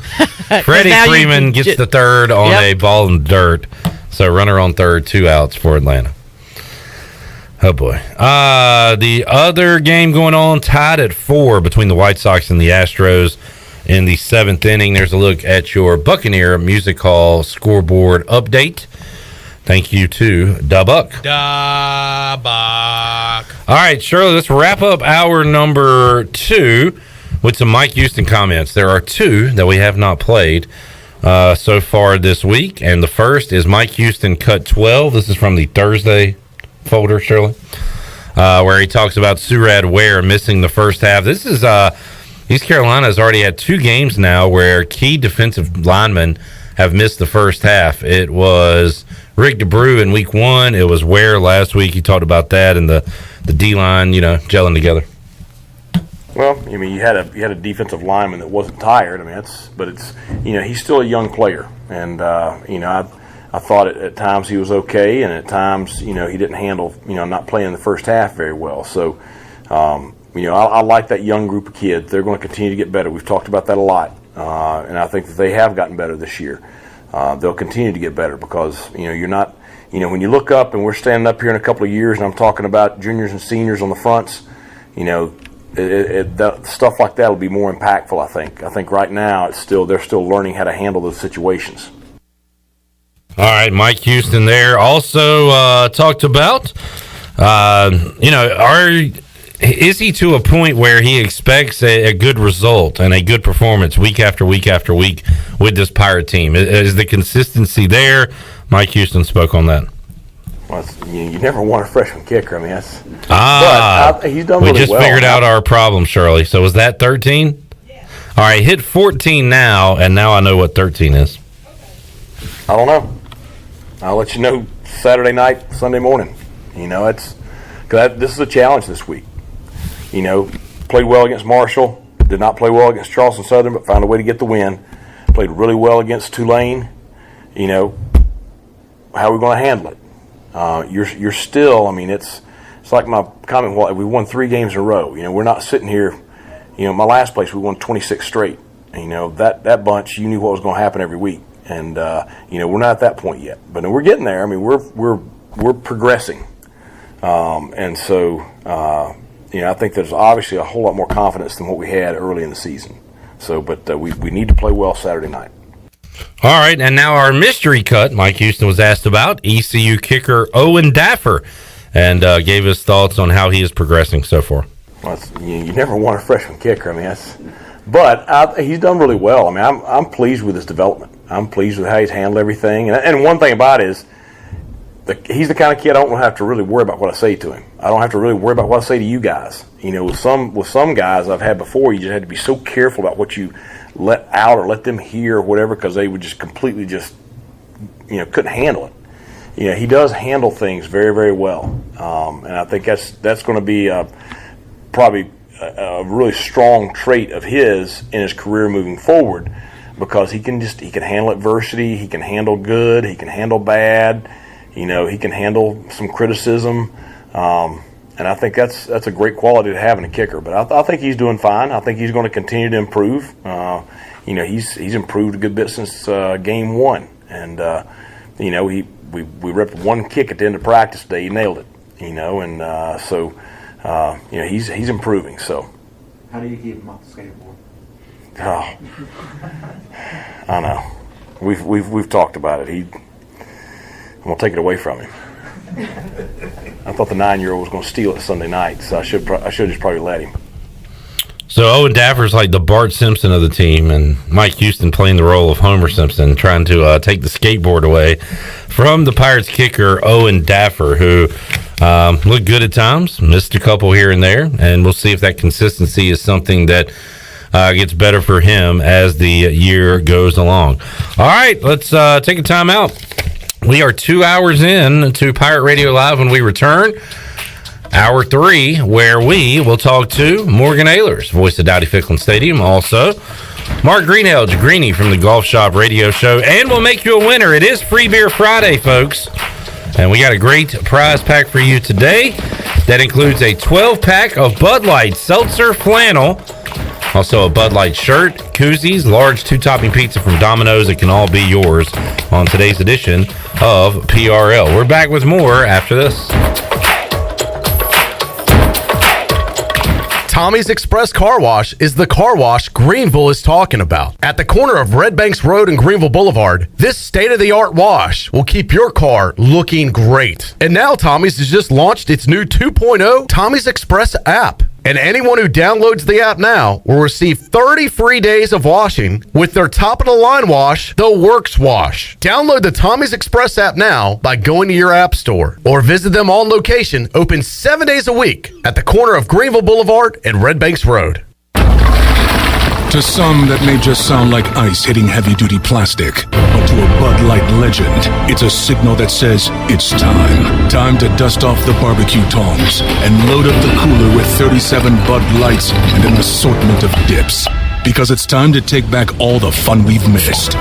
Freddie Freeman gets the third on a ball in the dirt. So runner on third, 2 outs for Atlanta. Oh, boy. The other game going on, tied at 4 between the White Sox and the Astros in the 7th inning. There's a look at your Buccaneer Music Hall scoreboard update. Thank you to Dubuck. Dubuck. All right, Shirley, let's wrap up hour number 2 with some Mike Houston comments. There are 2 that we have not played so far this week, and the first is Mike Houston Cut 12. This is from the Thursday folder, Shirley, where he talks about Surad Ware missing the first half. This is East Carolina has already had 2 games now where key defensive linemen have missed the first half. It was Rick DeBrew in week 1. It was Ware last week. You talked about that and the D-line, gelling together. Well, I mean, you had a defensive lineman that wasn't tired. I mean, he's still a young player, and I thought at times he was okay, and at times he didn't handle not playing the first half very well. So I like that young group of kids. They're going to continue to get better. We've talked about that a lot, and I think that they have gotten better this year. They'll continue to get better because you're not when you look up and we're standing up here in a couple of years, and I'm talking about juniors and seniors on the fronts, stuff like that will be more impactful. I think right now they're still learning how to handle those situations. All right, Mike Houston there also talked about, is he to a point where he expects a good result and a good performance week after week after week with this Pirate team? Is the consistency there? Mike Houston spoke on that. Well, you never want a freshman kicker. I mean, that's. But he's done really well. We just figured out our problem, Shirley. So was that 13? Yeah. All right, hit 14 now, and now I know what 13 is. I don't know. I'll let you know Saturday night, Sunday morning. This is a challenge this week. Played well against Marshall. Did not play well against Charleston Southern, but found a way to get the win. Played really well against Tulane. How are we going to handle it? You're still. I mean, it's like my comment. Well, we won 3 games in a row. We're not sitting here. My last place we won 26 straight. That bunch. You knew what was going to happen every week, and we're not at that point yet. But we're getting there. I mean, we're progressing, and so I think there's obviously a whole lot more confidence than what we had early in the season. So, but we need to play well Saturday night. All right, and now our mystery cut, Mike Houston was asked about, ECU kicker Owen Daffer, and gave his thoughts on how he is progressing so far. Well, you never want a freshman kicker. I mean, he's done really well. I mean, I'm pleased with his development. I'm pleased with how he's handled everything. And one thing about it is, he's the kind of kid I don't have to really worry about what I say to him. I don't have to really worry about what I say to you guys. With some guys I've had before, you just had to be so careful about what you let out or let them hear or whatever, because they would just completely couldn't handle it. He does handle things very, very well, and I think that's going to be probably a really strong trait of his in his career moving forward, because he can handle adversity, he can handle good, he can handle bad, he can handle some criticism, and I think that's a great quality to have in a kicker. But I think he's doing fine. I think he's going to continue to improve. He's improved a good bit since game 1, and we ripped one kick at the end of practice today. He nailed it. He's improving. So. How do you keep him off the skateboard? Oh, I know. We've talked about it. I'm gonna take it away from him. I thought the 9-year-old was going to steal it Sunday night, so I should just probably let him. So Owen Daffer's like the Bart Simpson of the team, and Mike Houston playing the role of Homer Simpson, trying to take the skateboard away from the Pirates kicker Owen Daffer, who looked good at times, missed a couple here and there, and we'll see if that consistency is something that gets better for him as the year goes along. All right, let's take a time out. We are 2 hours in to Pirate Radio Live. When we return, Hour 3, where we will talk to Morgan Ahlers, voice of Dowdy Ficklin Stadium. Also, Mark Greenhalgh, Greenie from the Golf Shop Radio Show. And we'll make you a winner. It is Free Beer Friday, folks. And we got a great prize pack for you today. That includes a 12-pack of Bud Light Seltzer Flannel. Also a Bud Light shirt, koozies, large 2-topping pizza from Domino's. It can all be yours on today's edition of PRL. We're back with more after this. Tommy's Express Car Wash is the car wash Greenville is talking about. At the corner of Red Banks Road and Greenville Boulevard, this state-of-the-art wash will keep your car looking great. And now Tommy's has just launched its new 2.0 Tommy's Express app. And anyone who downloads the app now will receive 30 free days of washing with their top-of-the-line wash, the Works Wash. Download the Tommy's Express app now by going to your app store or visit them on location, open 7 days a week at the corner of Greenville Boulevard and Red Banks Road. To some, that may just sound like ice hitting heavy-duty plastic. But to a Bud Light legend, it's a signal that says it's time. Time to dust off the barbecue tongs and load up the cooler with 37 Bud Lights and an assortment of dips. Because it's time to take back all the fun we've missed.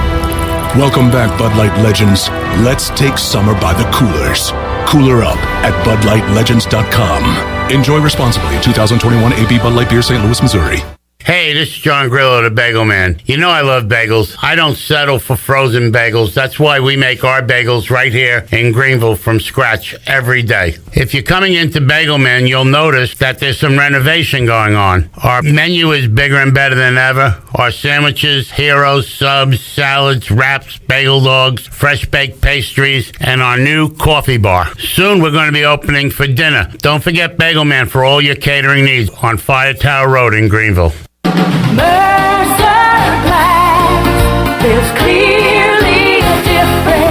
Welcome back, Bud Light legends. Let's take summer by the coolers. Cooler up at BudLightLegends.com. Enjoy responsibly. 2021 AB Bud Light Beer, St. Louis, Missouri. Hey, this is John Grillo, the Bagel Man. You know I love bagels. I don't settle for frozen bagels. That's why we make our bagels right here in Greenville from scratch every day. If you're coming into Bagel Man, you'll notice that there's some renovation going on. Our menu is bigger and better than ever. Our sandwiches, heroes, subs, salads, wraps, bagel dogs, fresh baked pastries, and our new coffee bar. Soon we're going to be opening for dinner. Don't forget Bagel Man for all your catering needs on Fire Tower Road in Greenville.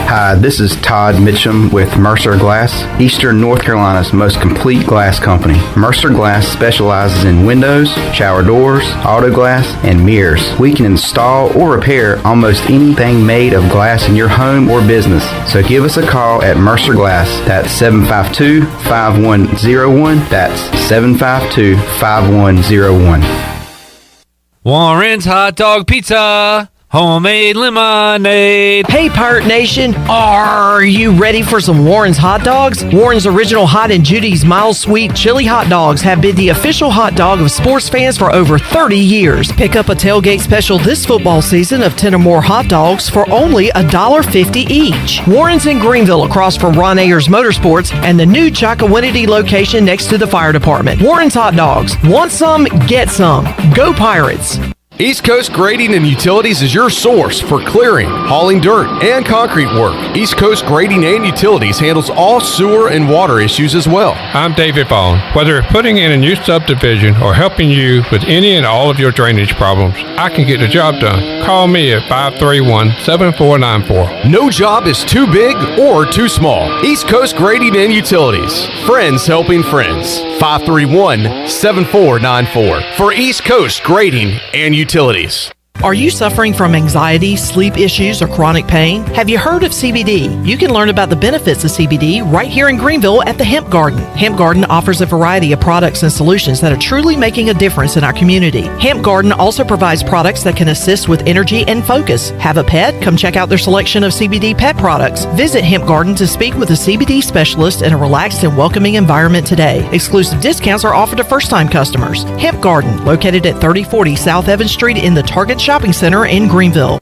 Hi, this is Todd Mitchum with Mercer Glass, Eastern North Carolina's most complete glass company. Mercer Glass specializes in windows, shower doors, auto glass, and mirrors. We can install or repair almost anything made of glass in your home or business. So give us a call at Mercer Glass. That's 752-5101. That's 752-5101. Warren's Hot Dog Pizza. Homemade lemonade. Hey, Pirate Nation, are you ready for some Warren's hot dogs? Warren's Original Hot and Judy's Mild Sweet Chili Hot Dogs have been the official hot dog of sports fans for over 30 years. Pick up a tailgate special this football season of 10 or more hot dogs for only $1.50 each. Warren's in Greenville across from Ron Ayers Motorsports and the new Chocowinity location next to the fire department. Warren's Hot Dogs. Want some? Get some. Go Pirates. East Coast Grading and Utilities is your source for clearing, hauling dirt, and concrete work. East Coast Grading and Utilities handles all sewer and water issues as well. I'm David Vaughn. Whether putting in a new subdivision or helping you with any and all of your drainage problems, I can get the job done. Call me at 531-7494. No job is too big or too small. East Coast Grading and Utilities. Friends helping friends. 531-7494 for East Coast Grading and Utilities. Are you suffering from anxiety, sleep issues, or chronic pain? Have you heard of CBD? You can learn about the benefits of CBD right here in Greenville at the Hemp Garden. Hemp Garden offers a variety of products and solutions that are truly making a difference in our community. Hemp Garden also provides products that can assist with energy and focus. Have a pet? Come check out their selection of CBD pet products. Visit Hemp Garden to speak with a CBD specialist in a relaxed and welcoming environment today. Exclusive discounts are offered to first-time customers. Hemp Garden, located at 3040 South Evans Street in the Target Shopping Center in Greenville.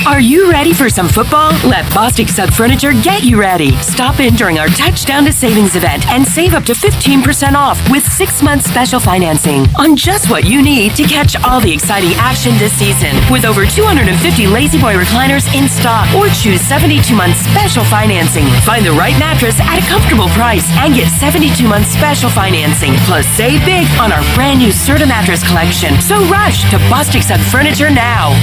Are you ready for some football? Let Bostic Sub Furniture get you ready. Stop in during our Touchdown to Savings event and save up to 15% off with 6-month special financing on just what you need to catch all the exciting action this season. With over 250 Lazy Boy recliners in stock, or choose 72-month special financing. Find the right mattress at a comfortable price and get 72-month special financing. Plus, save big on our brand new Serta mattress collection. So rush to Bostic Sub Furniture now.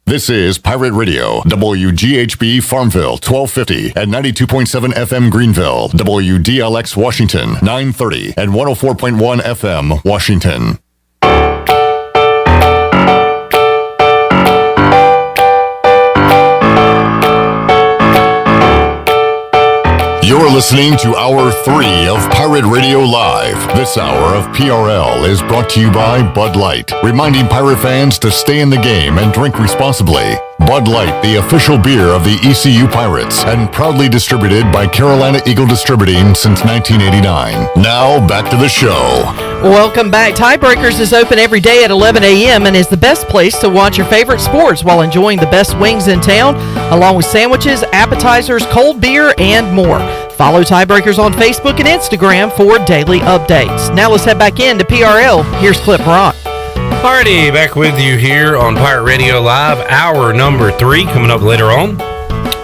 This is Pirate Radio, WGHB Farmville, 1250 and 92.7 FM Greenville, WDLX Washington, 930 and 104.1 FM Washington. You're listening to Hour 3 of Pirate Radio Live. This hour of PRL is brought to you by Bud Light, reminding Pirate fans to stay in the game and drink responsibly. Bud Light, the official beer of the ECU Pirates, and proudly distributed by Carolina Eagle Distributing since 1989. Now, back to the show. Welcome back. Tiebreakers is open every day at 11 a.m. and is the best place to watch your favorite sports while enjoying the best wings in town, along with sandwiches, appetizers, cold beer, and more. Follow Tiebreakers on Facebook and Instagram for daily updates. Now let's head back into PRL. Here's Clip Rock. Alrighty, back with you here on Pirate Radio Live. Hour number 3 coming up later on.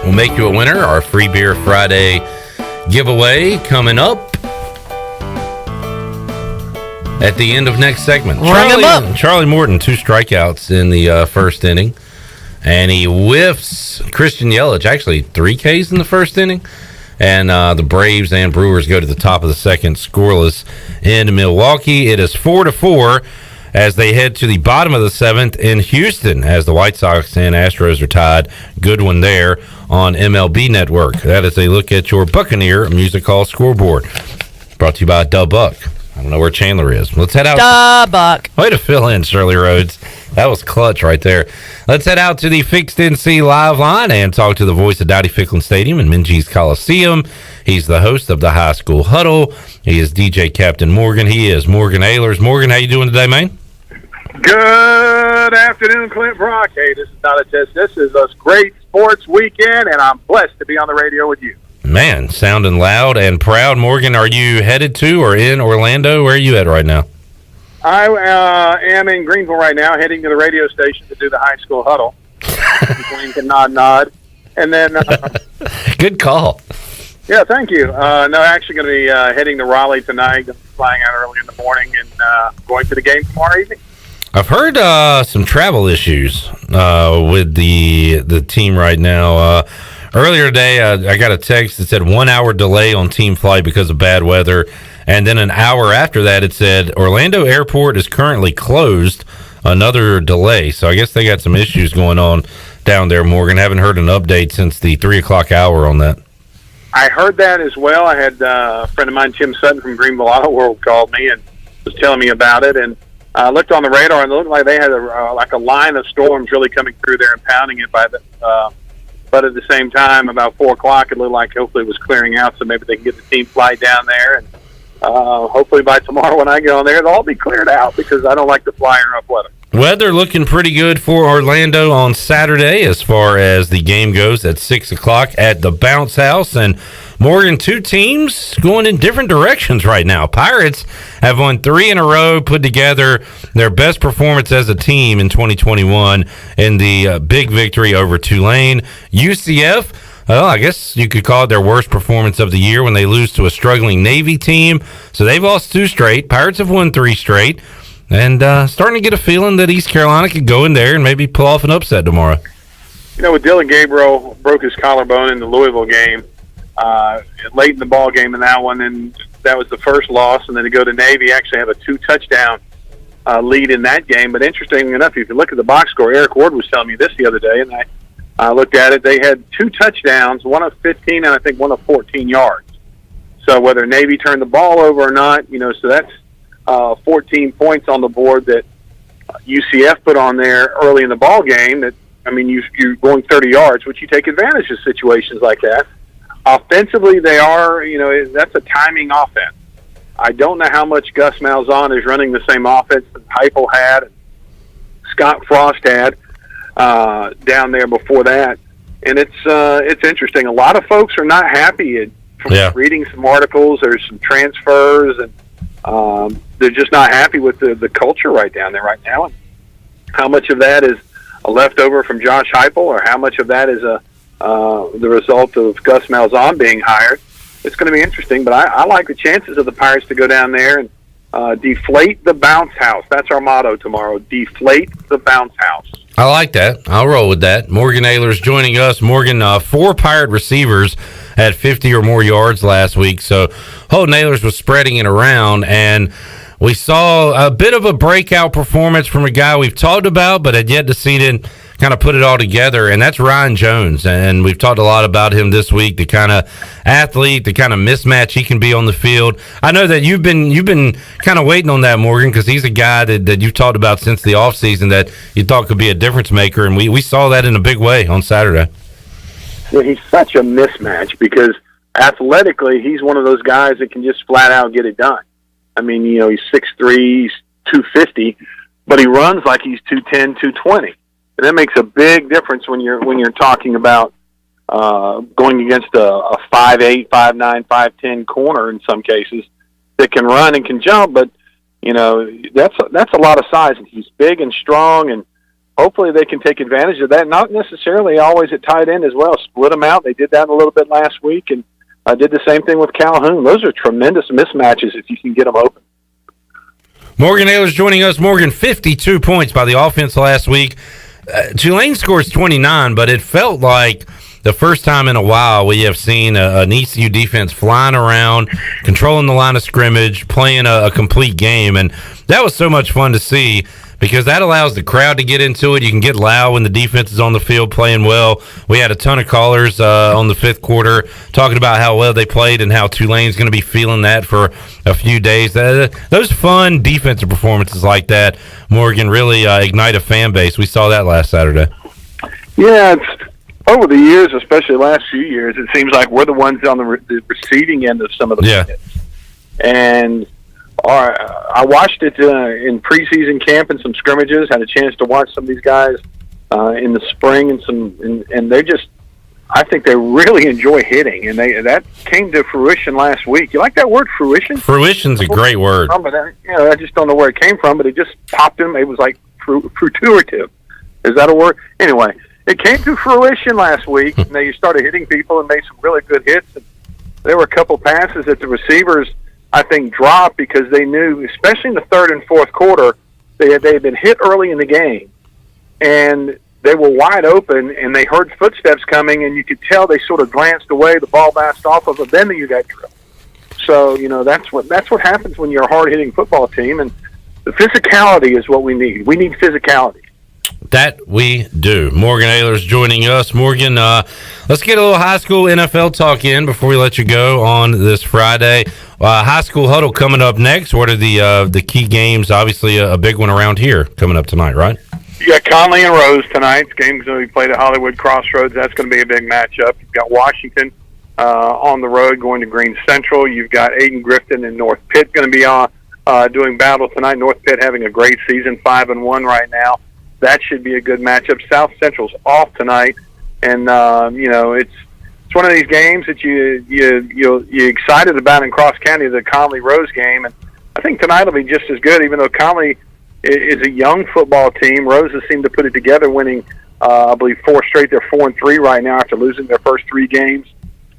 We'll make you a winner. Our Free Beer Friday giveaway coming up at the end of next segment. Charlie Morton, 2 strikeouts in the first inning. And he whiffs Christian Yelich. Actually, 3 Ks in the first inning. And the Braves and Brewers go to the top of the second, scoreless in Milwaukee. It is 4-4 as they head to the bottom of the 7th in Houston as the White Sox and Astros are tied. Good one there on MLB Network. That is a look at your Buccaneer Music Hall scoreboard. Brought to you by Dub Buck. I don't know where Chandler is. Let's head out. Dub Buck. Way to fill in, Shirley Rhodes. That was clutch right there. Let's head out to the Fixed NC Live line and talk to the voice of Dowdy Ficklen Stadium and Minges Coliseum. He's the host of the High School Huddle. He is DJ Captain Morgan. He is Morgan Ahlers. Morgan, how you doing today, man? Good afternoon, Clint Brock. Hey, this is not a test. This is a great sports weekend, and I'm blessed to be on the radio with you. Man, sounding loud and proud. Morgan, are you headed to or in Orlando? Where are you at right now? I am in Greenville right now, heading to the radio station to do the high school huddle. Wink and nod. And then... Good call. Yeah, thank you. No, actually going to be heading to Raleigh tonight, flying out early in the morning, and going to the game tomorrow evening. I've heard some travel issues with the team right now. Earlier today, I got a text that said 1 hour delay on team flight because of bad weather. And then an hour after that, it said Orlando Airport is currently closed. Another delay. So I guess they got some issues going on down there, Morgan. Haven't heard an update since the 3 o'clock hour on that. I heard that as well. I had a friend of mine, Tim Sutton from Greenville Auto World, called me and was telling me about it. And I looked on the radar, and it looked like they had a line of storms really coming through there and pounding it by the... but at the same time, about 4 o'clock, it looked like hopefully it was clearing out, so maybe they can get the team flight down there. And hopefully by tomorrow when I get on there, it'll all be cleared out because I don't like to fly in rough weather. Weather looking pretty good for Orlando on Saturday as far as the game goes at 6 o'clock at the Bounce House. And Morgan, two teams going in different directions right now. Pirates have won 3 in a row, put together their best performance as a team in 2021 in the big victory over Tulane. UCF, well, I guess you could call it their worst performance of the year when they lose to a struggling Navy team. So they've lost 2 straight. Pirates have won 3 straight. And starting to get a feeling that East Carolina could go in there and maybe pull off an upset tomorrow. You know, with Dylan Gabriel broke his collarbone in the Louisville game, late in the ball game in that one, and that was the first loss. And then to go to Navy, actually have a 2-touchdown lead in that game. But interestingly enough, if you look at the box score, Eric Ward was telling me this the other day, and I looked at it. They had 2 touchdowns, one of 15 and I think one of 14 yards. So whether Navy turned the ball over or not, you know, so that's 14 points on the board that UCF put on there early in the ball game. That, I mean, you're going 30 yards, which you take advantage of situations like that. Offensively, they are, you know, that's a timing offense. I don't know how much Gus Malzahn is running the same offense that Heupel had, and Scott Frost had down there before that. And it's interesting. A lot of folks are not happy. From reading some articles, there's some transfers, and they're just not happy with the culture right down there right now. And how much of that is a leftover from Josh Heupel, or how much of that is the result of Gus Malzahn being hired? It's going to be interesting, but I like the chances of the Pirates to go down there and deflate the bounce house. That's our motto tomorrow, deflate the bounce house. I like that. I'll roll with that. Morgan Ahlers joining us. Morgan, 4 Pirate receivers had 50 or more yards last week, so Holden Ahlers was spreading it around, and we saw a bit of a breakout performance from a guy we've talked about but had yet to see it kind of put it all together, and that's Ryan Jones. And we've talked a lot about him this week, the kind of athlete, the kind of mismatch he can be on the field. I know that you've been kind of waiting on that, Morgan, because he's a guy that you've talked about since the offseason that you thought could be a difference maker, and we saw that in a big way on Saturday. Yeah, he's such a mismatch because athletically he's one of those guys that can just flat out get it done. I mean, you know, he's 6'3", he's 250, but he runs like he's 210, 220. And that makes a big difference when you're talking about going against a 5'8", 5'9", 5'10" corner in some cases that can run and can jump. But you know, that's a lot of size, and he's big and strong, and hopefully they can take advantage of that. Not necessarily always at tight end as well. Split them out. They did that a little bit last week, and did the same thing with Calhoun. Those are tremendous mismatches if you can get them open. Morgan Ahlers joining us. Morgan, 52 points by the offense last week. Tulane scores 29, but it felt like the first time in a while we have seen an ECU defense flying around, controlling the line of scrimmage, playing a complete game. And that was so much fun to see because that allows the crowd to get into it. You can get loud when the defense is on the field playing well. We had a ton of callers on the fifth quarter talking about how well they played and how Tulane's going to be feeling that for a few days. Those fun defensive performances like that, Morgan, really ignite a fan base. We saw that last Saturday. Yeah, it's over the years, especially the last few years, it seems like we're the ones on the receiving end of some of the minutes. And I watched it in preseason camp and some scrimmages. Had a chance to watch some of these guys in the spring and they're just. I think they really enjoy hitting, and that came to fruition last week. You like that word, fruition? Fruition's a great word. I just don't know where it came from, but it just popped in. It was like fruitive. Is that a word? Anyway, it came to fruition last week, and they started hitting people and made some really good hits. And there were a couple passes that the receivers, I think, dropped because they knew, especially in the third and fourth quarter, they had been hit early in the game, and they were wide open, and they heard footsteps coming, and you could tell they sort of glanced away. The ball bounced off of them. Then you got drilled. So that's what happens when you're a hard-hitting football team, and the physicality is what we need. We need physicality. That we do. Morgan Ahlers joining us. Morgan, let's get a little high school NFL talk in before we let you go on this Friday. High school huddle coming up next. What are the key games? Obviously, a big one around here coming up tonight, right? You got Conley and Rose tonight. The game's going to be played at Hollywood Crossroads. That's going to be a big matchup. You've got Washington on the road going to Greene Central. You've got Aiden Grifton and North Pitt going to be doing battle tonight. North Pitt having a great season, 5-1 right now. That should be a good matchup. South Central's off tonight, and it's one of these games that you're excited about in Cross County, the Conley Rose game, and I think tonight will be just as good. Even though Conley is a young football team, Roses seem to put it together, winning I believe 4 straight. They're 4-3 right now after losing their first 3 games.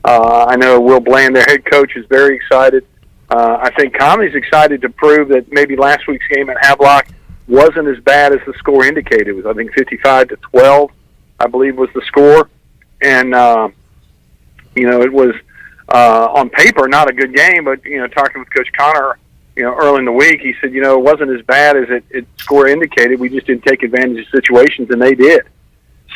I know Will Bland, their head coach, is very excited. I think Conley's excited to prove that maybe last week's game at Havelock wasn't as bad as the score indicated. It was, I think, 55-12, I believe, was the score. And, it was on paper not a good game, but, talking with Coach Connor, early in the week, he said, it wasn't as bad as it score indicated. We just didn't take advantage of situations, and they did.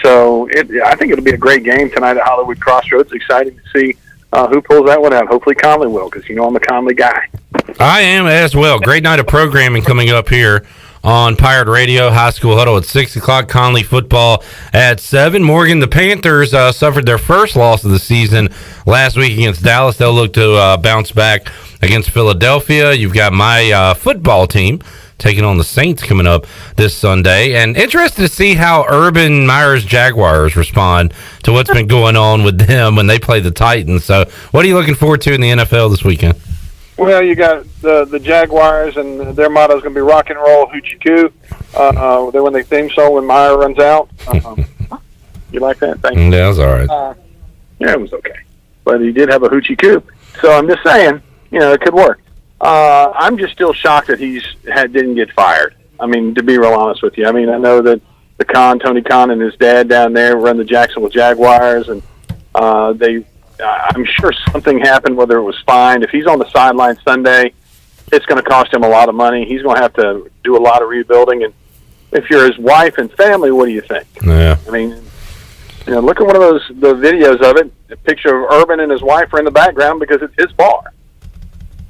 So I think it'll be a great game tonight at Hollywood Crossroads. Exciting to see who pulls that one out. Hopefully Conley will, because, I'm a Conley guy. I am as well. Great night of programming coming up here on Pirate Radio. High School Huddle at 6 o'clock. Conley football at 7. Morgan, the Panthers suffered their first loss of the season last week against Dallas. They'll look to bounce back against Philadelphia. You've got my football team taking on the Saints coming up this Sunday. And interested to see how Urban Meyer's Jaguars respond to what's been going on with them when they play the Titans. So what are you looking forward to in the NFL this weekend? Well, you got the Jaguars, and their motto is going to be rock and roll, hoochie coo. Then when they theme song when Meyer runs out. You like that? Thank you. Yeah, that's all right. Yeah, it was okay. But he did have a hoochie coo. So I'm just saying, it could work. I'm just still shocked that didn't get fired. I mean, to be real honest with you. I mean, I know that Tony Khan and his dad down there run the Jacksonville Jaguars, and I'm sure something happened, whether it was fined. If he's on the sideline Sunday, it's going to cost him a lot of money. He's going to have to do a lot of rebuilding. And if you're his wife and family, what do you think? Yeah. I mean, look at one of the videos of it. A picture of Urban and his wife are in the background because it's his bar.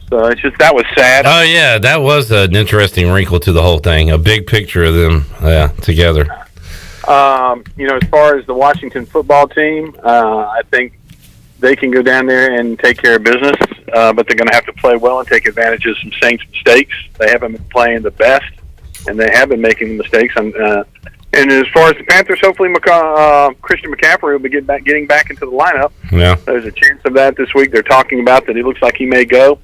So that was sad. Oh, yeah, that was an interesting wrinkle to the whole thing. A big picture of them together. As far as the Washington football team, I think they can go down there and take care of business, but they're going to have to play well and take advantage of some Saints' mistakes. They haven't been playing the best, and they have been making mistakes. And as far as the Panthers, hopefully Christian McCaffrey will be getting back into the lineup. Yeah, there's a chance of that this week. They're talking about that. It looks like he may go.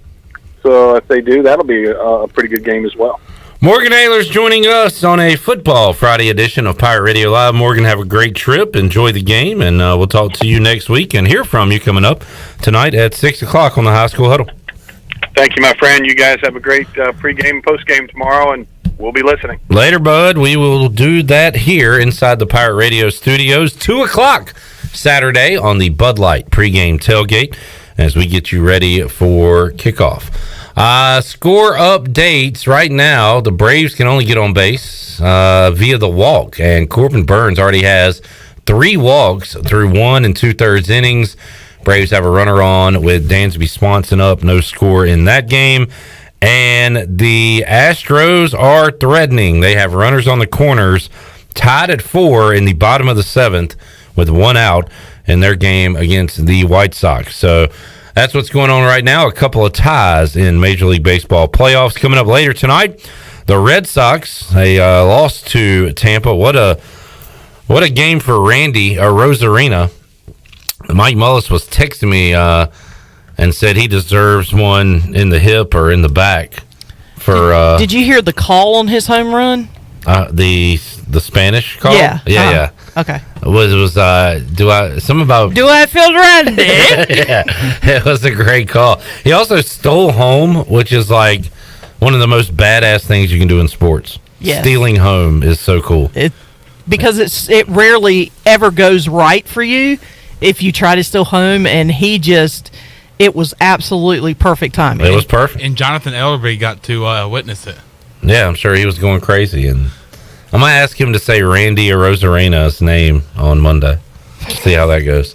So if they do, that'll be a pretty good game as well. Morgan Ahlers joining us on a Football Friday edition of Pirate Radio Live. Morgan, have a great trip. Enjoy the game, and we'll talk to you next week and hear from you coming up tonight at 6 o'clock on the High School Huddle. Thank you, my friend. You guys have a great pregame and postgame tomorrow, and we'll be listening. Later, bud. We will do that here inside the Pirate Radio studios. 2 o'clock. Saturday on the Bud Light pregame tailgate as we get you ready for kickoff. Score updates right now. The Braves can only get on base via the walk, and Corbin Burns already has 3 walks through 1 2/3 innings. Braves have a runner on with Dansby Swanson up, no score in that game. And the Astros are threatening. They have runners on the corners, tied at 4 in the bottom of the 7th with 1 out in their game against the White Sox. So that's what's going on right now. A couple of ties in Major League Baseball playoffs coming up later tonight. The Red Sox, they lost to Tampa. What a game for Randy Rosarina. Mike Mullis was texting me and said he deserves one in the hip or in the back. For did you hear the call on his home run? The Spanish call? Yeah. Yeah. Okay. Was do I feel ready? Yeah, it was a great call. He also stole home, which is like one of the most badass things you can do in sports. Yes. Stealing home is so cool. Because it rarely ever goes right for you if you try to steal home, and it was absolutely perfect timing. It was perfect. And Jonathan Ellerby got to witness it. Yeah, I'm sure he was going crazy, and I might ask him to say Randy Rosarina's name on Monday. See how that goes.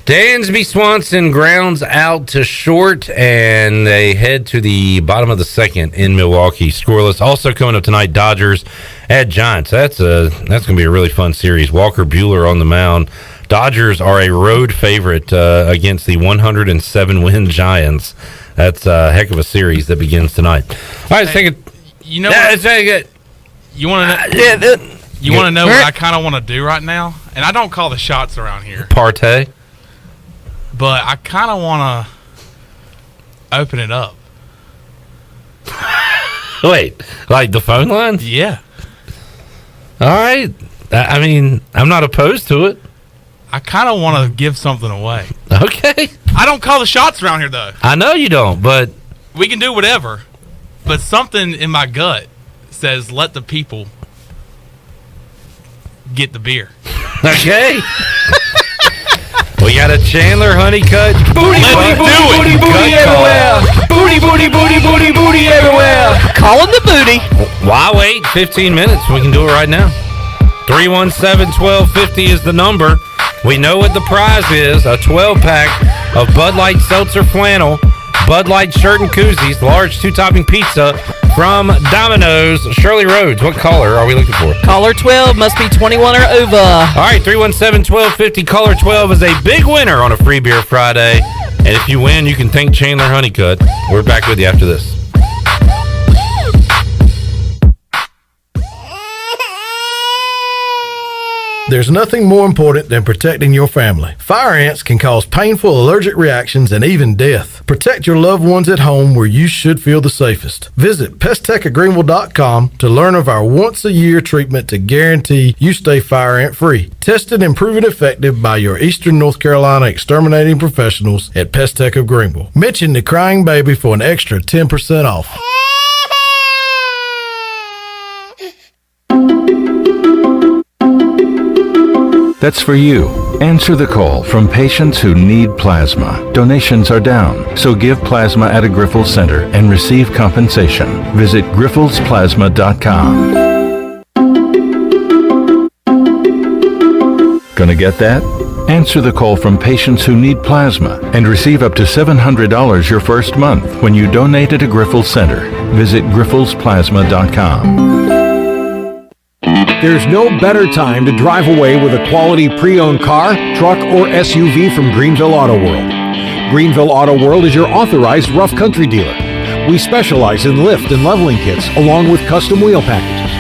Dansby Swanson grounds out to short, and they head to the bottom of the 2nd in Milwaukee. Scoreless. Also coming up tonight, Dodgers at Giants. That's going to be a really fun series. Walker Buehler on the mound. Dodgers are a road favorite against the 107-win Giants. That's a heck of a series that begins tonight. All right, let's take it. You know what? You want to know? You want to know what I kind of want to do right now? And I don't call the shots around here. Partay. But I kind of want to open it up. Wait, like the phone lines? Yeah. All right. I mean, I'm not opposed to it. I kind of want to give something away. Okay. I don't call the shots around here, though. I know you don't, but we can do whatever. But something in my gut says let the people get the beer. Okay. We got a Chandler Honeycutt. Booty everywhere. Booty everywhere. Calling the booty. Why wait 15 minutes? We can do it right now. 317-1250 is the number. We know what the prize is. A 12-pack of Bud Light Seltzer Flannel, Bud Light shirt and koozies, large 2-topping pizza from Domino's. Shirley Rhodes, what caller are we looking for? Caller 12 must be 21 or over. All right, 317-1250. Caller 12 is a big winner on a Free Beer Friday. And if you win, you can thank Chandler Honeycutt. We're back with you after this. There's nothing more important than protecting your family. Fire ants can cause painful allergic reactions and even death. Protect your loved ones at home where you should feel the safest. Visit pesttech@greenville.com to learn of our once-a-year treatment to guarantee you stay fire ant free. Tested and proven effective by your Eastern North Carolina exterminating professionals at Pest Tech of Greenville. Mention the crying baby for an extra 10% off. That's for you. Answer the call from patients who need plasma. Donations are down, so give plasma at a Griffel's Center and receive compensation. Visit grifflesplasma.com. Gonna get that? Answer the call from patients who need plasma and receive up to $700 your first month when you donate at a Griffel's Center. Visit grifflesplasma.com. There's no better time to drive away with a quality pre-owned car, truck, or SUV from Greenville Auto World. Greenville Auto World is your authorized rough country dealer. We specialize in lift and leveling kits along with custom wheel packages.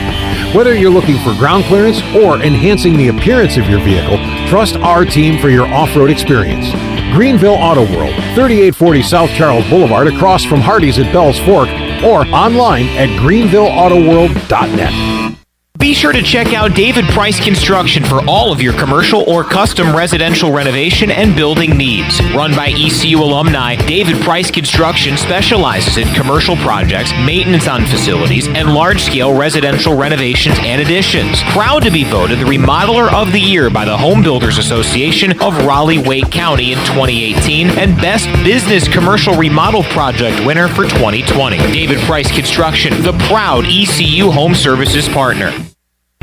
Whether you're looking for ground clearance or enhancing the appearance of your vehicle, trust our team for your off-road experience. Greenville Auto World, 3840 South Charles Boulevard across from Hardee's at Bell's Fork, or online at greenvilleautoworld.net. Be sure to check out David Price Construction for all of your commercial or custom residential renovation and building needs. Run by ECU alumni, David Price Construction specializes in commercial projects, maintenance on facilities, and large-scale residential renovations and additions. Proud to be voted the Remodeler of the Year by the Home Builders Association of Raleigh-Wake County in 2018 and Best Business Commercial Remodel Project winner for 2020. David Price Construction, the proud ECU Home Services partner.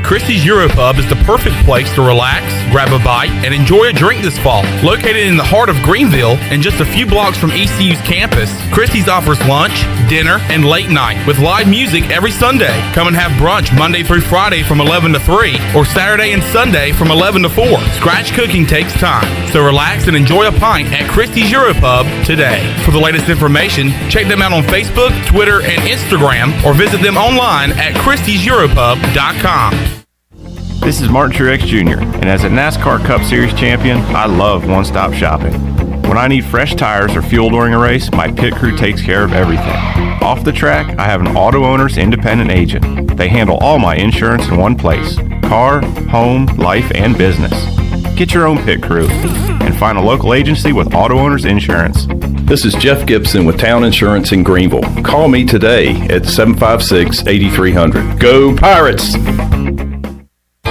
Christie's Europub is the perfect place to relax, grab a bite, and enjoy a drink this fall. Located in the heart of Greenville and just a few blocks from ECU's campus, Christie's offers lunch, dinner, and late night with live music every Sunday. Come and have brunch Monday through Friday from 11 to 3 or Saturday and Sunday from 11 to 4. Scratch cooking takes time, so relax and enjoy a pint at Christie's Europub today. For the latest information, check them out on Facebook, Twitter, and Instagram or visit them online at christieseuropub.com. This is Martin Truex Jr., and as a NASCAR Cup Series champion, I love one-stop shopping. When I need fresh tires or fuel during a race, my pit crew takes care of everything. Off the track, I have an Auto Owners Independent Agent. They handle all my insurance in one place: car, home, life, and business. Get your own pit crew and find a local agency with Auto Owners Insurance. This is Jeff Gibson with Town Insurance in Greenville. Call me today at 756-8300. Go Pirates!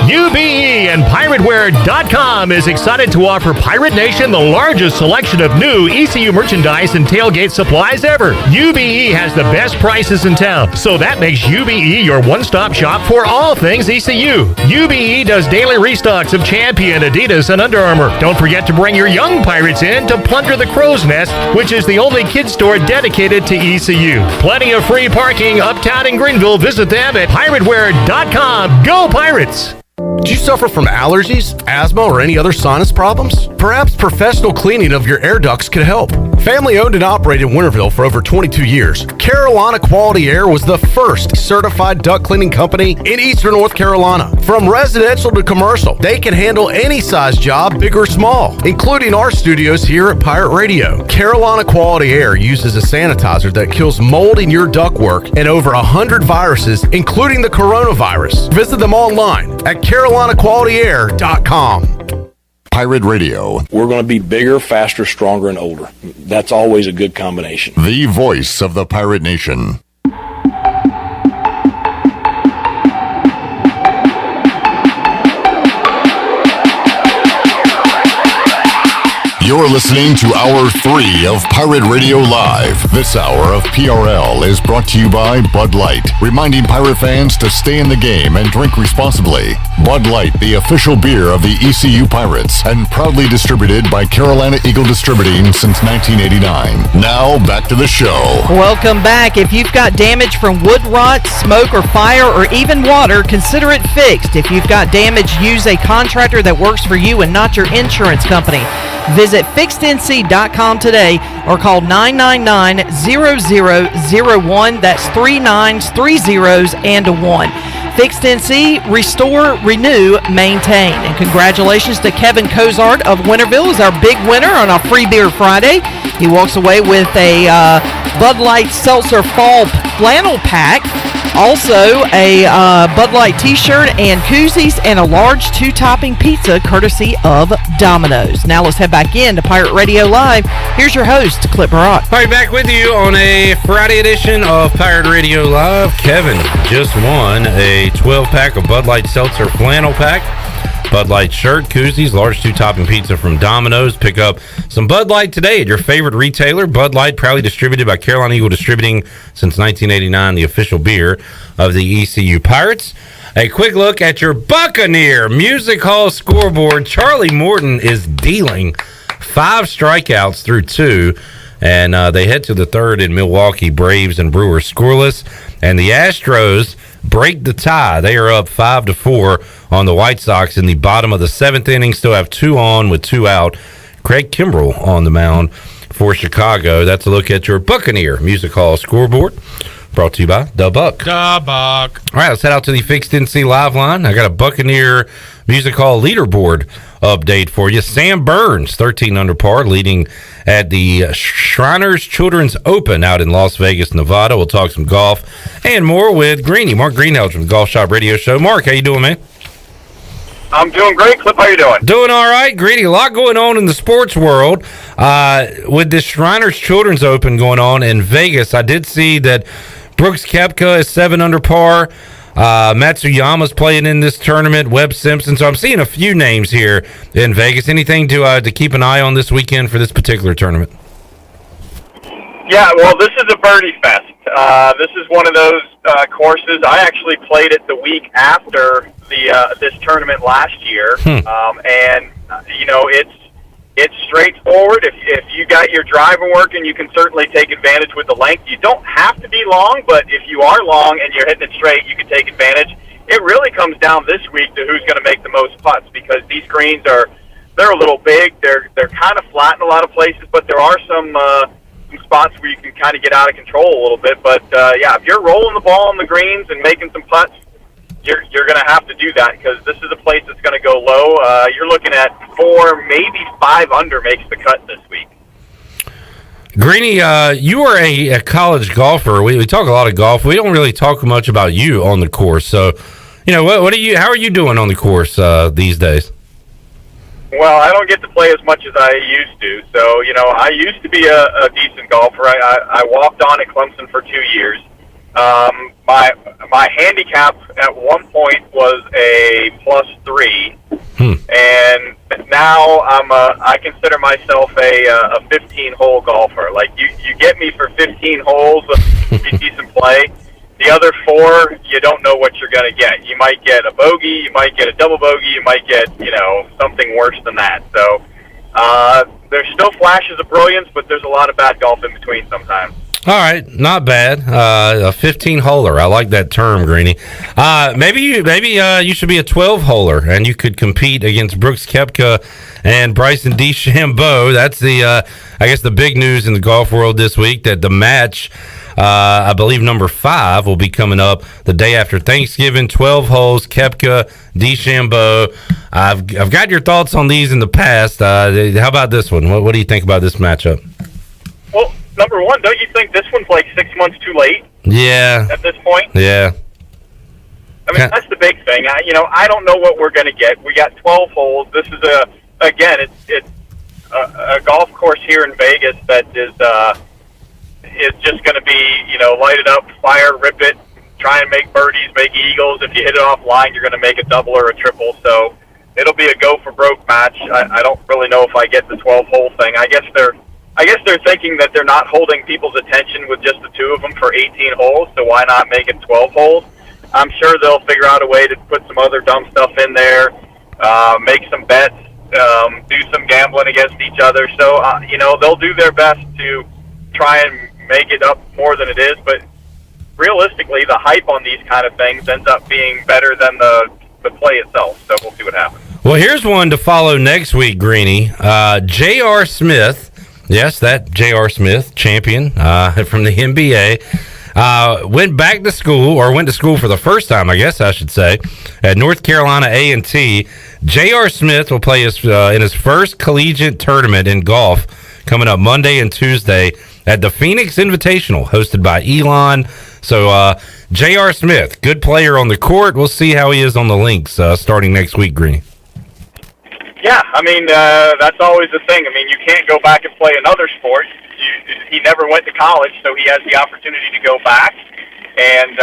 UBE and PirateWear.com is excited to offer Pirate Nation the largest selection of new ECU merchandise and tailgate supplies ever. UBE has the best prices in town, so that makes UBE your one-stop shop for all things ECU. UBE does daily restocks of Champion, Adidas, and Under Armour. Don't forget to bring your young Pirates in to plunder the Crow's Nest, which is the only kids store dedicated to ECU. Plenty of free parking uptown in Greenville. Visit them at PirateWear.com. Go Pirates! Do you suffer from allergies, asthma, or any other sinus problems? Perhaps professional cleaning of your air ducts could help. Family owned and operated in Winterville for over 22 years, Carolina Quality Air was the first certified duct cleaning company in Eastern North Carolina. From residential to commercial, they can handle any size job, big or small, including our studios here at Pirate Radio. Carolina Quality Air uses a sanitizer that kills mold in your ductwork and over 100 viruses, including the coronavirus. Visit them online at CarolinaQualityAir.com. Pirate Radio. We're going to be bigger, faster, stronger, and older. That's always a good combination. The voice of the Pirate Nation. You're listening to Hour 3 of Pirate Radio Live. This hour of PRL is brought to you by Bud Light, reminding Pirate fans to stay in the game and drink responsibly. Bud Light, the official beer of the ECU Pirates, and proudly distributed by Carolina Eagle Distributing since 1989. Now, back to the show. Welcome back. If you've got damage from wood rot, smoke, or fire, or even water, consider it fixed. If you've got damage, use a contractor that works for you and not your insurance company. Visit fixednc.com today or call 999-0001. That's 3 9s, 3 zeros, and a 1. Fixed NC, restore, renew, maintain. And congratulations to Kevin Cozart of Winterville, is our big winner on our Free Beer Friday. He walks away with a Bud Light Seltzer Fall flannel pack. Also, a Bud Light t-shirt and koozies and a large 2-topping pizza courtesy of Domino's. Now let's head back in to Pirate Radio Live. Here's your host, Clip Barat. All right, back with you on a Friday edition of Pirate Radio Live. Kevin just won a 12-pack of Bud Light Seltzer flannel pack. Bud Light shirt, koozies, large 2-topping pizza from Domino's. Pick up some Bud Light today at your favorite retailer. Bud Light, proudly distributed by Carolina Eagle Distributing since 1989, the official beer of the ECU Pirates. A quick look at your Buccaneer Music Hall scoreboard. Charlie Morton is dealing 5 strikeouts through 2, and they head to the third in Milwaukee. Braves and Brewers scoreless, and the Astros break the tie. They are up 5-4 on the White Sox in the bottom of the 7th inning. Still have 2 on with 2 out. Craig Kimbrell on the mound for Chicago. That's a look at your Buccaneer Music Hall scoreboard. brought to you by The Buck. The Buck. All right, let's head out to the Fixed NC Live line. I got a Buccaneer Music Hall leaderboard update for you. Sam Burns, 13 under par, leading at the Shriners Children's Open out in Las Vegas, Nevada. We'll talk some golf and more with Greeny, Mark Greenhalgh from the Golf Shop Radio Show. Mark, how you doing, man? I'm doing great. Clip, how you doing? Doing all right, Greeny. A lot going on in the sports world. With the Shriners Children's Open going on in Vegas, I did see that Brooks Koepka is 7 under par. Matsuyama's playing in this tournament. Webb Simpson. So I'm seeing a few names here in Vegas. Anything to keep an eye on this weekend for this particular tournament? Yeah, well, this is a birdie fest. This is one of those courses. I actually played it the week after this tournament last year, and you know it's straightforward. If you got your driver working, you can certainly take advantage with the length. You don't have to be long, but if you are long and you're hitting it straight, you can take advantage. It really comes down this week to who's going to make the most putts, because these greens they're a little big. They're kind of flat in a lot of places, but there are some spots where you can kind of get out of control a little bit. But yeah, if you're rolling the ball on the greens and making some putts, you're going to have to do that, because this is a place that's going to go low. You're looking at 4, maybe 5 under makes the cut this week. Greeny, you are a college golfer. We talk a lot of golf. We don't really talk much about you on the course. So, you know, how are you doing on the course these days? Well, I don't get to play as much as I used to. So, you know, I used to be a decent golfer. I walked on at Clemson for 2 years. My handicap at one point was a +3, and now I consider myself a 15-hole golfer. Like you get me for 15 holes of decent play. The other 4, you don't know what you're going to get. You might get a bogey, you might get a double bogey, you might get something worse than that. So there's still flashes of brilliance, but there's a lot of bad golf in between sometimes. All right, not bad. A 15-holer. I like that term, Greeny. Maybe you should be a 12-holer, and you could compete against Brooks Koepka and Bryson DeChambeau. That's I guess the big news in the golf world this week, that the match, I believe number 5, will be coming up the day after Thanksgiving. 12 holes, Koepka, DeChambeau. I've got your thoughts on these in the past. How about this one? What do you think about this matchup? Well, number one, don't you think this one's like 6 months too late? Yeah. At this point? Yeah. I mean, that's the big thing. I don't know what we're going to get. We got 12 holes. This is it's a golf course here in Vegas that is just going to be, light it up, fire, rip it, try and make birdies, make eagles. If you hit it off line, you're going to make a double or a triple. So it'll be a go for broke match. I don't really know if I get the 12-hole thing. I guess they're thinking that they're not holding people's attention with just the 2 of them for 18 holes, so why not make it 12 holes? I'm sure they'll figure out a way to put some other dumb stuff in there, make some bets, do some gambling against each other. So, they'll do their best to try and make it up more than it is, but realistically, the hype on these kind of things ends up being better than the play itself, so we'll see what happens. Well, here's one to follow next week, Greeny. J.R. Smith. Yes, that J.R. Smith, champion from the NBA, went to school for the first time, I guess I should say, at North Carolina A&T. J.R. Smith will play in his first collegiate tournament in golf coming up Monday and Tuesday at the Phoenix Invitational, hosted by Elon. So, J.R. Smith, good player on the court. We'll see how he is on the links starting next week, Greeny. Yeah, I mean, that's always the thing. I mean, you can't go back and play another sport. He never went to college, so he has the opportunity to go back. And,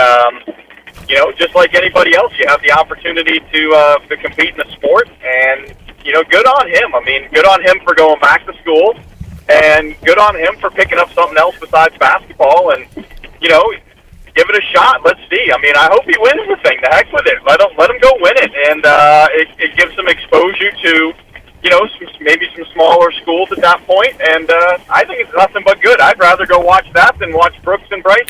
just like anybody else, you have the opportunity to compete in the sport. And, good on him. I mean, good on him for going back to school. And good on him for picking up something else besides basketball. And, give it a shot. Let's see. I mean, I hope he wins the thing. The heck with it. Let him go win it. And it gives him exposure to maybe some smaller schools at that point, and I think it's nothing but good. I'd rather go watch that than watch Brooks and Bryce.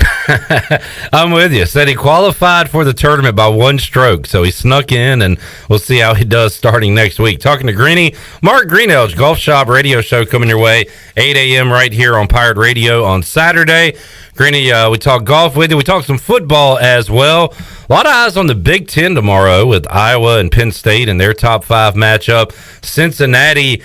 I'm with you. Said he qualified for the tournament by one stroke, so he snuck in, and we'll see how he does starting next week. Talking to Greeny, Mark Greenhalgh, Golf Shop Radio Show coming your way, 8 a.m. right here on Pirate Radio on Saturday. Greeny, we talk golf with you. We talk some football as well. A lot of eyes on the Big Ten tomorrow with Iowa and Penn State and their top 5 matchup. Cincinnati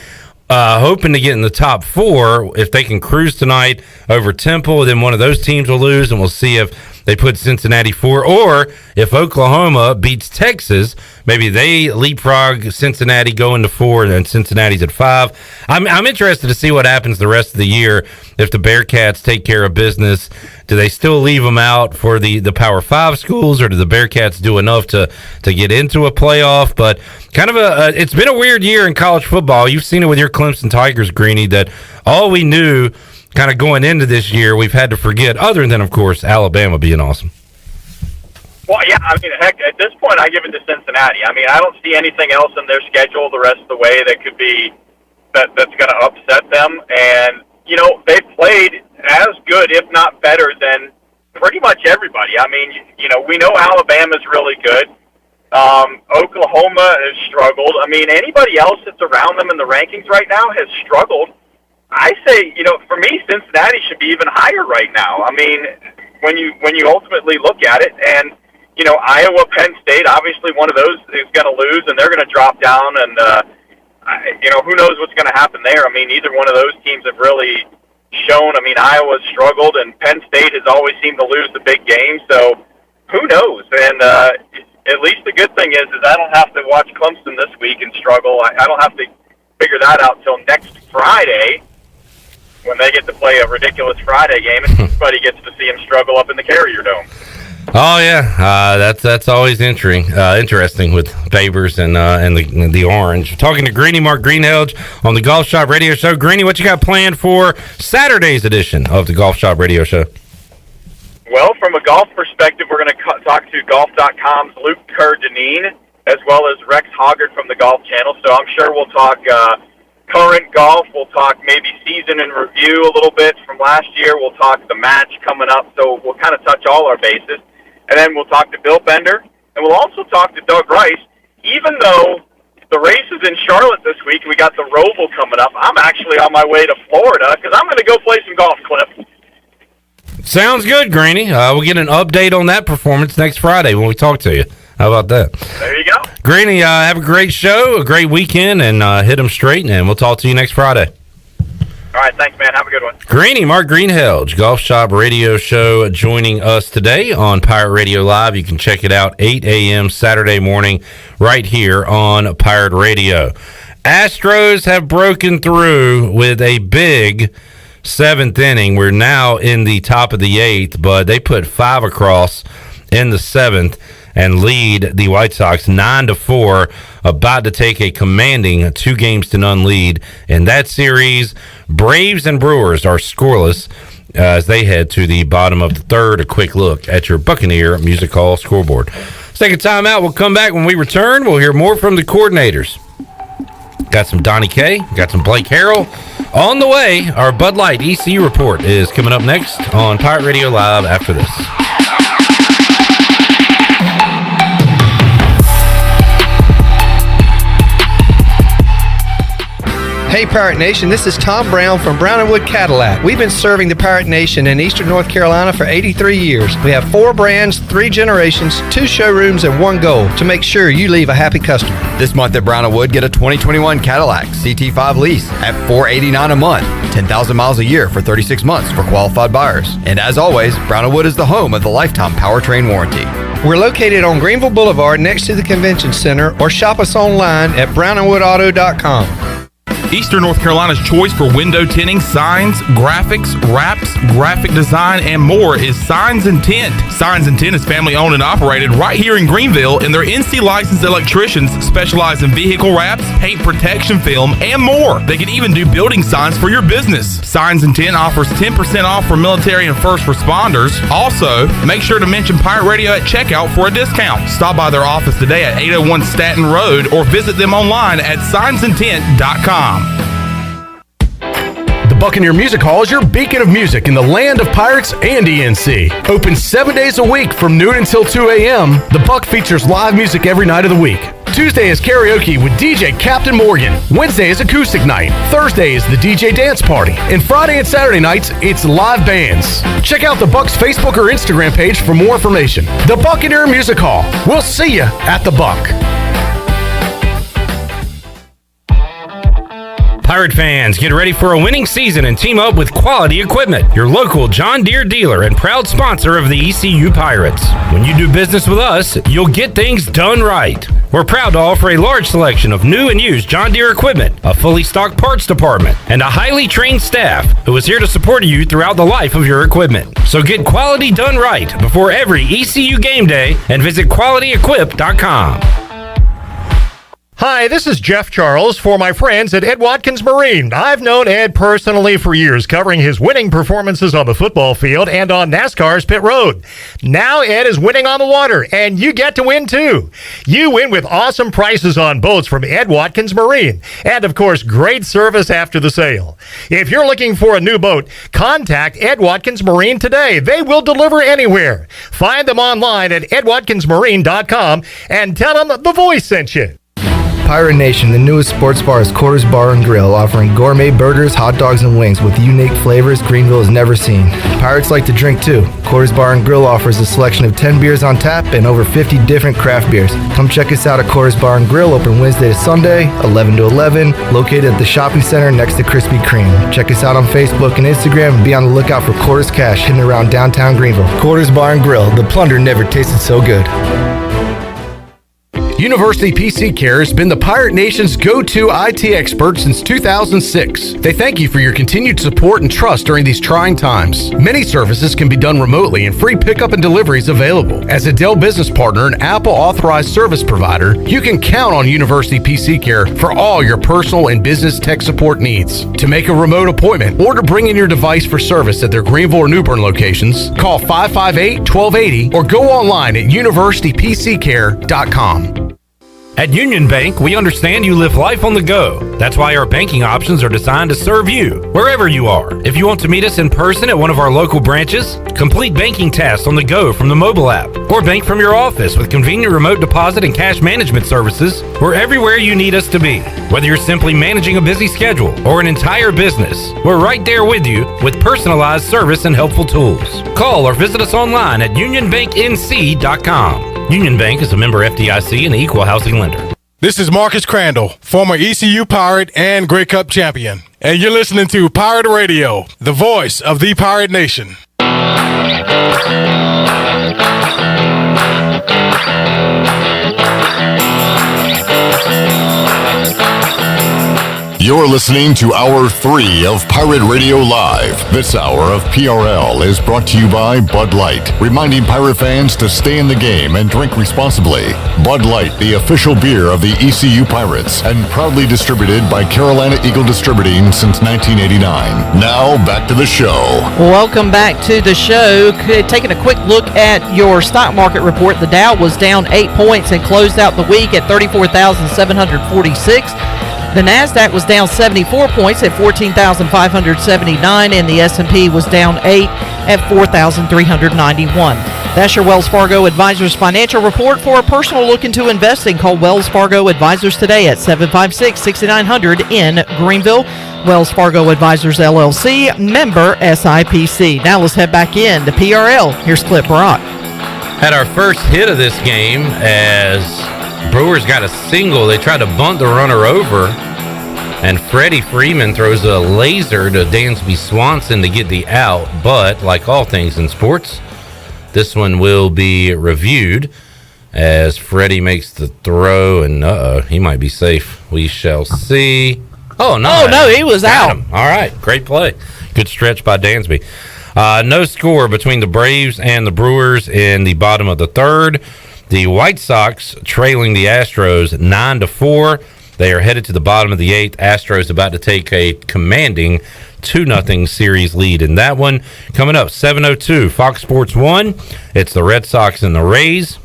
hoping to get in the top 4 if they can cruise tonight over Temple. Then one of those teams will lose, and we'll see if they put Cincinnati 4, or if Oklahoma beats Texas, maybe they leapfrog Cincinnati going to 4, and then Cincinnati's at 5. I'm interested to see what happens the rest of the year if the Bearcats take care of business. Do they still leave them out for the Power 5 schools, or do the Bearcats do enough to get into a playoff? But kind of it's been a weird year in college football. You've seen it with your Clemson Tigers, Greeny, that all we knew kind of going into this year, we've had to forget, other than, of course, Alabama being awesome. Well, yeah, I mean, heck, at this point, I give it to Cincinnati. I mean, I don't see anything else in their schedule the rest of the way that could be that's going to upset them. And, they've played as good, if not better, than pretty much everybody. I mean, we know Alabama's really good. Oklahoma has struggled. I mean, anybody else that's around them in the rankings right now has struggled. I say, for me, Cincinnati should be even higher right now. I mean, when you ultimately look at it, and Iowa, Penn State, obviously one of those is going to lose, and they're going to drop down, and who knows what's going to happen there. I mean, either one of those teams have really shown. I mean, Iowa's struggled, and Penn State has always seemed to lose the big games. So who knows? And at least the good thing is I don't have to watch Clemson this week and struggle. I don't have to figure that out till next Friday, when they get to play a ridiculous Friday game, and everybody gets to see them struggle up in the Carrier Dome. Oh yeah, that's always interesting with Babers and the Orange. Talking to Greeny, Mark Greenhalgh on the Golf Shop Radio Show. Greeny, what you got planned for Saturday's edition of the Golf Shop Radio Show? Well, from a golf perspective, we're going to talk to Golf.com's Luke Kerr-Deneen, as well as Rex Hoggard from the Golf Channel. So I'm sure we'll talk current golf. We'll talk maybe season in review a little bit from last year. We'll talk the match coming up. So we'll kind of touch all our bases. And then we'll talk to Bill Bender. And we'll also talk to Doug Rice. Even though the race is in Charlotte this week, we got the Roval coming up, I'm actually on my way to Florida because I'm going to go play some golf, Cliff. Sounds good, Greeny. We'll get an update on that performance next Friday when we talk to you. How about that? There you go. Greeny, have a great show, a great weekend, and hit them straight, and we'll talk to you next Friday. All right, thanks, man. Have a good one. Greeny, Mark Greenhalgh, Golf Shop Radio Show, joining us today on Pirate Radio Live. You can check it out 8 a.m. Saturday morning right here on Pirate Radio. Astros have broken through with a big 7th inning. We're now in the top of the 8th, but they put 5 across in the 7th and lead the White Sox 9-4, about to take a commanding 2-0 lead in that series. Braves and Brewers are scoreless as they head to the bottom of the 3rd. A quick look at your Buccaneer Music Hall scoreboard. Let's take a time out. We'll come back. When we return, we'll hear more from the coordinators. Got some Donnie K, got some Blake Harrell. On the way, our Bud Light ECU report is coming up next on Pirate Radio Live after this. Hey Pirate Nation, this is Tom Brown from Brown & Wood Cadillac. We've been serving the Pirate Nation in Eastern North Carolina for 83 years. We have 4 brands, 3 generations, 2 showrooms, and 1 goal to make sure you leave a happy customer. This month at Brown & Wood, get a 2021 Cadillac CT5 lease at $489 a month, 10,000 miles a year for 36 months for qualified buyers. And as always, Brown & Wood is the home of the lifetime powertrain warranty. We're located on Greenville Boulevard next to the Convention Center, or shop us online at brownandwoodauto.com. Eastern North Carolina's choice for window tinting, signs, graphics, wraps, graphic design, and more is Signs and Tint. Signs and Tint is family owned and operated right here in Greenville, and their NC licensed electricians specialize in vehicle wraps, paint protection film, and more. They can even do building signs for your business. Signs and Tint offers 10% off for military and first responders. Also, make sure to mention Pirate Radio at checkout for a discount. Stop by their office today at 801 Staten Road or visit them online at signsandtint.com. The Buccaneer Music Hall is your beacon of music in the land of Pirates and ENC. Open 7 days a week from noon until 2 a.m., the Buck features live music every night of the week. Tuesday is karaoke with DJ Captain Morgan. Wednesday is acoustic night. Thursday is the DJ dance party. And Friday and Saturday nights, it's live bands. Check out the Buck's Facebook or Instagram page for more information. The Buccaneer Music Hall. We'll see you at the Buck. Pirate fans, get ready for a winning season and team up with Quality Equipment, your local John Deere dealer and proud sponsor of the ECU Pirates. When you do business with us, you'll get things done right. We're proud to offer a large selection of new and used John Deere equipment, a fully stocked parts department, and a highly trained staff who is here to support you throughout the life of your equipment. So get quality done right before every ECU game day and visit QualityEquip.com. Hi, this is Jeff Charles for my friends at Ed Watkins Marine. I've known Ed personally for years, covering his winning performances on the football field and on NASCAR's pit road. Now Ed is winning on the water, and you get to win too. You win with awesome prices on boats from Ed Watkins Marine, and of course, great service after the sale. If you're looking for a new boat, contact Ed Watkins Marine today. They will deliver anywhere. Find them online at edwatkinsmarine.com and tell them the voice sent you. Pirate Nation, the newest sports bar is Quarters Bar and Grill, offering gourmet burgers, hot dogs, and wings with unique flavors Greenville has never seen. Pirates like to drink too. Quarters Bar and Grill offers a selection of 10 beers on tap and over 50 different craft beers. Come check us out at Quarters Bar and Grill, open Wednesday to Sunday, 11 to 11, located at the shopping center next to Krispy Kreme. Check us out on Facebook and Instagram and be on the lookout for Quarters Cash hidden around downtown Greenville. Quarters Bar and Grill, the plunder never tasted so good. University PC Care has been the Pirate Nation's go-to IT expert since 2006. They thank you for your continued support and trust during these trying times. Many services can be done remotely and free pickup and delivery is available. As a Dell business partner and Apple authorized service provider, you can count on University PC Care for all your personal and business tech support needs. To make a remote appointment or to bring in your device for service at their Greenville or New Bern locations, call 558-1280 or go online at universitypccare.com. At Union Bank, we understand you live life on the go. That's why our banking options are designed to serve you, wherever you are. If you want to meet us in person at one of our local branches, complete banking tasks on the go from the mobile app, or bank from your office with convenient remote deposit and cash management services, we're everywhere you need us to be. Whether you're simply managing a busy schedule or an entire business, we're right there with you with personalized service and helpful tools. Call or visit us online at unionbanknc.com. Union Bank is a member FDIC and an equal housing lender. This is Marcus Crandall, former ECU Pirate and Grey Cup champion. And you're listening to Pirate Radio, the voice of the Pirate Nation. You're listening to Hour 3 of Pirate Radio Live. This hour of PRL is brought to you by Bud Light, reminding pirate fans to stay in the game and drink responsibly. Bud Light, the official beer of the ECU Pirates, and proudly distributed by Carolina Eagle Distributing since 1989. Now, back to the show. Welcome back to the show. Taking a quick look at your stock market report, the Dow was down 8 points and closed out the week at 34,746. The NASDAQ was down 74 points at 14,579, and the S&P was down 8 at 4,391. That's your Wells Fargo Advisors financial report. For a personal look into investing, call Wells Fargo Advisors today at 756-6900 in Greenville. Wells Fargo Advisors, LLC, member SIPC. Now let's head back in to PRL. Here's Clip Brock. Had our first hit of this game as Brewers got a single. They tried to bunt the runner over, and Freddie Freeman throws a laser to Dansby Swanson to get the out. But like all things in sports, this one will be reviewed as Freddie makes the throw, and he might be safe. We shall see. Oh, no. Oh, no, he was Got out. him. All right. Great play. Good stretch by Dansby. No score between the Braves and the Brewers in the bottom of the third. The White Sox trailing the Astros 9-4. They are headed to the bottom of the eighth. Astros about to take a commanding 2-0 series lead in that one. Coming up, 7:02, Fox Sports 1. It's the Red Sox and the Rays.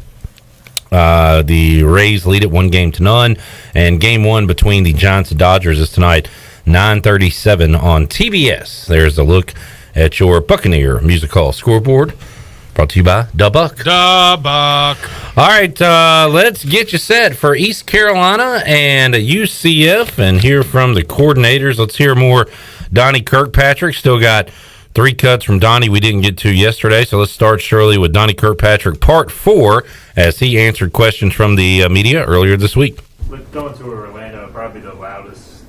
The Rays lead it 1-0. And game one between the Giants and Dodgers is tonight, 9:37 on TBS. There's a look at your Buccaneer Music Hall scoreboard. Brought to you by Da Buck. Da Buck. All right, let's get you set for East Carolina and UCF and hear from the coordinators. Let's hear more Donnie Kirkpatrick. Still got 3 cuts from Donnie we didn't get to yesterday, so let's start, Shirley, with Donnie Kirkpatrick, part 4, as he answered questions from the media earlier this week. With going to Orlando, probably the loudest,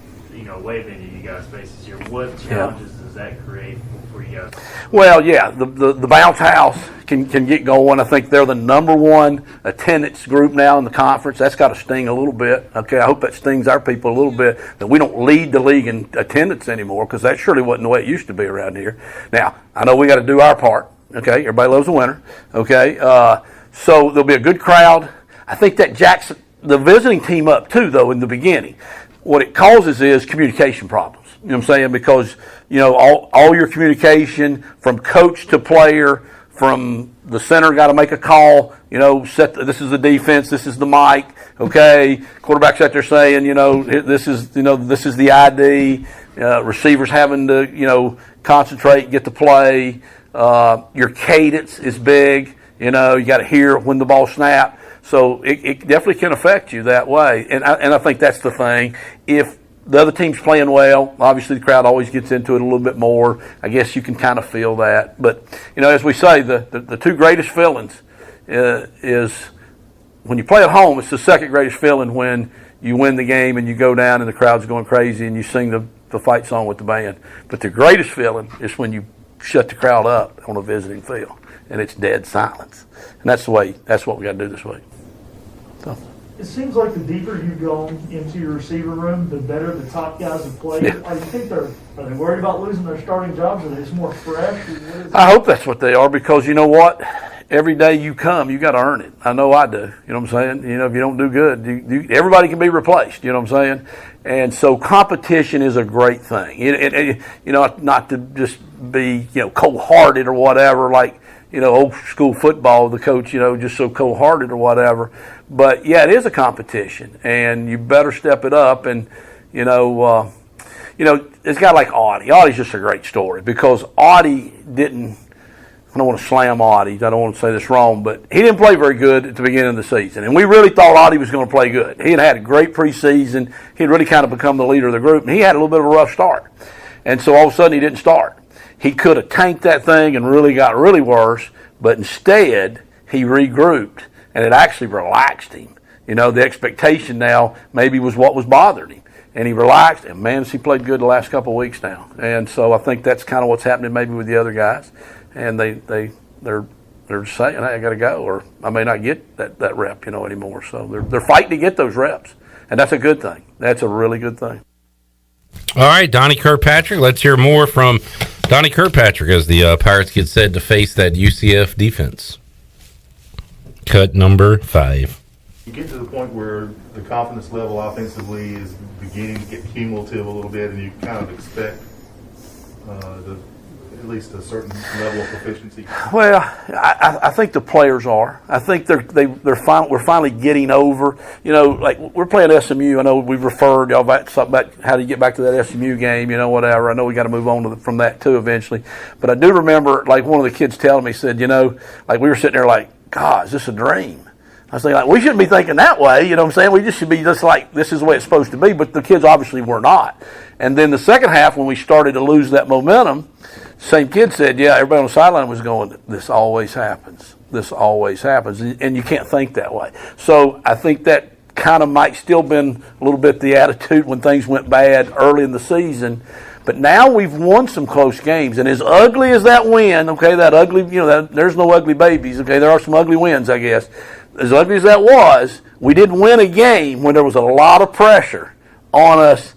away venue you guys face this year, what challenges does that create for you guys? Well, yeah, the bounce house can get going. I think they're the number 1 attendance group now in the conference. That's got to sting a little bit. Okay, I hope that stings our people a little bit, that we don't lead the league in attendance anymore, because that surely wasn't the way it used to be around here. Now, I know we got to do our part. Okay, everybody loves a winner. Okay, so there'll be a good crowd. I think that jacks the visiting team up too, though, in the beginning. What it causes is communication problems. You know what I'm saying? Because, all your communication from coach to player, from the center got to make a call, this is the defense, this is the mic, okay? Quarterback's out there saying, this is the ID. Receivers having to, concentrate, get the play. Your cadence is big. You got to hear when the ball snapped. So it definitely can affect you that way. And I think that's the thing. If the other team's playing well, obviously the crowd always gets into it a little bit more. I guess you can kind of feel that. But, as we say, the 2 greatest feelings is when you play at home, it's the second greatest feeling when you win the game and you go down and the crowd's going crazy and you sing the fight song with the band. But the greatest feeling is when you shut the crowd up on a visiting field and it's dead silence. And that's what we got to do this week. So. It seems like the deeper you go into your receiver room, the better the top guys have played. Yeah. I think are they worried about losing their starting jobs? Are they just more fresh? I hope that's what they are, because you know what? Every day you come, you got to earn it. I know I do. You know what I'm saying? If you don't do good, everybody can be replaced. You know what I'm saying? And so competition is a great thing. Not to just be cold-hearted or whatever, like old school football, the coach, just so cold-hearted or whatever. But, yeah, it is a competition, and you better step it up. And, it's a guy like Audie. Audie's just a great story, because Audie didn't – I don't want to slam Audie. I don't want to say this wrong, but he didn't play very good at the beginning of the season. And we really thought Audie was going to play good. He had a great preseason. He had really kind of become the leader of the group, and he had a little bit of a rough start. And so all of a sudden he didn't start. He could have tanked that thing and really got really worse, but instead he regrouped, and it actually relaxed him. The expectation now maybe was what was bothering him. And he relaxed, and man, he played good the last couple of weeks now. And so I think that's kind of what's happening maybe with the other guys. And they're saying, hey, I got to go, or I may not get that rep, anymore. So they're fighting to get those reps, and that's a good thing. That's a really good thing. All right, Donnie Kirkpatrick. Let's hear more from Donnie Kirkpatrick as the Pirates get set to face that UCF defense. Cut number 5. You get to the point where the confidence level offensively is beginning to get cumulative a little bit, and you kind of expect at least a certain level of proficiency. Well, I think the players are. I think we're finally getting over. Like we're playing SMU. I know we've referred y'all back to something about how do you get back to that SMU game. Whatever. I know we got to move on from that too eventually. But I do remember, like one of the kids telling me, said, like we were sitting there like, God, is this a dream? I was thinking, like, we shouldn't be thinking that way, you know what I'm saying? We just should be just like, this is the way it's supposed to be, but the kids obviously were not. And then the second half, when we started to lose that momentum, same kid said, yeah, everybody on the sideline was going, this always happens. This always happens. And you can't think that way. So I think that kind of might still been a little bit the attitude when things went bad early in the season. But now we've won some close games, and as ugly as that win, okay, that ugly, there's no ugly babies, okay, there are some ugly wins, I guess. As ugly as that was, we did win a game when there was a lot of pressure on us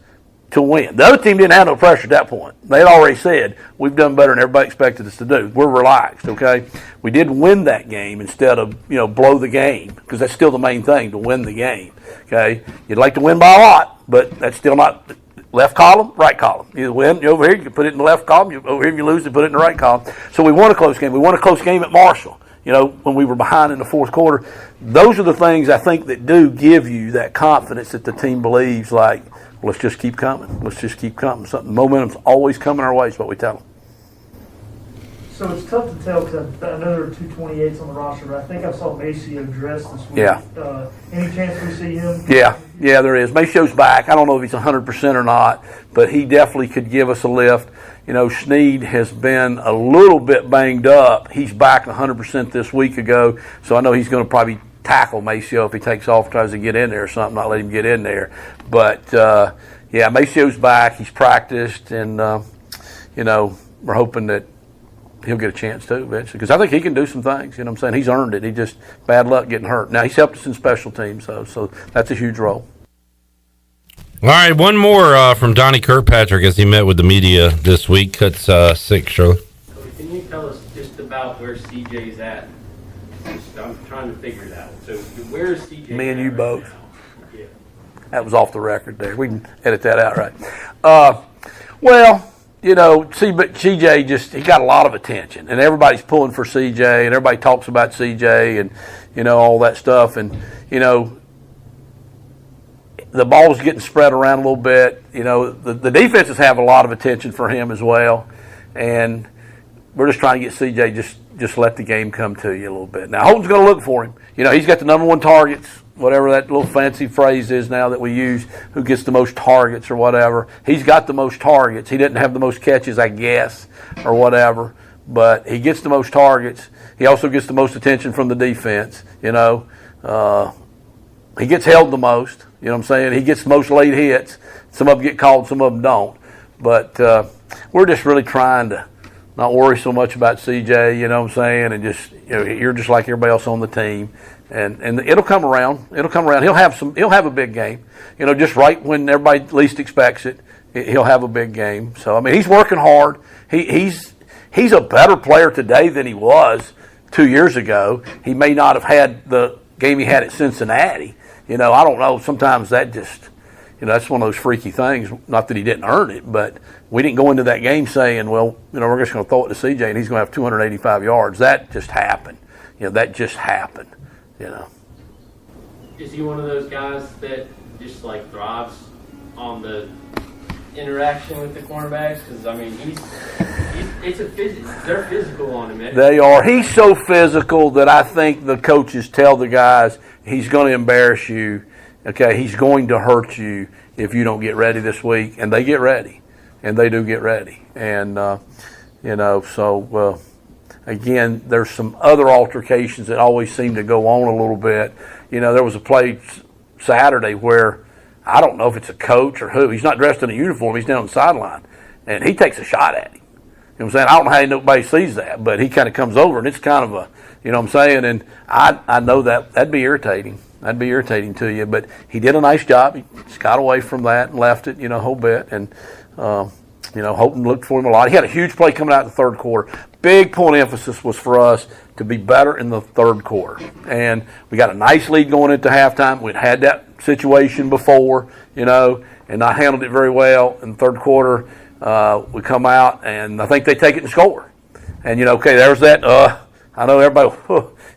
to win. The other team didn't have no pressure at that point. They had already said, we've done better than everybody expected us to do. We're relaxed, okay? We did win that game instead of, blow the game, because that's still the main thing, to win the game, okay? You'd like to win by a lot, but that's still not left column, right column. You win, you over here, you can put it in the left column. Over here, you lose, you put it in the right column. So we won a close game. We won a close game at Marshall, when we were behind in the fourth quarter. Those are the things I think that do give you that confidence that the team believes, like, let's just keep coming. Let's just keep coming. Momentum's always coming our way is what we tell them. So it's tough to tell because I know there are 228s on the roster, but I think I saw Maceo dressed this week. Yeah. Any chance we see him? Yeah, there is. Maceo's back. I don't know if he's 100% or not, but he definitely could give us a lift. Sneed has been a little bit banged up. He's back 100% this week ago, so I know he's going to probably tackle Maceo if he takes off, tries to get in there or something, not let him get in there. But, Maceo's back. He's practiced, and, we're hoping that he'll get a chance too eventually, because I think he can do some things. You know what I'm saying? He's earned it. He just bad luck getting hurt. Now, he's helped us in special teams, so that's a huge role. All right, one more from Donnie Kirkpatrick as he met with the media this week. Cuts 6, Shirley. Can you tell us just about where CJ's at? I'm trying to figure it out. So where is CJ? Me and you both. Yeah. That was off the record there. We can edit that out, right? CJ he got a lot of attention, and everybody's pulling for CJ, and everybody talks about CJ and, all that stuff. And, the ball's getting spread around a little bit. The defenses have a lot of attention for him as well. And we're just trying to get CJ just let the game come to you a little bit. Now, Holton's going to look for him. He's got the number one targets, whatever that little fancy phrase is now that we use, who gets the most targets or whatever. He's got the most targets. He didn't have the most catches, I guess, or whatever. But he gets the most targets. He also gets the most attention from the defense, He gets held the most, you know what I'm saying? He gets the most late hits. Some of them get called, some of them don't. But we're just really trying to not worry so much about CJ, you know what I'm saying, and just you're just like everybody else on the team, and it'll come around. It'll come around. He'll have a big game, just right when everybody least expects it. He'll have a big game. So he's working hard. He's a better player today than he was 2 years ago. He may not have had the game he had at Cincinnati. I don't know. Sometimes that just. That's one of those freaky things. Not that he didn't earn it, but we didn't go into that game saying, well, we're just going to throw it to CJ and he's going to have 285 yards. That just happened. That just happened. Is he one of those guys that just thrives on the interaction with the cornerbacks? Because they're physical on him. Isn't They are. He's so physical that I think the coaches tell the guys he's going to embarrass you. Okay, he's going to hurt you if you don't get ready this week. And they get ready. And they do get ready. And, again, there's some other altercations that always seem to go on a little bit. There was a play Saturday where I don't know if it's a coach or who. He's not dressed in a uniform. He's down on the sideline. And he takes a shot at him. You know what I'm saying? I don't know how nobody sees that, but he kind of comes over, and it's kind of a, you know what I'm saying? And I know that'd be irritating. That'd be irritating to you, but he did a nice job. He just got away from that and left it, a whole bit. And, Houghton looked for him a lot. He had a huge play coming out in the third quarter. Big point emphasis was for us to be better in the third quarter. And we got a nice lead going into halftime. We'd had that situation before, and not handled it very well. In the third quarter, we come out, and I think they take it and score. And, okay, there's that. I know everybody,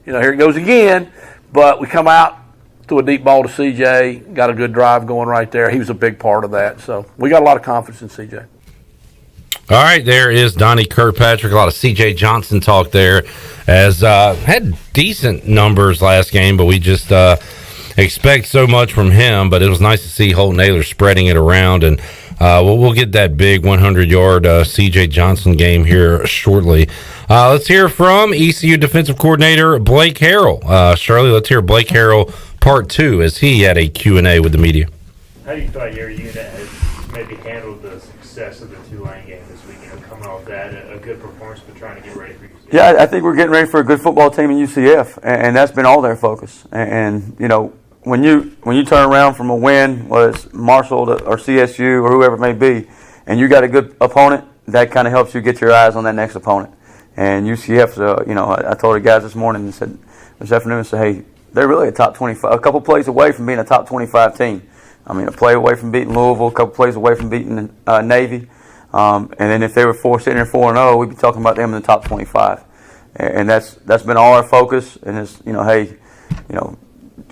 here it goes again. But we come out, threw a deep ball to CJ, got a good drive going right there. He was a big part of that. So we got a lot of confidence in CJ. All right, there is Donnie Kirkpatrick. A lot of C.J. Johnson talk there. As had decent numbers last game, but we just expect so much from him. But it was nice to see Holton Ahlers spreading it around, and we'll get that big 100-yard C.J. Johnson game here shortly. Let's hear from ECU defensive coordinator Blake Harrell. Shirley, let's hear Blake Harrell part 2 as he had a Q&A with the media. How do you feel like your unit has maybe handled the success of the Tulane game this week? Coming off that, a good performance, but trying to get ready for UCF. Yeah, I think we're getting ready for a good football team in UCF, and that's been all their focus. And when you turn around from a win, whether it's Marshall or CSU or whoever it may be, and you got a good opponent, that kind of helps you get your eyes on that next opponent. And UCF, I told the guys this morning and said, this afternoon, hey, they're really a top 25, a couple plays away from being a top 25 team. I mean, a play away from beating Louisville, a couple plays away from beating Navy. And then if they were sitting there 4-0, we'd be talking about them in the top 25. And that's been all our focus. And it's,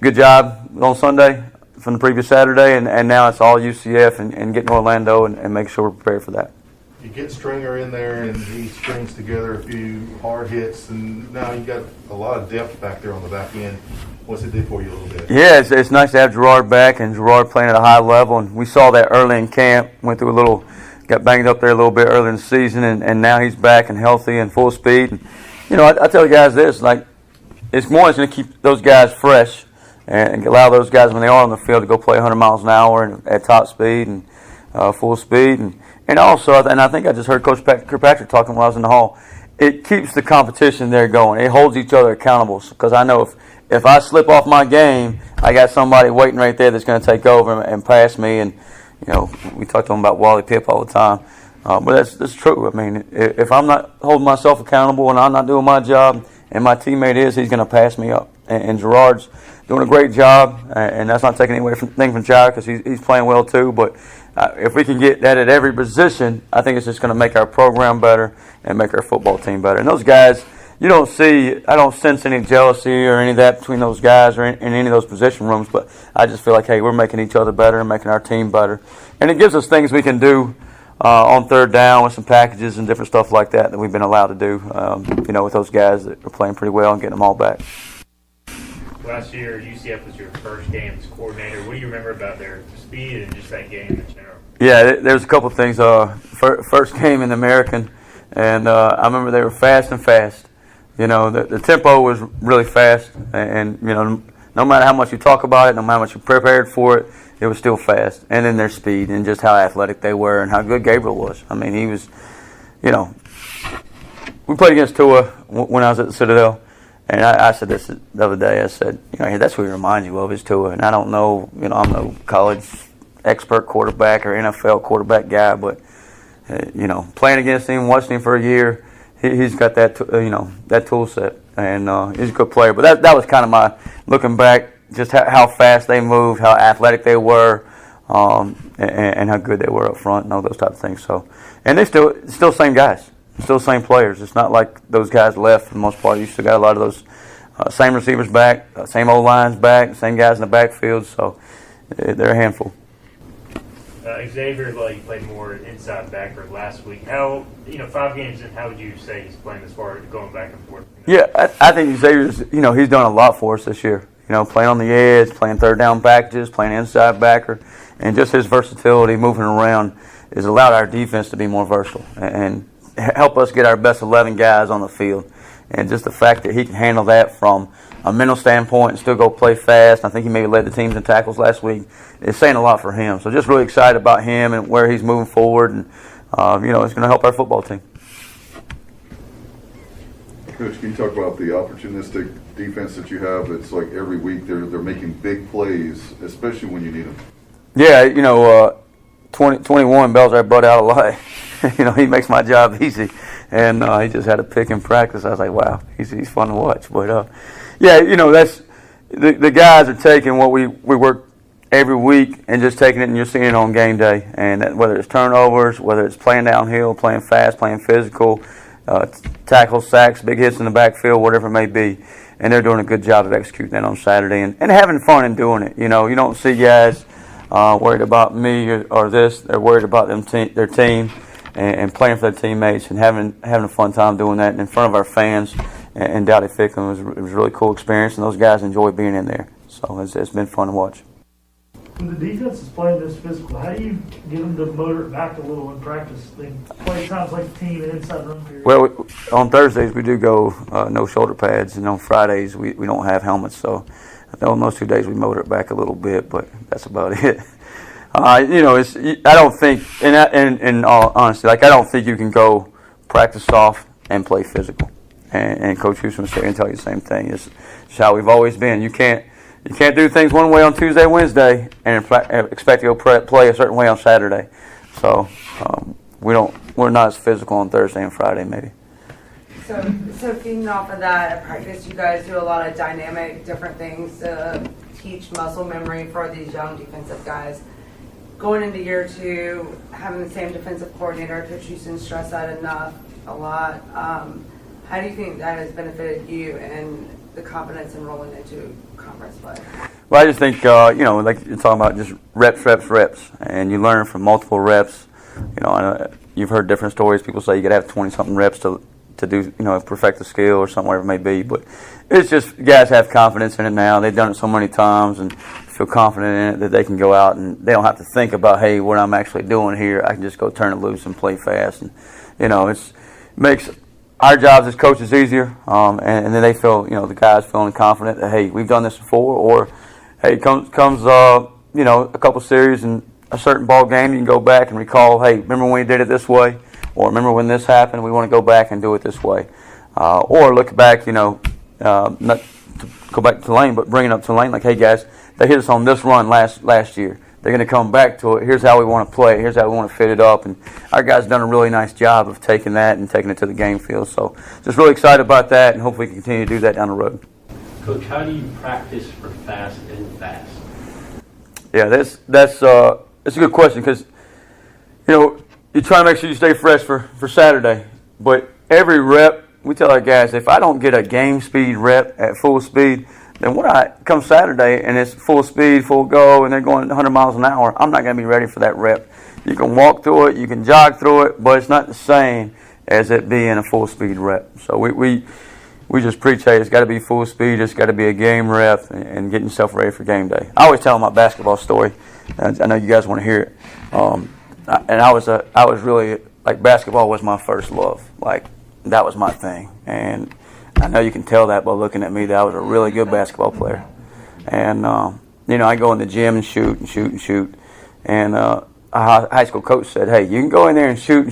good job on Sunday from the previous Saturday. And now it's all UCF and getting Orlando and make sure we're prepared for that. You get Stringer in there, and he strings together a few hard hits, and now you got a lot of depth back there on the back end. What's it do for you a little bit? Yeah, it's nice to have Gerard back, and Gerard playing at a high level. And we saw that early in camp. Went through got banged up there a little bit early in the season, and now he's back and healthy and full speed. And, I tell the guys this, it's going to keep those guys fresh and allow those guys when they are on the field to go play 100 miles an hour and at top speed and full speed. And also, and I think I just heard Coach Kirkpatrick talking while I was in the hall, it keeps the competition there going. It holds each other accountable because I know if I slip off my game, I got somebody waiting right there that's going to take over and pass me. And, we talk to them about Wally Pipp all the time. But that's true. I mean, if I'm not holding myself accountable and I'm not doing my job and my teammate he's going to pass me up. And Gerard's doing a great job, and that's not taking away from Jair because he's playing well too. But if we can get that at every position, I think it's just going to make our program better and make our football team better. And those guys, I don't sense any jealousy or any of that between those guys or in any of those position rooms. But I just feel like, hey, we're making each other better and making our team better. And it gives us things we can do on third down with some packages and different stuff like that we've been allowed to do, with those guys that are playing pretty well and getting them all back. Last year, UCF was your first game as coordinator. What do you remember about their speed and just that game in general? Yeah, there's a couple of things. First game in the American, and I remember they were fast and fast. The tempo was really fast, and no matter how much you talk about it, no matter how much you prepared for it, it was still fast. And then their speed and just how athletic they were and how good Gabriel was. I mean, he was, we played against Tua when I was at the Citadel. And I said this the other day. I said, that's what he reminds you of is Tua. And I don't know, I'm no college expert quarterback or NFL quarterback guy, but playing against him, watching him for a year, he's got that that tool set, and he's a good player. But that was kind of my looking back, just how fast they moved, how athletic they were, and how good they were up front and all those type of things. So, and they still same guys. Still the same players. It's not like those guys left for the most part. You still got a lot of those same receivers back, same old lines back, same guys in the backfield. So they're a handful. Xavier, you played more inside backer last week. How 5 games in, how would you say he's playing as far as going back and forth? Yeah, I think Xavier's he's done a lot for us this year. Playing on the edge, playing third down packages, playing inside backer, and just his versatility, moving around, has allowed our defense to be more versatile and help us get our best 11 guys on the field. And just the fact that he can handle that from a mental standpoint and still go play fast. I think he maybe led the teams in tackles last week. It's saying a lot for him. So just really excited about him and where he's moving forward. And, it's going to help our football team. Coach, can you talk about the opportunistic defense that you have? It's like every week they're making big plays, especially when you need them. Yeah, 21, bails our butt out a lot. He makes my job easy. And he just had a pick in practice. I was like, wow, he's fun to watch. But, that's the guys are taking what we work every week and just taking it, and you're seeing it on game day. And that, whether it's turnovers, whether it's playing downhill, playing fast, playing physical, tackles, sacks, big hits in the backfield, whatever it may be. And they're doing a good job of executing that on Saturday and having fun in doing it. You don't see guys worried about me or this. They're worried about their team and playing for their teammates and having a fun time doing that in front of our fans. And Dowdy Ficklin it was a really cool experience, and those guys enjoy being in there. So it's been fun to watch. When the defense is playing this physical, how do you get them to motor it back a little in practice? They play times like a team and inside run period. Well, on Thursdays we do go no shoulder pads, and on Fridays we don't have helmets. So on those 2 days we motor it back a little bit, but that's about it. I don't think, in all honesty, I don't think you can go practice soft and play physical. And Coach Houston will say and tell you the same thing. It's how we've always been. You can't you can't do things one way on Tuesday, Wednesday, and expect to go play a certain way on Saturday. So we're not as physical on Thursday and Friday, maybe. So feeding off of that, at practice, you guys do a lot of dynamic, different things to teach muscle memory for these young defensive guys. Going into year 2, having the same defensive coordinator, Coach Houston stressed that a lot. How do you think that has benefited you and the confidence in rolling into conference play? Well, I just think, like you're talking about, just reps, and you learn from multiple reps. You've heard different stories. People say you got to have 20-something reps to do, perfect the skill or something, whatever it may be. But it's just guys have confidence in it now. They've done it so many times and feel confident in it that they can go out and they don't have to think about, hey, what I'm actually doing here. I can just go turn it loose and play fast. And, it makes our jobs as coaches easier. And then they feel, the guys feeling confident that, hey, we've done this before. Or, hey, comes a couple series and a certain ball game, you can go back and recall, hey, remember when we did it this way? Or remember when this happened, we want to go back and do it this way. Or look back, not to go back to Tulane, but bring it up to Tulane, like, hey, guys, they hit us on this run last year. They're going to come back to it. Here's how we want to play. Here's how we want to fit it up. And our guys done a really nice job of taking that and taking it to the game field. So just really excited about that, and hopefully we can continue to do that down the road. Coach, how do you practice for fast and fast? Yeah, that's a good question because, you try to make sure you stay fresh for Saturday. But every rep, we tell our guys, if I don't get a game speed rep at full speed, then when I come Saturday and it's full speed, full go, and they're going 100 miles an hour, I'm not going to be ready for that rep. You can walk through it, you can jog through it, but it's not the same as it being a full speed rep. So we just preach, hey, it's got to be full speed, it's got to be a game rep, and getting yourself ready for game day. I always tell them my basketball story. I know you guys want to hear it. And I was really, like, basketball was my first love. Like, that was my thing. And I know you can tell that by looking at me that I was a really good basketball player. And, I go in the gym and shoot. And a high school coach said, hey, you can go in there and shoot.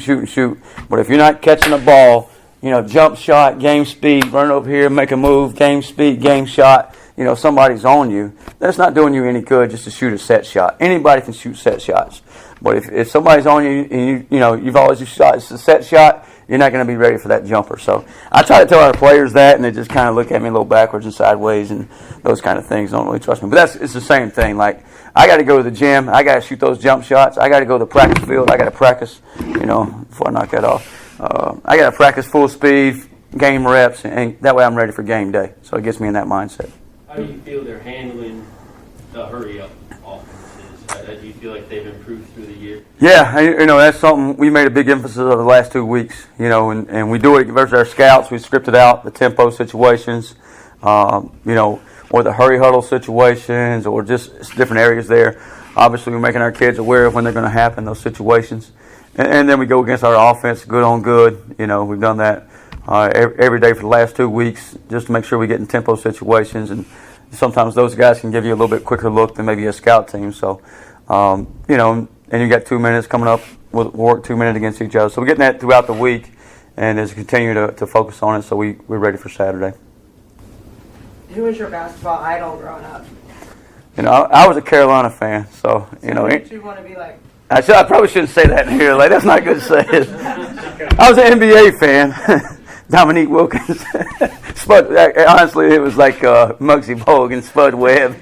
But if you're not catching the ball, jump shot, game speed, run over here, make a move, game speed, game shot, somebody's on you, that's not doing you any good just to shoot a set shot. Anybody can shoot set shots. But if somebody's on you and you've always shot, it's a set shot, you're not going to be ready for that jumper. So I try to tell our players that, and they just kind of look at me a little backwards and sideways and those kind of things. Don't really trust me. But it's the same thing. Like, I got to go to the gym. I got to shoot those jump shots. I got to go to the practice field. I got to practice, before I knock that off. I got to practice full speed, game reps, and that way I'm ready for game day. So it gets me in that mindset. How do you feel they're handling the hurry-up offenses? Do you feel like they've improved through the year? Yeah, that's something we made a big emphasis of the last 2 weeks, and we do it versus our scouts. We scripted out the tempo situations, or the hurry huddle situations, or just different areas there. Obviously, we're making our kids aware of when they're going to happen, those situations. And then we go against our offense, good on good. We've done that every day for the last 2 weeks just to make sure we get in tempo situations. And sometimes those guys can give you a little bit quicker look than maybe a scout team. So, and you got 2 minutes coming up. We'll work 2 minutes against each other. So we're getting that throughout the week and just continue to focus on it so we're ready for Saturday. Who was your basketball idol growing up? I was a Carolina fan. So, Who did you want to be like? I probably shouldn't say that in here. Like, that's not good to say. I was an NBA fan. Dominique Wilkins. Spud. Honestly, it was like Muggsy Bogues and Spud Webb.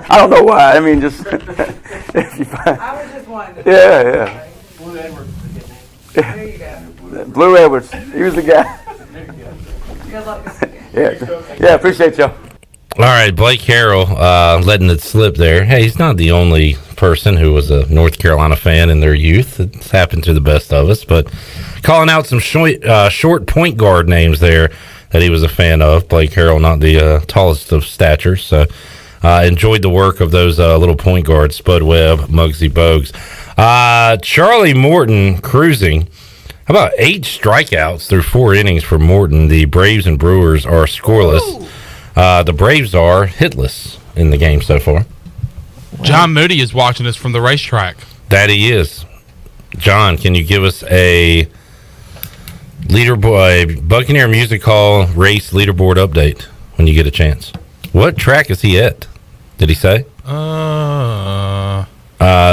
I don't know why. I mean, just. I was just wondering. Yeah. Blue Edwards is a good name. There you go. Blue Edwards. He was the guy. Good luck this weekend. Yeah. Appreciate y'all. All right, Blake Harrell letting it slip there. Hey, he's not the only person who was a North Carolina fan in their youth. It's happened to the best of us, but calling out some short point guard names there that he was a fan of. Blake Harrell, not the tallest of stature, so enjoyed the work of those little point guards, Spud Webb, Muggsy Bogues. Charlie Morton cruising. How about 8 strikeouts through 4 innings for Morton? The Braves and Brewers are scoreless. The Braves are hitless in the game so far. John Moody is watching us from the racetrack. That he is. John, can you give us a leaderboard, Buccaneer Music Hall race leaderboard update when you get a chance? What track is he at? Did he say?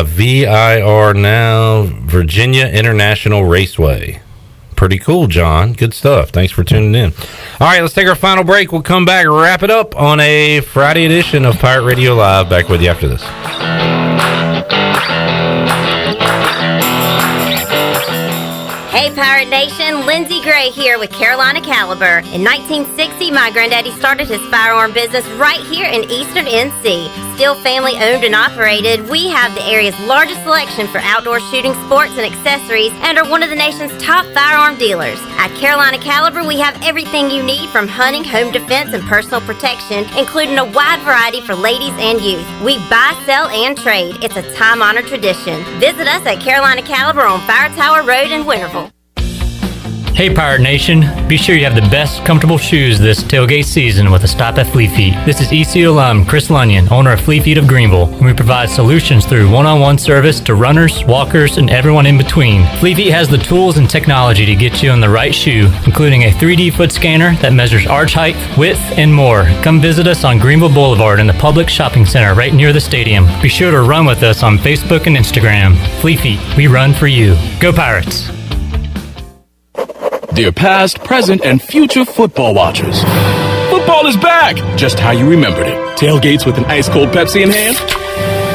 VIR now, Virginia International Raceway. Pretty cool, John. Good stuff. Thanks for tuning in. All right, let's take our final break. We'll come back and wrap it up on a Friday edition of Pirate Radio Live. Back with you after this. Hey Pirate Nation, Lindsay Gray here with Carolina Caliber. In 1960, my granddaddy started his firearm business right here in Eastern NC. Still family owned and operated, we have the area's largest selection for outdoor shooting sports and accessories and are one of the nation's top firearm dealers. At Carolina Caliber, we have everything you need from hunting, home defense, and personal protection, including a wide variety for ladies and youth. We buy, sell, and trade. It's a time-honored tradition. Visit us at Carolina Caliber on Fire Tower Road in Winterville. Hey Pirate Nation, be sure you have the best comfortable shoes this tailgate season with a stop at Fleet Feet. This is ECU alum Chris Lunyon, owner of Fleet Feet of Greenville, and we provide solutions through one-on-one service to runners, walkers, and everyone in between. Fleet Feet has the tools and technology to get you on the right shoe, including a 3D foot scanner that measures arch height, width, and more. Come visit us on Greenville Boulevard in the public shopping center right near the stadium. Be sure to run with us on Facebook and Instagram. Fleet Feet, we run for you. Go Pirates! Dear past, present, and future football watchers. Football is back, just how you remembered it. Tailgates with an ice-cold Pepsi in hand?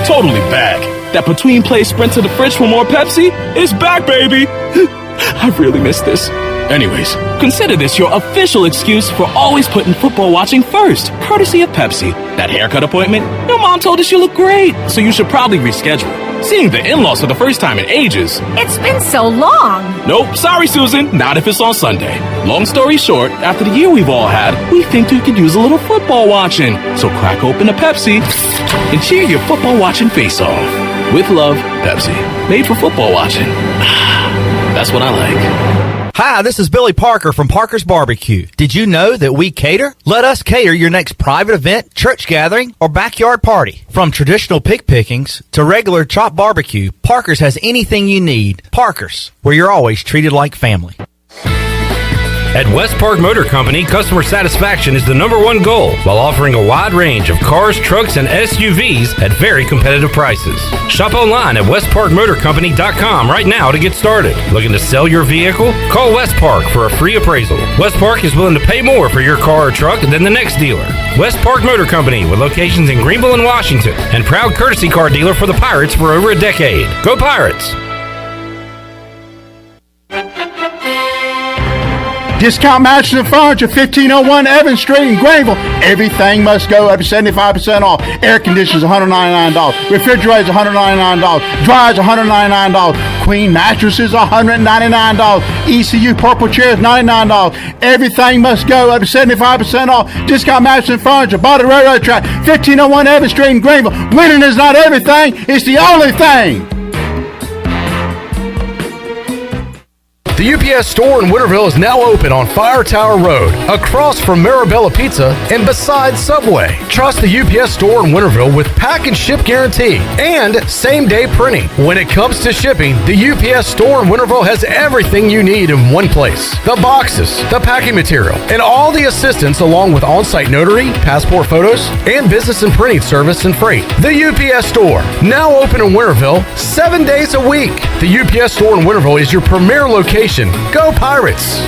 Totally back. That between play sprint to the fridge for more Pepsi? It's back, baby! I really miss this. Anyways, consider this your official excuse for always putting football watching first, courtesy of Pepsi. That haircut appointment? Your mom told us you look great, so you should probably reschedule. Seeing the in-laws for the first time in ages. It's been so long. Nope, sorry, Susan. Not if it's on Sunday. Long story short, after the year we've all had, we think you could use a little football watching. So crack open a Pepsi and cheer your football watching face off. With love, Pepsi. Made for football watching. That's what I like. Hi, this is Billy Parker from Parker's Barbecue. Did you know that we cater? Let us cater your next private event, church gathering, or backyard party. From traditional pig pickings to regular chopped barbecue, Parker's has anything you need. Parker's, where you're always treated like family. At West Park Motor Company, customer satisfaction is the #1 goal while offering a wide range of cars, trucks, and SUVs at very competitive prices. Shop online at westparkmotorcompany.com right now to get started. Looking to sell your vehicle? Call West Park for a free appraisal. West Park is willing to pay more for your car or truck than the next dealer. West Park Motor Company with locations in Greenville and Washington and proud courtesy car dealer for the Pirates for over a decade. Go Pirates! Discount Mattress and Furniture, 1501 Evans Street in Greenville. Everything must go up to 75% off. Air conditioners, $199. Refrigerators, $199. Dryers, $199. Queen mattresses, $199. ECU purple chairs, $99. Everything must go up to 75% off. Discount Mattress and Furniture, by the railroad track, 1501 Evans Street in Greenville. Winning is not everything, it's the only thing. The UPS store in Winterville is now open on Fire Tower Road, across from Marabella Pizza and beside Subway. Trust the UPS store in Winterville with pack and ship guarantee and same-day printing. When it comes to shipping, the UPS store in Winterville has everything you need in one place. The boxes, the packing material, and all the assistance along with on-site notary, passport photos, and business and printing service and freight. The UPS store, now open in Winterville 7 days a week. The UPS store in Winterville is your premier location. Go Pirates!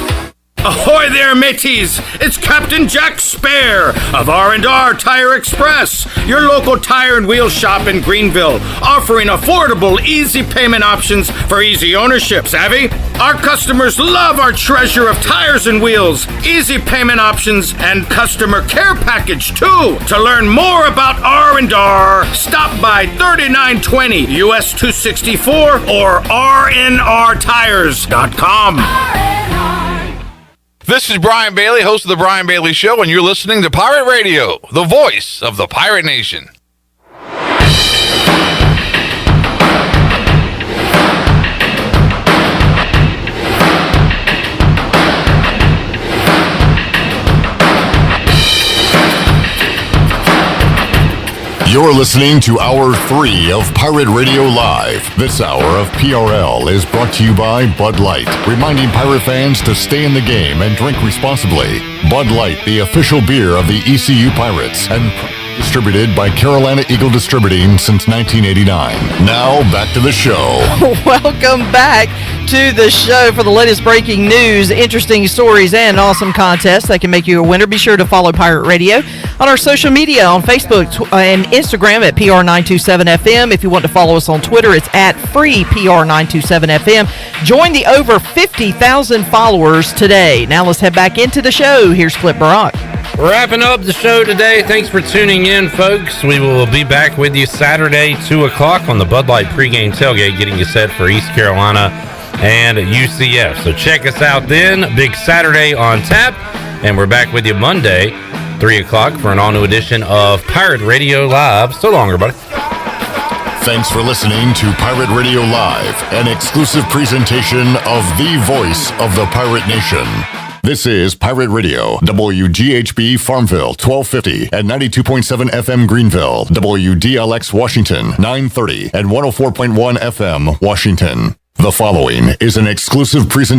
Ahoy there, mateys! It's Captain Jack Spare of R&R Tire Express, your local tire and wheel shop in Greenville, offering affordable, easy payment options for easy ownership. Savvy? Our customers love our treasure of tires and wheels, easy payment options, and customer care package too. To learn more about R&R, stop by 3920 US 264 or rnrtires.com. This is Brian Bailey, host of The Brian Bailey Show, and you're listening to Pirate Radio, the voice of the Pirate Nation. You're listening to Hour 3 of Pirate Radio Live. This hour of PRL is brought to you by Bud Light, reminding pirate fans to stay in the game and drink responsibly. Bud Light, the official beer of the ECU Pirates, and Distributed by Carolina Eagle Distributing since 1989. Now, back to the show. Welcome back to the show for the latest breaking news, interesting stories, and awesome contests that can make you a winner. Be sure to follow Pirate Radio on our social media on Facebook and Instagram at PR927FM. If you want to follow us on Twitter, it's at FreePR927FM. Join the over 50,000 followers today. Now let's head back into the show. Here's Flip Barak. Wrapping up the show today. Thanks for tuning in, folks. We will be back with you Saturday, 2 o'clock on the Bud Light pregame tailgate, getting you set for East Carolina and UCF. So check us out then. Big Saturday on tap. And we're back with you Monday, 3 o'clock for an all-new edition of Pirate Radio Live. So long, everybody. Thanks for listening to Pirate Radio Live, an exclusive presentation of the voice of the Pirate Nation. This is Pirate Radio, WGHB Farmville, 1250 and 92.7 FM Greenville, WDLX Washington, 930 and 104.1 FM Washington. The following is an exclusive presentation